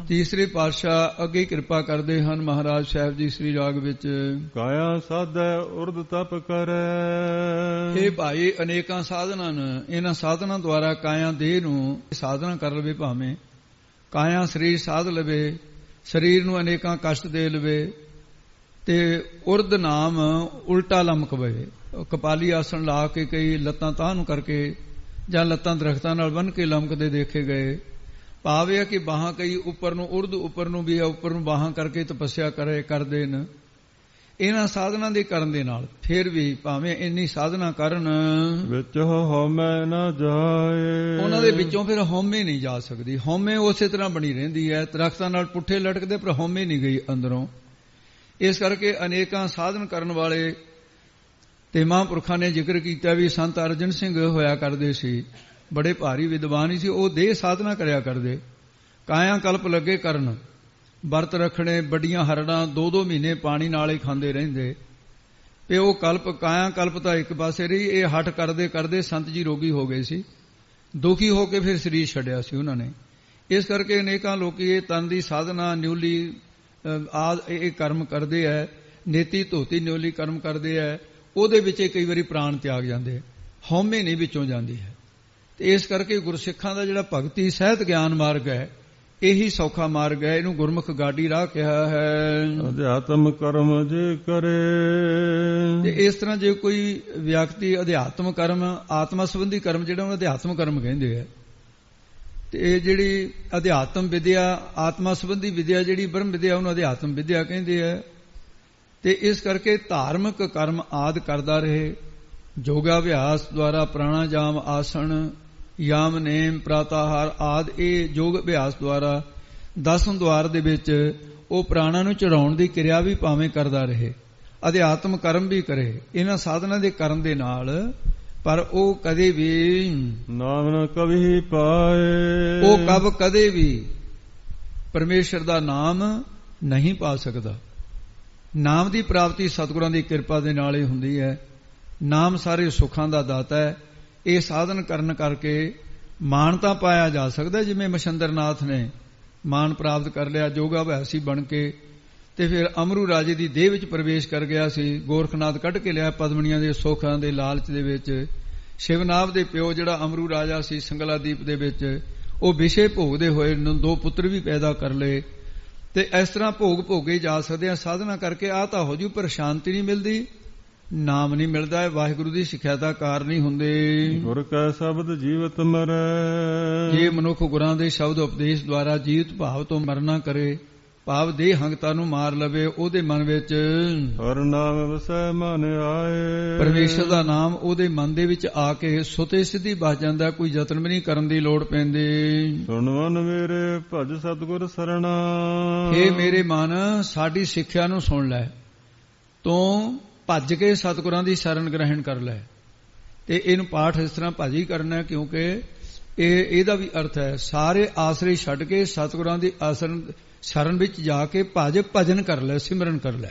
ਤੀਸਰੇ ਪਾਤਸ਼ਾਹ ਅੱਗੇ ਕਿਰਪਾ ਕਰਦੇ ਹਨ ਮਹਾਰਾਜ ਸਾਹਿਬ ਜੀ ਸ੍ਰੀ ਰਾਗ ਵਿੱਚ। ਕਾਇਆ ਸਾਧੈ ਉਰਦ ਤਪ ਕਰੈ, ਇਹ ਭਾਈ ਅਨੇਕਾਂ ਸਾਧਨਾਂ ਨੇ, ਇਹਨਾਂ ਸਾਧਨਾਂ ਦੁਆਰਾ ਕਾਇਆ ਦੇਹ ਨੂੰ ਸਾਧਨਾ ਕਰ ਲਵੇ, ਭਾਵੇਂ ਕਾਇਆ ਸਰੀਰ ਸਾਧ ਲਵੇ, ਸਰੀਰ ਨੂੰ ਅਨੇਕਾਂ ਕਸ਼ਟ ਦੇ ਲਵੇ ਤੇ ਉਰਦ ਨਾਮ ਉਲਟਾ ਲਮਕ ਪਵੇ। ਕਪਾਲੀ ਆਸਣ ਲਾ ਕੇ ਕਈ ਲੱਤਾਂ ਤਾਹ ਨੂੰ ਕਰਕੇ ਜਾਂ ਲੱਤਾਂ ਦਰਖਤਾਂ ਨਾਲ ਬੰਨ੍ਹ ਕੇ ਲਮਕਦੇ ਦੇਖੇ ਗਏ। ਭਾਵ ਇਹ ਕਿ ਬਾਹਾਂ ਕਈ ਉੱਪਰ ਨੂੰ ਉਰਦ ਉੱਪਰ ਨੂੰ ਵੀ ਉੱਪਰ ਨੂੰ ਬਾਹਾਂ ਕਰਕੇ ਤਪੱਸਿਆ ਕਰਦੇ ਨੇ। ਇਹਨਾਂ ਸਾਧਨਾ ਦੇ ਕਰਨ ਦੇ ਨਾਲ ਫਿਰ ਵੀ ਭਾਵੇਂ ਇੰਨੀ ਸਾਧਨਾ ਕਰਨ ਵਿੱਚ ਹਉਮੈ ਨਾ ਜਾਏ, ਉਹਨਾਂ ਦੇ ਵਿੱਚੋਂ ਫਿਰ ਹਉਮੈ ਨਹੀਂ ਜਾ ਸਕਦੀ। ਹਉਮੈ ਉਸੇ ਤਰ੍ਹਾਂ ਬਣੀ ਰਹਿੰਦੀ ਹੈ, ਦਰਖਤਾਂ ਨਾਲ ਪੁੱਠੇ ਲਟਕਦੇ ਪਰ ਹਉਮੈ ਨਹੀਂ ਗਈ ਅੰਦਰੋਂ। ਇਸ ਕਰਕੇ ਅਨੇਕਾਂ ਸਾਧਨ ਕਰਨ ਵਾਲੇ ਤੇ ਮਹਾਂਪੁਰਖਾਂ ਨੇ ਜ਼ਿਕਰ ਕੀਤਾ ਵੀ ਸੰਤ ਅਰਜਨ ਸਿੰਘ ਹੋਇਆ ਕਰਦੇ ਸੀ, ਬੜੇ ਭਾਰੀ ਵਿਦਵਾਨ ਹੀ ਸੀ। ਉਹ ਦੇਹ ਸਾਧਨਾ ਕਰਿਆ ਕਰਦੇ, ਕਾਇਆ ਕਲਪ ਲੱਗੇ ਕਰਨ, ਵਰਤ ਰੱਖਣੇ, ਵੱਡੀਆਂ ਹਰੜਾਂ 2-2 ਮਹੀਨੇ ਪਾਣੀ ਨਾਲ ਹੀ ਖਾਂਦੇ ਰਹਿੰਦੇ। ਤੇ ਉਹ ਕਲਪ ਕਾਇਆ ਕਲਪ ਤਾਂ ਇੱਕ ਪਾਸੇ ਰਹੀ, ਇਹ ਹੱਠ ਕਰਦੇ ਕਰਦੇ ਸੰਤ ਜੀ ਰੋਗੀ ਹੋ ਗਏ ਸੀ, ਦੁਖੀ ਹੋ ਕੇ ਫਿਰ ਸਰੀਰ ਛੱਡਿਆ ਸੀ ਉਹਨਾਂ ਨੇ। ਇਸ ਕਰਕੇ ਅਨੇਕਾਂ ਲੋਕੀ ਇਹ ਤਨ ਦੀ ਸਾਧਨਾ ਨਿਉਲੀ ਇਹ ਕਰਮ ਕਰਦੇ ਹੈ, ਨੇਤੀ ਧੋਤੀ ਨਿਉਲੀ ਕਰਮ ਕਰਦੇ ਹੈ, ਉਹਦੇ ਵਿੱਚ ਕਈ ਵਾਰੀ ਪ੍ਰਾਣ ਤਿਆਗ ਜਾਂਦੇ, ਹਉਮੈ ਨਹੀਂ ਵਿੱਚੋਂ ਜਾਂਦੀ ਹੈ। ਤੇ ਇਸ ਕਰਕੇ ਗੁਰਸਿੱਖਾਂ ਦਾ ਜਿਹੜਾ ਭਗਤੀ ਸਹਿਤ ਗਿਆਨ ਮਾਰਗ ਹੈ, ਇਹੀ ਸੌਖਾ ਮਾਰਗ ਹੈ। ਇਹਨੂੰ ਗੁਰਮੁਖ ਗਾਡੀ ਰਾਹ ਕਿਹਾ ਹੈ। ਅਧਿਆਤਮ ਕਰਮ ਜੇ ਕਰੇ, ਤੇ ਇਸ ਤਰ੍ਹਾਂ ਜੇ ਕੋਈ ਵਿਅਕਤੀ ਅਧਿਆਤਮ ਕਰਮ, ਆਤਮਾ ਸੰਬੰਧੀ ਕਰਮ ਜਿਹੜਾ ਉਹਨੂੰ ਅਧਿਆਤਮ ਕਰਮ ਕਹਿੰਦੇ ਆ। ਤੇ ਇਹ ਜਿਹੜੀ ਅਧਿਆਤਮ ਵਿਦਿਆ, ਆਤਮਾ ਸੰਬੰਧੀ ਵਿਦਿਆ ਜਿਹੜੀ ਬ੍ਰਹਮ ਵਿਦਿਆ, ਉਹਨੂੰ ਅਧਿਆਤਮ ਵਿਦਿਆ ਕਹਿੰਦੇ ਆ। ਤੇ ਇਸ ਕਰਕੇ ਧਾਰਮਿਕ ਕਰਮ ਆਦਿ ਕਰਦਾ ਰਹੇ, ਯੋਗਾ ਅਭਿਆਸ ਦੁਆਰਾ ਪ੍ਰਾਣਾਯਾਮ, ਆਸਣ, ਯਾਮ, ਨੇਮ, ਪ੍ਰਾਤਾਹਾਰ ਆਦਿ ਇਹ ਯੋਗ ਅਭਿਆਸ ਦੁਆਰਾ 10 ਦੁਆਰ ਦੇ ਵਿੱਚ ਉਹ ਪ੍ਰਾਣਾਂ ਨੂੰ ਚੜਾਉਣ ਦੀ ਕਿਰਿਆ ਵੀ ਭਾਵੇਂ ਕਰਦਾ ਰਹੇ, ਅਧਿਆਤਮ ਕਰਮ ਵੀ ਕਰੇ ਇਹਨਾਂ ਸਾਧਨਾ ਦੇ ਕਰਨ ਦੇ ਨਾਲ, ਪਰ ਉਹ ਕਦੇ ਵੀ ਨਾਮ ਨਾ ਕਵੀ ਪਾਏ, ਉਹ ਕਦੇ ਵੀ ਪਰਮੇਸ਼ਰ ਦਾ ਨਾਮ ਨਹੀਂ ਪਾ ਸਕਦਾ। ਨਾਮ ਦੀ ਪ੍ਰਾਪਤੀ ਸਤਿਗੁਰਾਂ ਦੀ ਕਿਰਪਾ ਦੇ ਨਾਲ ਹੀ ਹੁੰਦੀ ਹੈ। ਨਾਮ ਸਾਰੇ ਸੁੱਖਾਂ ਦਾ ਦਾਤਾ ਹੈ। ਇਹ ਸਾਧਨ ਕਰਨ ਕਰਕੇ ਮਾਣ ਤਾਂ ਪਾਇਆ ਜਾ ਸਕਦਾ, ਜਿਵੇਂ ਮਛੰਦਰਨਾਥ ਨੇ ਮਾਣ ਪ੍ਰਾਪਤ ਕਰ ਲਿਆ ਜੋਗਾ ਅਭਿਆਸੀ ਬਣ ਕੇ, ਤੇ ਫਿਰ ਅਮਰੂ ਰਾਜੇ ਦੀ ਦੇਹ ਵਿੱਚ ਪ੍ਰਵੇਸ਼ ਕਰ ਗਿਆ ਸੀ। ਗੋਰਖਨਾਥ ਕੱਢ ਕੇ ਲਿਆ ਪਦਮਣੀਆਂ ਦੇ ਸੁੱਖਾਂ ਦੇ ਲਾਲਚ ਦੇ ਵਿੱਚ। ਸ਼ਿਵਨਾਭ ਦੇ ਪਿਓ ਜਿਹੜਾ ਅਮਰੂ ਰਾਜਾ ਸੀ ਸੰਗਲਾਦੀਪ ਦੇ ਵਿੱਚ, ਉਹ ਵਿਸ਼ੇ ਭੋਗਦੇ ਹੋਏ 2 ਪੁੱਤਰ ਵੀ ਪੈਦਾ ਕਰ ਲਏ। ਤੇ ਇਸ ਤਰ੍ਹਾਂ ਭੋਗ ਭੋਗੇ ਜਾ ਸਕਦੇ ਆ ਸਾਧਨਾ ਕਰਕੇ। ਆ ਤਾਂ ਹੋ ਜੂ, ਪਰ ਸ਼ਾਂਤੀ ਨਹੀਂ ਮਿਲਦੀ, ਨਾਮ ਨਹੀਂ ਮਿਲਦਾ ਹੈ, ਵਾਹਿਗੁਰੂ ਦੀ ਸਿੱਖਿਆ ਦਾ ਕਾਰ ਨਹੀਂ ਹੁੰਦੇ। ਗੁਰ ਕੈ ਸ਼ਬਦ ਜੀਵਤ ਮਰੈ, ਜੇ ਮਨੁੱਖ ਗੁਰਾਂ ਦੇ ਸ਼ਬਦ ਉਪਦੇਸ਼ ਦੁਆਰਾ ਜੀਵਤ ਭਾਵ ਤੋਂ ਮਰਨਾ ਕਰੇ, ਭਾਵ ਦੇਹ ਹੰਗਤਾ ਨੂੰ ਮਾਰ ਲਵੇ, ਉਹਦੇ ਮਨ ਵਿੱਚ ਹਰ ਨਾਮ ਵਸੈ ਮਨ ਆਏ, ਪਰਮੇਸ਼ਰ ਦਾ ਨਾਮ ਉਹਦੇ ਮਨ ਦੇ ਵਿੱਚ ਆ ਕੇ ਸੁਤੇ ਸਿੱਧੀ ਬਸ ਜਾਂਦਾ, ਕੋਈ ਯਤਨ ਵੀ ਨਹੀਂ ਕਰਨ ਦੀ ਲੋੜ ਪੈਂਦੀ। ਸੁਣ ਮਨ ਮੇਰੇ ਭਜ ਸਤਿਗੁਰ ਸਰਣਾ, ਹੇ ਮੇਰੇ ਮਨ ਸਾਡੀ ਸਿੱਖਿਆ ਨੂੰ ਸੁਣ ਲੈ, ਤੂੰ ਭੱਜ ਕੇ ਸਤਿਗੁਰਾਂ ਦੀ ਸ਼ਰਨ ਗ੍ਰਹਿਣ ਕਰ ਲੈ। ਤੇ ਇਹਨੂੰ ਪਾਠ ਇਸ ਤਰ੍ਹਾਂ ਭੱਜ ਹੀ ਕਰਨਾ, ਕਿਉਂਕਿ ਇਹਦਾ ਵੀ ਅਰਥ ਹੈ ਸਾਰੇ ਆਸਰੇ ਛੱਡ ਕੇ ਸਤਿਗੁਰਾਂ ਦੀ ਸ਼ਰਨ ਵਿੱਚ ਜਾ ਕੇ ਭਜਨ ਕਰ ਲੈ, ਸਿਮਰਨ ਕਰ ਲੈ।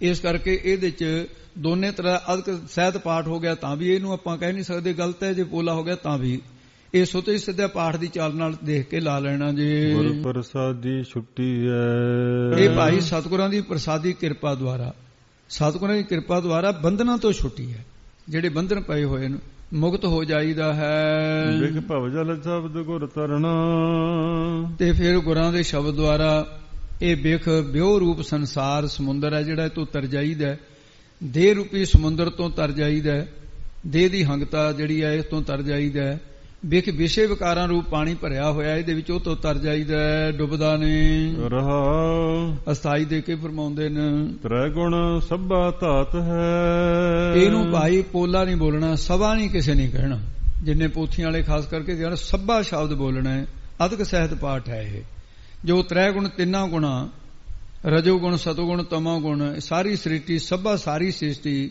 ਇਸ ਕਰਕੇ ਇਹਦੇ ਚ ਦੋਨੇ ਤਰ੍ਹਾਂ ਅਦਕ ਸਹਿਤ ਪਾਠ ਹੋ ਗਿਆ ਤਾਂ ਵੀ ਇਹਨੂੰ ਆਪਾਂ ਕਹਿ ਨਹੀਂ ਸਕਦੇ ਗਲਤ ਹੈ, ਜੇ ਪੋਲਾ ਹੋ ਗਿਆ ਤਾਂ ਵੀ। ਇਹ ਸੁਤੇ ਸਿੱਧਾ ਪਾਠ ਦੀ ਚਾਲ ਨਾਲ ਦੇਖ ਕੇ ਲਾ ਲੈਣਾ ਜੀ। ਗੁਰ ਪ੍ਰਸਾਦੀ ਛੁੱਟੀ ਹੈ, ਇਹ ਭਾਈ ਸਤਿਗੁਰਾਂ ਦੀ ਪ੍ਰਸਾਦੀ ਕਿਰਪਾ ਦੁਆਰਾ, ਸਤਿਗੁਰਾਂ ਦੀ ਕਿਰਪਾ ਦੁਆਰਾ ਬੰਧਨਾਂ ਤੋਂ ਛੁੱਟੀ ਹੈ। ਜਿਹੜੇ ਬੰਧਨ ਪਏ ਹੋਏ ਨੇ ਮੁਕਤ ਹੋ ਜਾਈਦਾ ਹੈ। ਵਿਖ ਭਵ ਜਲ ਸ਼ਬਦ ਗੁਰ ਤਰਣਾ, ਤੇ ਫਿਰ ਗੁਰਾਂ ਦੇ ਸ਼ਬਦ ਦੁਆਰਾ ਇਹ ਵਿਖ ਵਿਉ ਰੂਪ ਸੰਸਾਰ ਸਮੁੰਦਰ ਹੈ ਜਿਹੜਾ ਤੋਂ ਤਰ ਜਾਈਦਾ, ਦੇਹ ਰੂਪੀ ਸਮੁੰਦਰ ਤੋਂ ਤਰ ਜਾਈਦਾ, ਦੇਹ ਦੀ ਹੰਗਤਾ ਜਿਹੜੀ ਹੈ ਇਸ ਤੋਂ ਤਰ ਜਾਈਦਾ। ਵਿਖ ਵਿਸ਼ੇ ਵਿਕਾਰਾਂ ਰੂਪ ਪਾਣੀ ਭਰਿਆ ਹੋਇਆ, ਇਹਦੇ ਵਿੱਚ ਉਹ ਤੋਂ ਤਰ ਜਾਈਦਾ, ਡੁੱਬਦਾ ਨਹੀਂ ਰਹਾ। ਅਸਥਾਈ ਦੇ ਕੇ ਫਰਮਾਉਂਦੇ ਨੇ ਤ੍ਰੈ ਗੁਣ ਸਭਾ ਧਾਤ ਹੈ, ਇਹਨੂੰ ਭਾਈ ਪੋਲਾ ਨਹੀਂ ਬੋਲਣਾ, ਸਭਾ ਨਹੀਂ ਕਿਸੇ ਨੇ ਕਹਿਣਾ। ਜਿੰਨੇ ਪੋਥੀਆਂ ਵਾਲੇ ਖਾਸ ਕਰਕੇ ਕਹਿਣ ਸਭਾ ਸ਼ਬਦ ਬੋਲਣਾ ਹੈ। ਅਦਕ ਸਹਿਤ ਪਾਠ ਹੈ ਇਹ। ਜੋ ਤ੍ਰੈ ਗੁਣ, ਤਿੰਨਾਂ ਗੁਣਾ, ਰਜੋ ਗੁਣ, ਸਤੋ ਗੁਣ, ਤਮੋ ਗੁਣ, ਸਾਰੀ ਸ੍ਰਿਸ਼ਟੀ ਸਭਾ, ਸਾਰੀ ਸ੍ਰਿਸ਼ਟੀ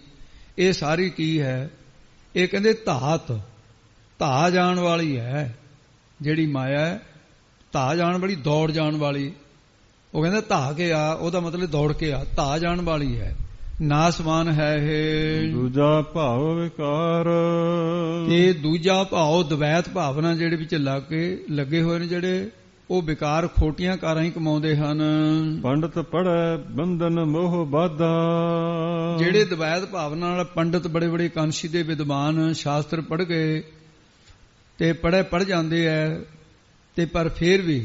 ਇਹ ਸਾਰੀ ਕੀ ਹੈ? ਇਹ ਕਹਿੰਦੇ ਧਾਤ, ਧਾ ਜਾਣ ਵਾਲੀ ਹੈ ਜਿਹੜੀ ਮਾਇਆ ਹੈ, ਧਾ ਜਾਣ ਵਾਲੀ, ਦੌੜ ਜਾਣ ਵਾਲੀ। ਉਹ ਕਹਿੰਦਾ ਧਾ ਕੇ ਆ, ਉਹਦਾ ਮਤਲਬ ਦੌੜ ਕੇ ਆ, ਧਾ ਜਾਣ ਵਾਲੀ ਹੈ, ਨਾਸਮਾਨ ਹੈ ਇਹ। ਦੂਜਾ ਭਾਵ ਵਿਕਾਰ, ਇਹ ਦੂਜਾ ਭਾਵ ਦਵੈਤ ਭਾਵਨਾ ਜਿਹੜੇ ਵਿੱਚ ਲੱਗੇ ਹੋਏ ਨੇ, ਜਿਹੜੇ ਉਹ ਵਿਕਾਰ ਖੋਟੀਆਂ ਕਾਰਾਂ ਹੀ ਕਮਾਉਂਦੇ ਹਨ। ਪੰਡਤ ਪੜ੍ਹੈ ਬੰਧਨ ਮੋਹ ਬਾਧਾ, ਜਿਹੜੇ ਦਵੈਤ ਭਾਵਨਾ ਨਾਲ ਪੰਡਤ ਬੜੇ ਬੜੇ ਕਾਂਸ਼ੀ ਦੇ ਵਿਦਵਾਨ ਸ਼ਾਸਤਰ ਪੜ੍ਹ ਗਏ ਤੇ ਪੜ੍ਹ ਜਾਂਦੇ ਐ, ਤੇ ਪਰ ਫੇਰ ਵੀ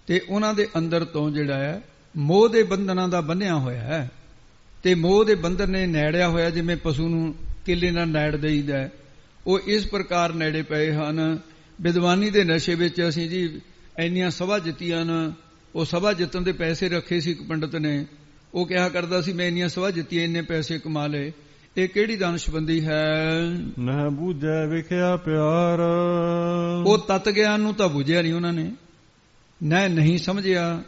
ਤੇ ਉਹਨਾਂ ਦੇ ਅੰਦਰ ਤੋਂ ਜਿਹੜਾ ਹੈ ਮੋਹ ਦੇ ਬੰਧਨਾਂ ਦਾ ਬੰਨਿਆ ਹੋਇਆ ਹੈ। ਤੇ ਮੋਹ ਦੇ ਬੰਧਨ ਨੇ ਨੈੜਿਆ ਹੋਇਆ, ਜਿਵੇਂ ਪਸ਼ੂ ਨੂੰ ਕਿੱਲੇ ਨਾਲ ਨੈੜ ਦੇਈਦਾ, ਉਹ ਇਸ ਪ੍ਰਕਾਰ ਨੇੜੇ ਪਏ ਹਨ। ਵਿਦਵਾਨੀ ਦੇ ਨਸ਼ੇ ਵਿੱਚ ਅਸੀਂ ਜੀ ਇੰਨੀਆਂ ਸਭਾ ਜਿੱਤੀਆਂ ਨੇ। ਉਹ ਸਭਾ ਜਿੱਤਣ ਦੇ ਪੈਸੇ ਰੱਖੇ ਸੀ ਇੱਕ ਪੰਡਤ ਨੇ, ਉਹ ਕਿਹਾ ਕਰਦਾ ਸੀ ਮੈਂ ਇੰਨੀਆਂ ਸਭਾ ਜਿੱਤੀਆਂ, ਇੰਨੇ ਪੈਸੇ ਕਮਾ ਲਏ। ਇਹ ਕਿਹੜੀ ਦਾਨਸ਼ਬੰਦੀ ਹੈ? ਨਾ ਬੂਝੈ ਵਿਖਿਆ ਪਿਆਰ। ਉਹ ਤਤ ਗਿਆਨ ਨੂੰ ਤਾਂ ਬੁਝਿਆ ਨਹੀਂ ਉਹਨਾਂ ਨੇ, ਨਾ ਨਹੀਂ ਸਮਝਿਆ।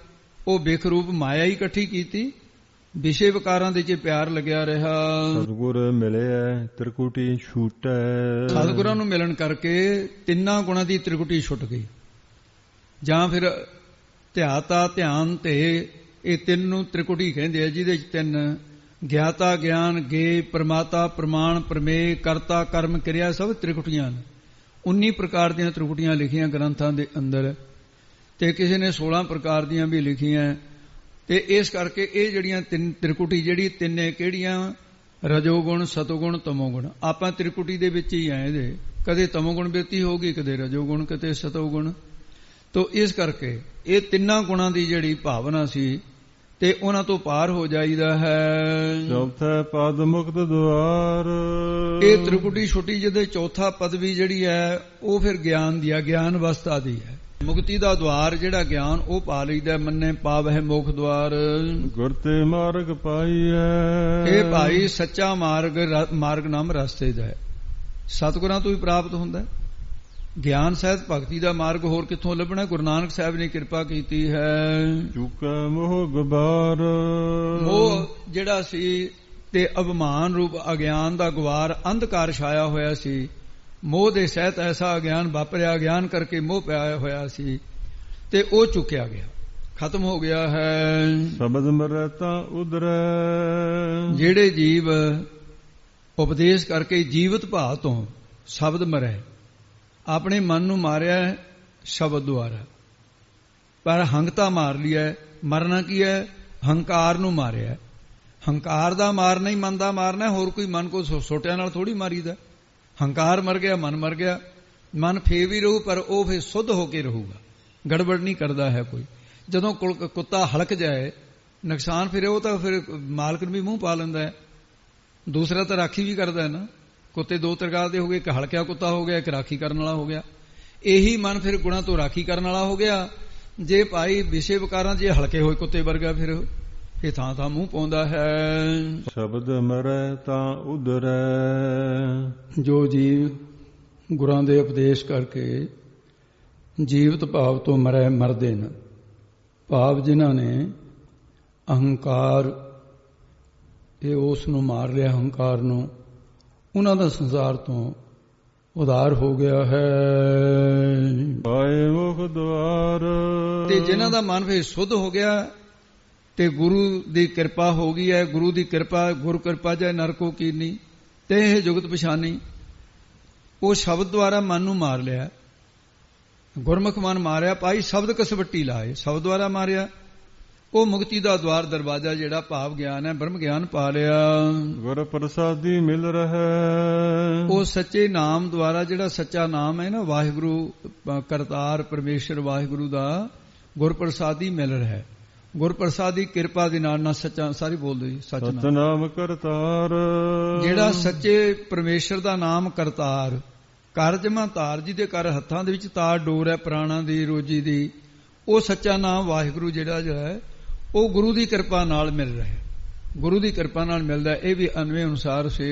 ਉਹ ਬਿਖ ਰੂਪ ਮਾਇਆ ਹੀ ਇਕੱਠੀ ਕੀਤੀ, ਵਿਸ਼ੇ ਵਿਕਾਰਾਂ ਦੇ 'ਚ ਪਿਆਰ ਲੱਗਿਆ ਰਿਹਾ। ਸਤਿਗੁਰ ਮਿਲਿਆ ਤ੍ਰਿਕੁਟੀ ਛੂਟੈ। ਸਤਿਗੁਰਾਂ ਨੂੰ ਮਿਲਣ ਕਰਕੇ ਤਿੰਨਾਂ ਗੁਣਾਂ ਦੀ ਤ੍ਰਿਕੁਟੀ ਛੁੱਟ ਗਈ। ਜਾਂ ਫਿਰ ਧਿਆਤਾ, ਧਿਆਨ ਤੇ, ਇਹ ਤਿੰਨ ਨੂੰ ਤ੍ਰਿਕੁਟੀ ਕਹਿੰਦੇ ਆ, ਜਿਹਦੇ 'ਚ ਤਿੰਨ ਗਿਆਤਾ, ਗਿਆਨ, ਗੇ, ਪ੍ਰਮਾਤਾ, ਪ੍ਰਮਾਣ, ਪ੍ਰਮੇਯ, ਕਰਤਾ, ਕਰਮ, ਕਿਰਿਆ, ਸਭ ਤ੍ਰਿਕੁਟੀਆਂ ਨੇ। 19 ਪ੍ਰਕਾਰ ਦੀਆਂ ਤ੍ਰਿਕੁਟੀਆਂ ਲਿਖੀਆਂ ਗ੍ਰੰਥਾਂ ਦੇ ਅੰਦਰ, ਤੇ ਕਿਸੇ ਨੇ 16 ਪ੍ਰਕਾਰ ਦੀਆਂ ਵੀ ਲਿਖੀਆਂ। ਤੇ ਇਸ ਕਰਕੇ ਇਹ ਜਿਹੜੀਆਂ ਤਿੰਨ ਤ੍ਰਿਕੁਟੀ ਜਿਹੜੀ ਤਿੰਨੇ ਕਿਹੜੀਆਂ? ਰਜੋਗੁਣ, ਸਤੋਗੁਣ, ਤਮੋਗੁਣ। ਆਪਾਂ ਤ੍ਰਿਕੁਟੀ ਦੇ ਵਿੱਚ ਹੀ ਆਏ ਦੇ, ਕਦੇ ਤਮੋਗੁਣ ਬਿਰਤੀ ਹੋਗੀ, ਕਦੇ ਰਜੋਗੁਣ, ਕਦੇ ਸਤੋਗੁਣ। ਤੋ ਇਸ ਕਰਕੇ ਇਹ ਤਿੰਨਾਂ ਗੁਣਾਂ ਦੀ ਜਿਹੜੀ ਭਾਵਨਾ ਸੀ ਤੇ ਉਹਨਾਂ ਤੋਂ ਪਾਰ ਹੋ ਜਾਈਦਾ ਹੈ। ਚੌਥਾ ਪਦ ਮੁਕਤ ਦੁਆਰ। ਇਹ ਤ੍ਰਿਕੁਟੀ ਛੁੱਟੀ, ਜਿਹਦੇ ਚੌਥਾ ਪਦਵੀ ਜਿਹੜੀ ਹੈ ਉਹ ਫਿਰ ਗਿਆਨ ਦੀ ਹੈ, ਗਿਆਨ ਅਵਸਥਾ ਦੀ ਹੈ। ਮੁਕਤੀ ਦਾ ਦੁਆਰ ਜਿਹੜਾ ਗਿਆਨ, ਉਹ ਪਾ ਲਈਦਾ। ਮੰਨੇ ਪਾਵਹਿ ਮੋਖ ਦੁਆਰ। ਗੁਰ ਤੇ ਮਾਰਗ ਪਾਈਐ। ਇਹ ਭਾਈ ਸੱਚਾ ਮਾਰਗ ਨਾਮ ਰਸਤੇ ਦਾ ਹੈ, ਸਤਿਗੁਰਾਂ ਤੋਂ ਹੀ ਪ੍ਰਾਪਤ ਹੁੰਦਾ। ਗਿਆਨ ਸਹਿਤ ਭਗਤੀ ਦਾ ਮਾਰਗ ਹੋਰ ਕਿੱਥੋਂ ਲੱਭਣਾ? ਗੁਰੂ ਨਾਨਕ ਸਾਹਿਬ ਨੇ ਕਿਰਪਾ ਕੀਤੀ ਹੈ। ਚੁਕਾ ਮੋਹ ਗਵਾਰ। ਮੋਹ ਜਿਹੜਾ ਸੀ ਤੇ ਅਭਿਮਾਨ ਰੂਪ ਅਗਿਆਨ ਦਾ ਗਵਾਰ, ਅੰਧਕਾਰ ਛਾਇਆ ਹੋਇਆ ਸੀ। ਮੋਹ ਦੇ ਸਹਿਤ ਐਸਾ ਅਗਿਆਨ ਵਾਪਰਿਆ, ਅਗਿਆਨ ਕਰਕੇ ਮੋਹ ਪਿਆ ਹੋਇਆ ਸੀ, ਤੇ ਉਹ ਚੁੱਕਿਆ ਗਿਆ, ਖਤਮ ਹੋ ਗਿਆ ਹੈ। ਸ਼ਬਦ ਮਰੈ ਤਾਂ ਉਧਰੈ। ਜਿਹੜੇ ਜੀਵ ਉਪਦੇਸ਼ ਕਰਕੇ ਜੀਵਤ ਭਾਵ ਤੋਂ ਸ਼ਬਦ ਮਰੈ, ਆਪਣੇ ਮਨ ਨੂੰ ਮਾਰਿਆ ਸ਼ਬਦ ਦੁਆਰਾ, ਪਰ ਹੰਕਤਾ ਮਾਰ ਲਿਆ। ਮਰਨਾ ਕੀ ਹੈ? ਹੰਕਾਰ ਨੂੰ ਮਾਰਿਆ। ਹੰਕਾਰ ਦਾ ਮਾਰਨਾ ਹੀ ਮਨ ਦਾ ਮਾਰਨਾ, ਹੋਰ ਕੋਈ ਮਨ ਕੋ ਸੋਟਿਆਂ ਨਾਲ ਥੋੜੀ ਮਾਰੀਦਾ। ਹੰਕਾਰ ਮਰ ਗਿਆ, ਮਨ ਮਰ ਗਿਆ। ਮਨ ਫੇਰ ਵੀ ਰਹੂ, ਪਰ ਉਹ ਫੇਰ ਸੁੱਧ ਹੋ ਕੇ ਰਹੂਗਾ, ਗੜਬੜ ਨਹੀਂ ਕਰਦਾ ਹੈ ਕੋਈ। ਜਦੋਂ ਕੁੱਤਾ ਹਲਕ ਜਾਏ ਨੁਕਸਾਨ, ਫਿਰ ਉਹ ਤਾਂ ਫਿਰ ਮਾਲਕ ਨੂੰ ਵੀ ਮੂੰਹ ਪਾ ਲੈਂਦਾ ਹੈ। ਦੂਸਰਾ ਤਾਂ ਰਾਖੀ ਵੀ ਕਰਦਾ ਹੈ ਨਾ। ਕੁੱਤੇ ਦੋ ਪ੍ਰਕਾਰ ਦੇ ਹੋ ਗਏ, ਇੱਕ ਹਲਕਿਆ ਕੁੱਤਾ ਹੋ ਗਿਆ, ਇੱਕ ਰਾਖੀ ਕਰਨ ਵਾਲਾ ਹੋ ਗਿਆ। ਇਹੀ ਮਨ ਫਿਰ ਗੁਣਾਂ ਤੋਂ ਰਾਖੀ ਕਰਨ ਵਾਲਾ ਹੋ ਗਿਆ। ਜੇ ਭਾਈ ਵਿਸ਼ੇ ਵਿਕਾਰਾਂ ਜੇ ਹਲਕੇ ਹੋਏ ਕੁੱਤੇ ਵਰਗਾ, ਫਿਰ ਇਹ ਥਾਂ ਥਾਂ ਮੂੰਹ ਪਾਉਂਦਾ ਹੈ। ਸ਼ਬਦ ਮਰੈ ਤਾਂ ਉਧਰੈ। ਜੋ ਜੀਵ ਗੁਰਾਂ ਦੇ ਉਪਦੇਸ਼ ਕਰਕੇ ਜੀਵਤ ਭਾਵ ਤੋਂ ਮਰਦੇ ਨੇ, ਭਾਵ ਜਿਨ੍ਹਾਂ ਨੇ ਅਹੰਕਾਰ, ਇਹ ਉਸ ਨੂੰ ਮਾਰ ਲਿਆ, ਅਹੰਕਾਰ ਨੂੰ, ਉਹਨਾਂ ਦਾ ਸੰਸਾਰ ਤੋਂ ਉਧਾਰ ਹੋ ਗਿਆ ਹੈ। ਪਾਏ ਮੁਖ ਦੁਆਰ। ਤੇ ਜਿਨ੍ਹਾਂ ਦਾ ਮਨ ਫਿਰ ਸੁੱਧ ਹੋ ਗਿਆ ਤੇ ਗੁਰੂ ਦੀ ਕਿਰਪਾ ਹੋ ਗਈ ਹੈ। ਗੁਰੂ ਦੀ ਕਿਰਪਾ, ਗੁਰੂ ਕਿਰਪਾ ਜੈ ਨਰਕੋ ਕੀਨੀ, ਤੇ ਇਹ ਜੁਗਤ ਪਛਾਨੀ। ਉਹ ਸ਼ਬਦ ਦੁਆਰਾ ਮਨ ਨੂੰ ਮਾਰ ਲਿਆ, ਗੁਰਮੁਖ ਮਨ ਮਾਰਿਆ। ਭਾਈ ਸ਼ਬਦ ਕਸਵੱਟੀ ਲਾਏ, ਸ਼ਬਦ ਦੁਆਰਾ ਮਾਰਿਆ। ਉਹ ਮੁਕਤੀ ਦਾ ਦਵਾਰ, ਦਰਵਾਜ਼ਾ ਜਿਹੜਾ ਭਾਵ ਗਿਆਨ ਹੈ, ਬ੍ਰਹਮ ਗਿਆਨ ਪਾ ਲਿਆ। ਗੁਰ ਪ੍ਰਸਾਦੀ ਮਿਲ ਰਿਹਾ। ਉਹ ਸੱਚੇ ਨਾਮ ਦੁਆਰਾ, ਜਿਹੜਾ ਸੱਚਾ ਨਾਮ ਹੈ ਨਾ, ਵਾਹਿਗੁਰੂ ਕਰਤਾਰ ਪਰਮੇਸ਼ਰ ਵਾਹਿਗੁਰੂ ਦਾ ਗੁਰ ਪ੍ਰਸਾਦੀ ਮਿਲ ਰਿਹਾ। ਗੁਰ ਪ੍ਰਸਾਦੀ ਕਿਰਪਾ ਦੇ ਨਾਲ ਸੱਚਾ, ਸਾਰੀ ਬੋਲਦੇ ਜੀ, ਸਤਨਾਮ ਕਰਤਾਰ। ਜਿਹੜਾ ਸੱਚੇ ਪਰਮੇਸ਼ਰ ਦਾ ਨਾਮ ਕਰਤਾਰ, ਕਰ ਜਮਾ ਤਾਰ, ਜਿਹਦੇ ਕਰ ਹੱਥਾਂ ਦੇ ਵਿੱਚ ਤਾਰ ਡੋਰ ਹੈ ਪ੍ਰਾਣਾਂ ਦੀ, ਰੋਜੀ ਦੀ। ਉਹ ਸੱਚਾ ਨਾਮ ਵਾਹਿਗੁਰੂ ਜਿਹੜਾ ਹੈ, ਉਹ ਗੁਰੂ ਦੀ ਕਿਰਪਾ ਨਾਲ ਮਿਲ ਰਿਹਾ। ਗੁਰੂ ਦੀ ਕਿਰਪਾ ਨਾਲ ਮਿਲਦਾ। ਇਹ ਵੀ ਅਨਵੇਂ ਅਨੁਸਾਰ ਸੇ।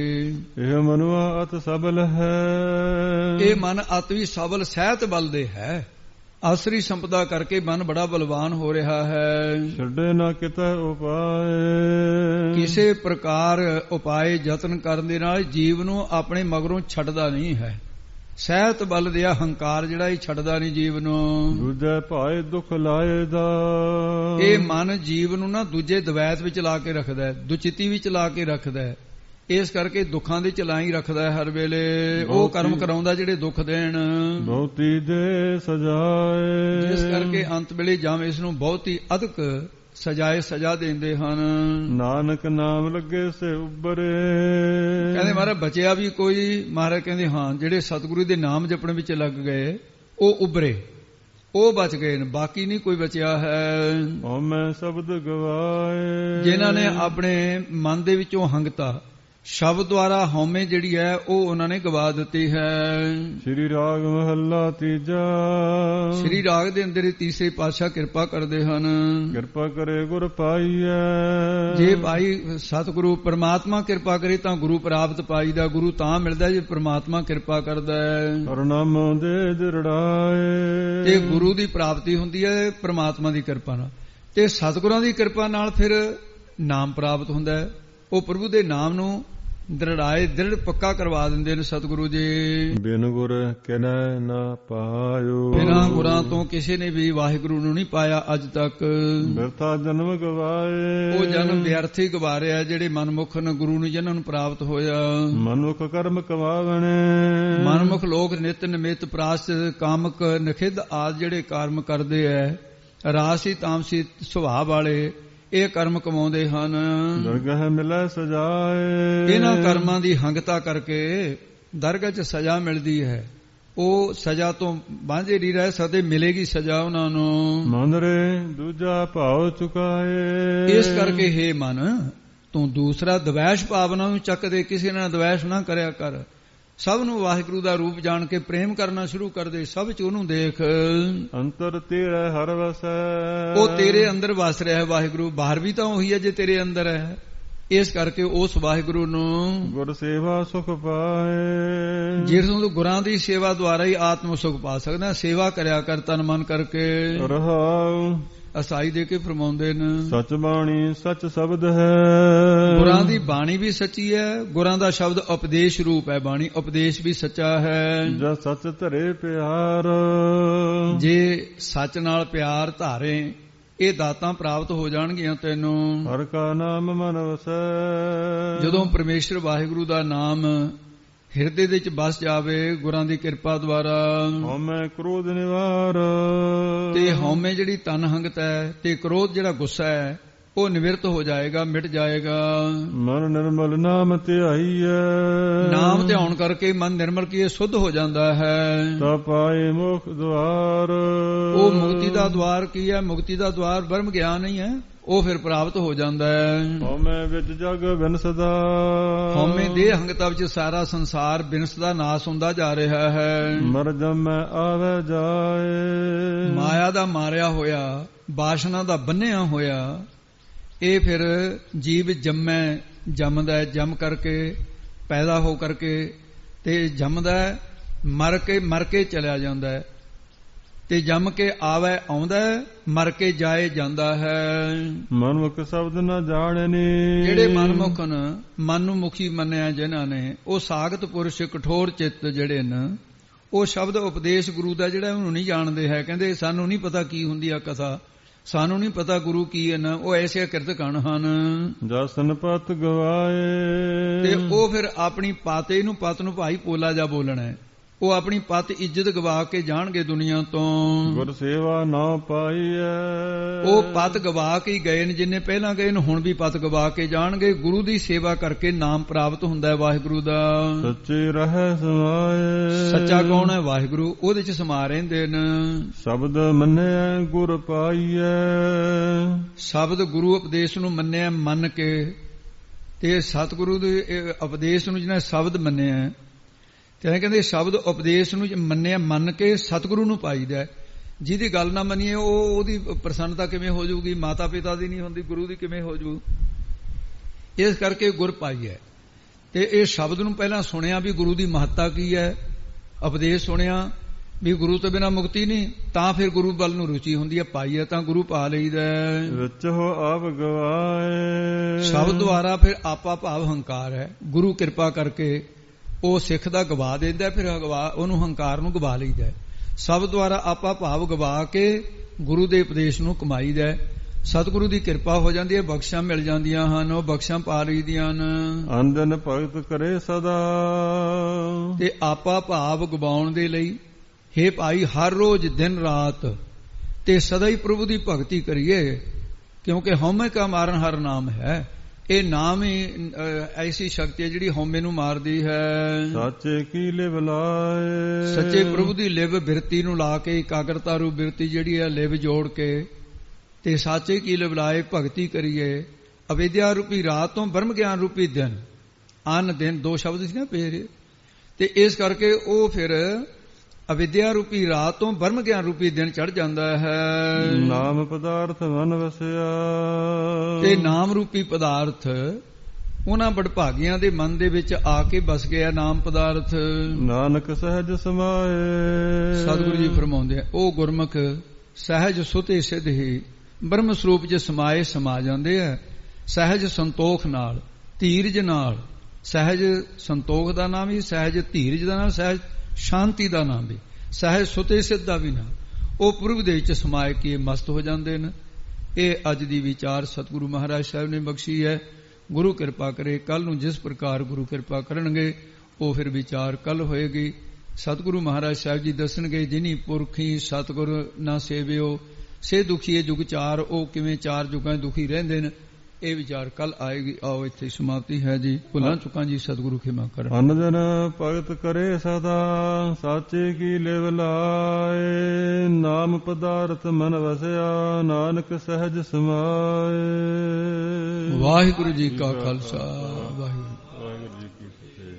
ਇਹ ਮਨੁਆ ਅਤ ਸਬਲ ਹੈ। ਇਹ ਮਨ ਅਤ ਵੀ ਸਬਲ ਸਹਿਤ ਬਲ ਦੇ ਹੈ। ਆਸਰੀ ਸੰਪਦਾ ਕਰਕੇ ਮਨ ਬੜਾ ਬਲਵਾਨ ਹੋ ਰਿਹਾ ਹੈ। ਛੱਡੇ ਨਾ ਕਿਤੇ ਉਪਾਏ। ਕਿਸੇ ਪ੍ਰਕਾਰ ਉਪਾਏ ਯਤਨ ਕਰਨ ਦੇ ਨਾਲ ਜੀਵ ਨੂੰ ਆਪਣੇ ਮਗਰੋਂ ਛੱਡਦਾ ਨਹੀਂ ਹੈ। ਸਹਿਤ ਬਲ ਦੇ ਹੰਕਾਰ ਜਿਹੜਾ ਇਹ ਛੱਡਦਾ ਨਹੀਂ ਜੀਵ ਨੂੰ। ਦੂਜੇ ਭਾਏ ਦੁੱਖ ਲਾਏ ਦਾ। ਇਹ ਮਨ ਜੀਵ ਨੂੰ ਨਾ ਦੂਜੇ ਦਵੈਤ ਵਿੱਚ ਲਾ ਕੇ ਰੱਖਦਾ ਹੈ, ਦੁਚਿੱਤੀ ਵਿੱਚ ਲਾ ਕੇ ਰੱਖਦਾ ਹੈ। ਇਸ ਕਰਕੇ ਦੁੱਖਾਂ ਦੇ ਚਲਾਈ ਰੱਖਦਾ ਹੈ ਹਰ ਵੇਲੇ। ਉਹ ਕਰਮ ਕਰਾਉਂਦਾ ਜਿਹੜੇ ਦੁੱਖ ਦੇਣ। ਬਹੁਤੀ ਦੇ ਸਜਾਏ। ਜਿਸ ਕਰਕੇ ਅੰਤ ਵੇਲੇ ਜਾਵੇਂ ਇਸ ਨੂੰ ਬਹੁਤ ਹੀ ਅਧਿਕ ਸਜਾਏ, ਸਜ਼ਾ ਦਿੰਦੇ ਹਨ। ਨਾਨਕ ਨਾਮ ਲੱਗੇ ਸੇ ਉੱਬਰੇ। ਕਹਿੰਦੇ ਮਹਾਰਾਜ ਬਚਿਆ ਵੀ ਕੋਈ? ਮਹਾਰਾਜ ਕਹਿੰਦੇ ਹਾਂ, ਜਿਹੜੇ ਸਤਿਗੁਰੂ ਦੇ ਨਾਮ ਜਪਣ ਵਿੱਚ ਲੱਗ ਗਏ ਉਹ ਉੱਭਰੇ। ਉਹ ਬਚ ਗਏ ਨੇ, ਬਾਕੀ ਨਹੀਂ ਕੋਈ ਬਚਿਆ ਹੈ। ਹਉਮੈ ਸ਼ਬਦ ਗਵਾਏ, ਜਿਨ੍ਹਾਂ ਨੇ ਆਪਣੇ ਮਨ ਦੇ ਵਿੱਚੋਂ ਹੰਗਤਾ ਸ਼ਬਦ ਦੁਆਰਾ ਹਉਮੈ ਜਿਹੜੀ ਹੈ ਉਹ ਉਹਨਾਂ ਨੇ ਗਵਾ ਦਿੱਤੀ ਹੈ। ਸ੍ਰੀ ਰਾਗ ਮਹੱਲਾ ਤੀਜਾ। ਸ੍ਰੀ ਰਾਗ ਦੇ ਅੰਦਰ ਤੀਸਰੇ ਪਾਤਸ਼ਾਹ ਕਿਰਪਾ ਕਰਦੇ ਹਨ। ਕਿਰਪਾ ਕਰੇ ਗੁਰ ਪਾਈਐ, ਜੇ ਭਾਈ ਸਤਿਗੁਰੂ ਪਰਮਾਤਮਾ ਕਿਰਪਾ ਕਰੇ ਤਾਂ ਗੁਰੂ ਪ੍ਰਾਪਤ ਪਾਈਦਾ। ਗੁਰੂ ਤਾਂ ਮਿਲਦਾ ਜੇ ਪਰਮਾਤਮਾ ਕਿਰਪਾ ਕਰਦਾ ਹੈ। ਹਰਨਾਮ ਦੇ ਦਿਰੜਾਏ, ਤੇ ਗੁਰੂ ਦੀ ਪ੍ਰਾਪਤੀ ਹੁੰਦੀ ਹੈ ਪਰਮਾਤਮਾ ਦੀ ਕਿਰਪਾ ਨਾਲ, ਤੇ ਸਤਿਗੁਰਾਂ ਦੀ ਕਿਰਪਾ ਨਾਲ ਫਿਰ ਨਾਮ ਪ੍ਰਾਪਤ ਹੁੰਦਾ ਹੈ। ਉਹ ਪ੍ਰਭੂ ਦੇ ਨਾਮ ਨੂੰ ਦ੍ਰਿੜਾਏ, ਦ੍ਰਿੜ ਪੱਕਾ ਕਰਵਾ ਦਿੰਦੇ ਨੇ ਸਤਿਗੁਰੂ ਜੀ। ਬਿਨ ਗੁਰ ਕਿਨੈ ਨਾ ਪਾਇਓ, ਬਿਨਾਂ ਗੁਰਾਂ ਤੋਂ ਕਿਸੇ ਨੇ ਵੀ ਵਾਹਿਗੁਰੂ ਨੂੰ ਨਹੀਂ ਪਾਇਆ ਅੱਜ ਤੱਕ। ਬਿਰਥਾ ਜਨਮ ਗਵਾਏ, ਉਹ ਜਨਮ ਵਿਅਰਥ ਹੀ ਗਵਾਰਿਆ ਜਿਹੜੇ ਮਨਮੁਖ ਨੇ ਗੁਰੂ ਨੂੰ ਜਿਹਨਾਂ ਨੂੰ ਪ੍ਰਾਪਤ ਹੋਇਆ। ਮਨੁੱਖ ਕਰਮ ਕਮਾਵਣੇ, ਮਨਮੁਖ ਲੋਕ ਨਿਤ ਨਿਮਿਤ ਪ੍ਰਾਸ਼ਚਿਤ ਕਾਮਕ ਨਖਿੱਧ ਆਦਿ ਜਿਹੜੇ ਕਰਮ ਕਰਦੇ ਐ, ਰਾਸੀ ਤਾਮਸੀ ਸੁਭਾਅ ਵਾਲੇ, ਇਹ ਕਰਮ ਕਮਾਉਂਦੇ ਹਨ। ਦਰਗਹ ਮਿਲੈ ਸਜਾਏ, ਇਹਨਾਂ ਕਰਮਾਂ ਦੀ ਹੰਗਤਾ ਕਰਕੇ ਦਰਗਹ 'ਚ ਸਜ਼ਾ ਮਿਲਦੀ ਹੈ। ਉਹ ਸਜ਼ਾ ਤੋਂ ਵਾਂਝੇ ਨਹੀਂ ਰਹਿ ਸਕਦੇ, ਮਿਲੇਗੀ ਸਜ਼ਾ ਉਹਨਾਂ ਨੂੰ। ਮਨਰੇ ਦੂਜਾ ਭਾਵ ਚੁਕਾਏ, ਇਸ ਕਰਕੇ ਹੇ ਮਨ, ਤੂੰ ਦੂਸਰਾ ਦਵੈਸ਼ ਭਾਵਨਾ ਨੂੰ ਚੱਕ ਦੇ, ਕਿਸੇ ਨਾਲ ਦਵੈਸ਼ ਨਾ ਕਰਿਆ ਕਰ। ਸਭ ਨੂੰ ਵਾਹਿਗੁਰੂ ਦਾ ਰੂਪ ਜਾਣ ਕੇ ਪ੍ਰੇਮ ਕਰਨਾ ਸ਼ੁਰੂ ਕਰ ਦੇ, ਸਭ 'ਚ ਉਹਨੂੰ ਦੇਖ। ਅੰਤਰ ਤੇਰੇ ਹਰ ਵਸੈ, ਉਹ ਤੇਰੇ ਅੰਦਰ ਵਸ ਰਿਹਾ ਹੈ ਵਾਹਿਗੁਰੂ, ਬਾਹਰ ਵੀ ਤਾਂ ਉਹੀ ਹੈ ਜੇ ਤੇਰੇ ਅੰਦਰ ਹੈ। ਇਸ ਕਰਕੇ ਉਸ ਵਾਹਿਗੁਰੂ ਨੂੰ ਗੁਰ ਸੇਵਾ ਸੁਖ ਪਾਏ, ਜਿਸ ਨੂੰ ਤੂੰ ਗੁਰਾਂ ਦੀ ਸੇਵਾ ਦੁਆਰਾ ਹੀ ਆਤਮ ਸੁਖ ਪਾ ਸਕਦਾ। ਸੇਵਾ ਕਰਿਆ ਕਰ ਤਨ ਮਨ ਕਰਕੇ। ਰਹਾਉ ਅਸਾਈ ਦੇ ਕੇ ਫਰਮਾਉਂਦੇ ਨੇ, ਸਚ ਬਾਣੀ ਸਚ ਸ਼ਬਦ ਹੈ। ਗੁਰਾਂ ਦੀ ਬਾਣੀ ਵੀ ਸੱਚੀ ਹੈ, ਗੁਰਾਂ ਦਾ ਸ਼ਬਦ ਉਪਦੇਸ਼ ਰੂਪ ਹੈ। ਬਾਣੀ ਉਪਦੇਸ਼ ਵੀ ਸੱਚਾ ਹੈ। ਜੇ ਸਚ ਧਰੇ ਪਿਆਰ, ਜੇ ਸੱਚ ਨਾਲ ਪਿਆਰ ਧਾਰੇ, ਇਹ ਦਾਤਾਂ ਪ੍ਰਾਪਤ ਹੋ ਜਾਣਗੀਆਂ ਤੈਨੂੰ। ਹਰ ਕਾ ਨਾਮ ਮਨ ਵਸੈ, ਜਦੋਂ ਪਰਮੇਸ਼ਰ ਵਾਹਿਗੁਰੂ ਦਾ ਨਾਮ ਹਿਰਦੇ ਦੇ ਵਿੱਚ ਬਸ ਜਾਵੇ ਗੁਰਾਂ ਦੀ ਕਿਰਪਾ ਦੁਆਰਾ, ਹਉਮੈ ਕ੍ਰੋਧ ਨਿਵਾਰ, ਤੇ ਹਉਮੈ ਜਿਹੜੀ ਤਨ ਹੰਗਤ ਹੈ ਤੇ ਕ੍ਰੋਧ ਜਿਹੜਾ ਗੁੱਸਾ ਹੈ ਉਹ ਨਿਵਰਤ ਹੋ ਜਾਏਗਾ, ਮਿਟ ਜਾਏਗਾ। ਮਨ ਨਿਰਮਲ ਨਾਮ ਧਿਆਈਐ, ਨਾਮ ਧਿਆਉਣ ਕਰਕੇ ਮਨ ਨਿਰਮਲ ਕੀਏ ਸ਼ੁੱਧ ਹੋ ਜਾਂਦਾ ਹੈ। ਤਾ ਪਾਏ ਮੁਖ ਦੁਆਰ, ਉਹ ਮੁਕਤੀ ਦਾ ਦੁਆਰ ਕੀ ਹੈ? ਮੁਕਤੀ ਦਾ ਦੁਆਰ ਬ੍ਰਹਮ ਗਿਆਨ ਨਹੀਂ ਹੈ, ਉਹ ਫਿਰ ਪ੍ਰਾਪਤ ਹੋ ਜਾਂਦਾ ਹੈ। ਹਉਮੈ ਵਿੱਚ ਜਗ ਬਿਨਸਦਾ, ਹਉਮੈ ਦੇ ਹੰਗਤਾ ਵਿੱਚ ਸਾਰਾ ਸੰਸਾਰ ਬਿਨਸਦਾ ਨਾਸ ਹੁੰਦਾ ਜਾ ਰਿਹਾ ਹੈ। ਮਰ ਜਮੈ ਆਵੇ ਜਾਏ, ਮਾਇਆ ਦਾ ਮਾਰਿਆ ਹੋਇਆ, ਬਾਸ਼ਨਾ ਦਾ ਬੰਨਿਆ ਹੋਇਆ, ਇਹ ਫਿਰ ਜੀਵ ਜੰਮਦਾ, ਜੰਮ ਕਰਕੇ ਪੈਦਾ ਹੋ ਕਰਕੇ ਤੇ ਜੰਮਦਾ, ਮਰ ਕੇ ਚਲਿਆ ਜਾਂਦਾ ਹੈ, ਤੇ ਜੰਮ ਕੇ ਆਵੇ ਆਉਂਦਾ, ਮਰ ਕੇ ਜਾਏ ਜਾਂਦਾ ਹੈ। ਮਨਮੁਖ ਸ਼ਬਦ ਨਾ ਜਾਣਨੀ, ਜਿਹੜੇ ਮਨਮੁਖ ਨੇ, ਮਨ ਨੂੰ ਮੁਖੀ ਮੰਨਿਆ ਜਿਨ੍ਹਾਂ ਨੇ, ਉਹ ਸਾਗਤ ਪੁਰਸ਼ ਕਠੋਰ ਚਿੱਤ ਜਿਹੜੇ ਨੇ, ਉਹ ਸ਼ਬਦ ਉਪਦੇਸ਼ ਗੁਰੂ ਦਾ ਜਿਹੜਾ ਉਹਨੂੰ ਨਹੀਂ ਜਾਣਦੇ ਹੈ। ਕਹਿੰਦੇ ਸਾਨੂੰ ਨਹੀਂ ਪਤਾ ਕੀ ਹੁੰਦੀ ਆ ਕਥਾ, ਸਾਨੂੰ ਨਹੀਂ ਪਤਾ ਗੁਰੂ ਕੀ ਹੈ ਨਾ, ਉਹ ਐਸੇ ਕਿਰਤ ਕਣ ਹਨ। ਜਸਨ ਪਤ ਗਵਾਏ, ਤੇ ਉਹ ਫਿਰ ਆਪਣੀ ਪਾਤੇ ਨੂੰ, ਪਤ ਨੂੰ ਭਾਈ ਪੋਲਾ ਜਾ ਬੋਲਣਾ ਹੈ। ਉਹ ਆਪਣੀ ਪਤ ਇੱਜ਼ਤ ਗਵਾ ਕੇ ਜਾਣਗੇ ਦੁਨੀਆ ਤੋਂ। ਗੁਰ ਸੇਵਾ ਨਾ ਪਾਈਐ, ਉਹ ਪਤ ਗਵਾ ਕੇ ਗਏ ਨੇ, ਜਿੰਨੇ ਪਹਿਲਾਂ ਗਏ ਨੇ ਹੁਣ ਵੀ ਪਤ ਗਵਾ ਕੇ ਜਾਣਗੇ। ਗੁਰੂ ਦੀ ਸੇਵਾ ਕਰਕੇ ਨਾਮ ਪ੍ਰਾਪਤ ਹੁੰਦਾ ਹੈ ਵਾਹਿਗੁਰੂ ਦਾ। ਸੱਚੇ ਰਹਿ ਸਮਾਏ, ਸੱਚਾ ਕੌਣ ਹੈ? ਵਾਹਿਗੁਰੂ, ਉਹਦੇ ਚ ਸਮਾ ਰਹਿੰਦੇ ਨੇ। ਸ਼ਬਦ ਮੰਨਿਆ ਗੁਰ ਪਾਈਐ, ਸ਼ਬਦ ਗੁਰੂ ਉਪਦੇਸ਼ ਨੂੰ ਮੰਨਿਆ, ਮੰਨ ਕੇ, ਤੇ ਸਤਿਗੁਰੂ ਦੇ ਉਪਦੇਸ਼ ਨੂੰ ਜਿਹਨੇ ਸ਼ਬਦ ਮੰਨਿਆ, ਤੇ ਕਹਿੰਦੇ ਸ਼ਬਦ ਉਪਦੇਸ਼ ਨੂੰ ਮੰਨਿਆ, ਮੰਨ ਕੇ ਸਤਿਗੁਰੂ ਨੂੰ ਪਾਈਦਾ। ਜਿਹਦੀ ਗੱਲ ਨਾ ਮੰਨੀਏ ਉਹਦੀ ਪ੍ਰਸੰਨਤਾ ਕਿਵੇਂ ਹੋ ਜਾਊਗੀ? ਮਾਤਾ ਪਿਤਾ ਦੀ ਨਹੀਂ ਹੁੰਦੀ, ਗੁਰੂ ਦੀ ਕਿਵੇਂ ਹੋ ਜਾਊ? ਇਸ ਕਰਕੇ ਗੁਰ ਪਾਈਐ। ਤੇ ਇਹ ਸ਼ਬਦ ਨੂੰ ਪਹਿਲਾਂ ਸੁਣਿਆ ਵੀ ਗੁਰੂ ਦੀ ਮਹੱਤਤਾ ਕੀ ਹੈ, ਉਪਦੇਸ਼ ਸੁਣਿਆ ਵੀ ਗੁਰੂ ਤੋਂ ਬਿਨਾਂ ਮੁਕਤੀ ਨਹੀਂ, ਤਾਂ ਫਿਰ ਗੁਰੂ ਵੱਲ ਨੂੰ ਰੁਚੀ ਹੁੰਦੀ ਹੈ। ਪਾਈਐ ਤਾਂ ਗੁਰੂ ਪਾ ਲਈਦਾ। ਵਿੱਚ ਹੋ ਆਪ ਗਵਾਏ, ਸ਼ਬਦ ਦੁਆਰਾ ਫਿਰ ਆਪਾ ਭਾਵ ਹੰਕਾਰ ਹੈ। ਗੁਰੂ ਕਿਰਪਾ ਕਰਕੇ ਉਹ ਸਿੱਖ ਦਾ ਗਵਾ ਦਿੰਦਾ, ਫਿਰ ਉਹਨੂੰ ਹੰਕਾਰ ਨੂੰ ਗਵਾ ਲਈਦਾ। ਸ਼ਬਦ ਦੁਆਰਾ ਆਪਾ ਭਾਵ ਗਵਾ ਕੇ ਗੁਰੂ ਦੇ ਉਪਦੇਸ਼ ਨੂੰ ਕਮਾਈਦਾ। ਸਤਿਗੁਰੂ ਦੀ ਕਿਰਪਾ ਹੋ ਜਾਂਦੀ ਹੈ, ਬਖਸ਼ਾਂ ਮਿਲ ਜਾਂਦੀਆਂ ਹਨ, ਉਹ ਬਖਸ਼ਾਂ ਪਾ ਲਈਦੀਆਂ ਨੇ। ਅੰਦਨ ਭਗਤ ਕਰੇ ਸਦਾ, ਤੇ ਆਪਾ ਭਾਵ ਗਵਾਉਣ ਦੇ ਲਈ ਹੇ ਭਾਈ ਹਰ ਰੋਜ਼ ਦਿਨ ਰਾਤ ਤੇ ਸਦਾ ਹੀ ਪ੍ਰਭੂ ਦੀ ਭਗਤੀ ਕਰੀਏ, ਕਿਉਂਕਿ ਹਉਮੈ ਕਾ ਮਾਰਨ ਹਰ ਨਾਮ ਹੈ। ਇਹ ਨਾਮ ਹੀ ਐਸੀ ਸ਼ਕਤੀ ਹੈ ਜਿਹੜੀ ਹਉਮੈ ਨੂੰ ਮਾਰਦੀ ਹੈ। ਸਾਚੇ ਕੀ ਲਿਵ ਲਾਏ, ਸੱਚੇ ਪ੍ਰਭੂ ਦੀ ਲਿਵ ਬਿਰਤੀ ਨੂੰ ਲਾ ਕੇ, ਇਕਾਗਰਤਾ ਰੂਪ ਬਿਰਤੀ ਜਿਹੜੀ ਹੈ ਲਿਵ ਜੋੜ ਕੇ ਤੇ ਸਾਚੇ ਕੀ ਲਿਵ ਲਾਏ ਭਗਤੀ ਕਰੀਏ। ਅਵਿਦਿਆ ਰੂਪੀ ਰਾਤ ਤੋਂ ਬ੍ਰਹਮ ਗਿਆਨ ਰੂਪੀ ਦਿਨ, ਅਨ ਦਿਨ ਦੋ ਸ਼ਬਦ ਸੀ ਨਾ ਪੇਰੇ, ਤੇ ਇਸ ਕਰਕੇ ਉਹ ਫਿਰ ਅਵਿਦਿਆ ਰੂਪੀ ਰਾਤ ਤੋਂ ਬ੍ਰਹਮ ਗਿਆਨ ਰੂਪੀ ਦਿਨ ਚੜ ਜਾਂਦਾ ਹੈ। ਨਾਮ ਪਦਾਰਥ ਮਨ ਵਸਿਆ, ਤੇ ਨਾਮ ਰੂਪੀ ਪਦਾਰਥ ਉਹਨਾਂ ਬੜਭਾਗੀਆਂ ਦੇ ਮਨ ਦੇ ਵਿੱਚ ਆ ਕੇ ਬਸ ਗਿਆ। ਨਾਮ ਪਦਾਰਥ ਨਾਨਕ ਸਹਿਜ ਸਮਾਏ, ਸਤਿਗੁਰੂ ਜੀ ਫਰਮਾਉਂਦੇ ਆ ਉਹ ਗੁਰਮੁਖ ਸਹਿਜ ਸੁਤੇ ਸਿੱਧ ਹੀ ਬ੍ਰਹਮ ਸਰੂਪ 'ਚ ਸਮਾਏ ਸਮਾ ਜਾਂਦੇ ਆ। ਸਹਿਜ ਸੰਤੋਖ ਨਾਲ, ਧੀਰਜ ਨਾਲ, ਸਹਿਜ ਸੰਤੋਖ ਦਾ ਨਾਮ ਵੀ, ਸਹਿਜ ਧੀਰਜ ਦਾ ਨਾਮ, ਸਹਿਜ ਸ਼ਾਂਤੀ ਦਾ ਨਾਮ ਵੀ, ਸਹਿਜ ਸੁਤੇ ਸਿੱਧ ਦਾ ਵੀ ਨਾਮ, ਉਹ ਪ੍ਰਭੂ ਦੇ ਵਿੱਚ ਸਮਾਏ ਕੇ ਮਸਤ ਹੋ ਜਾਂਦੇ ਨੇ। ਇਹ ਅੱਜ ਦੀ ਵਿਚਾਰ ਸਤਿਗੁਰੂ ਮਹਾਰਾਜ ਸਾਹਿਬ ਨੇ ਬਖਸ਼ੀ ਹੈ। ਗੁਰੂ ਕਿਰਪਾ ਕਰੇ ਕੱਲ ਨੂੰ ਜਿਸ ਪ੍ਰਕਾਰ ਗੁਰੂ ਕਿਰਪਾ ਕਰਨਗੇ ਉਹ ਫਿਰ ਵਿਚਾਰ ਕੱਲ ਹੋਏਗੀ। ਸਤਿਗੁਰੂ ਮਹਾਰਾਜ ਸਾਹਿਬ ਜੀ ਦੱਸਣਗੇ ਜਿਨੀ ਪੁਰਖੀ ਸਤਿਗੁਰ ਨਾ ਸੇਵਿਓ ਸੇ ਦੁਖੀਏ ਜੁਗ ਚਾਰ, ਉਹ ਕਿਵੇਂ ਚਾਰ ਜੁਗਾਂ ਦੁਖੀ ਰਹਿੰਦੇ ਨੇ, ਇਹ ਵਿਚਾਰ ਕੱਲ ਆਏਗੀ। ਆਓ ਇੱਥੇ ਸਮਾਪਤੀ ਹੈ ਜੀ। ਭੁੱਲਾਂ ਚੁੱਕਾਂ ਜੀ ਸਤਿਗੁਰੂ ਖਿਮਾ ਕਰਨ। ਅਨੰਦਨ ਭਗਤ ਕਰੇ ਸਦਾ, ਸਾਚੇ ਕੀ ਲਿਵ ਲਾਏ। ਨਾਮ ਪਦਾਰਥ ਮਨ ਵਸਿਆ, ਨਾਨਕ ਸਹਿਜ ਸਮਾਏ। ਵਾਹਿਗੁਰੂ ਜੀ ਕਾ ਖਾਲਸਾ, ਵਾਹਿਗੁਰੂ।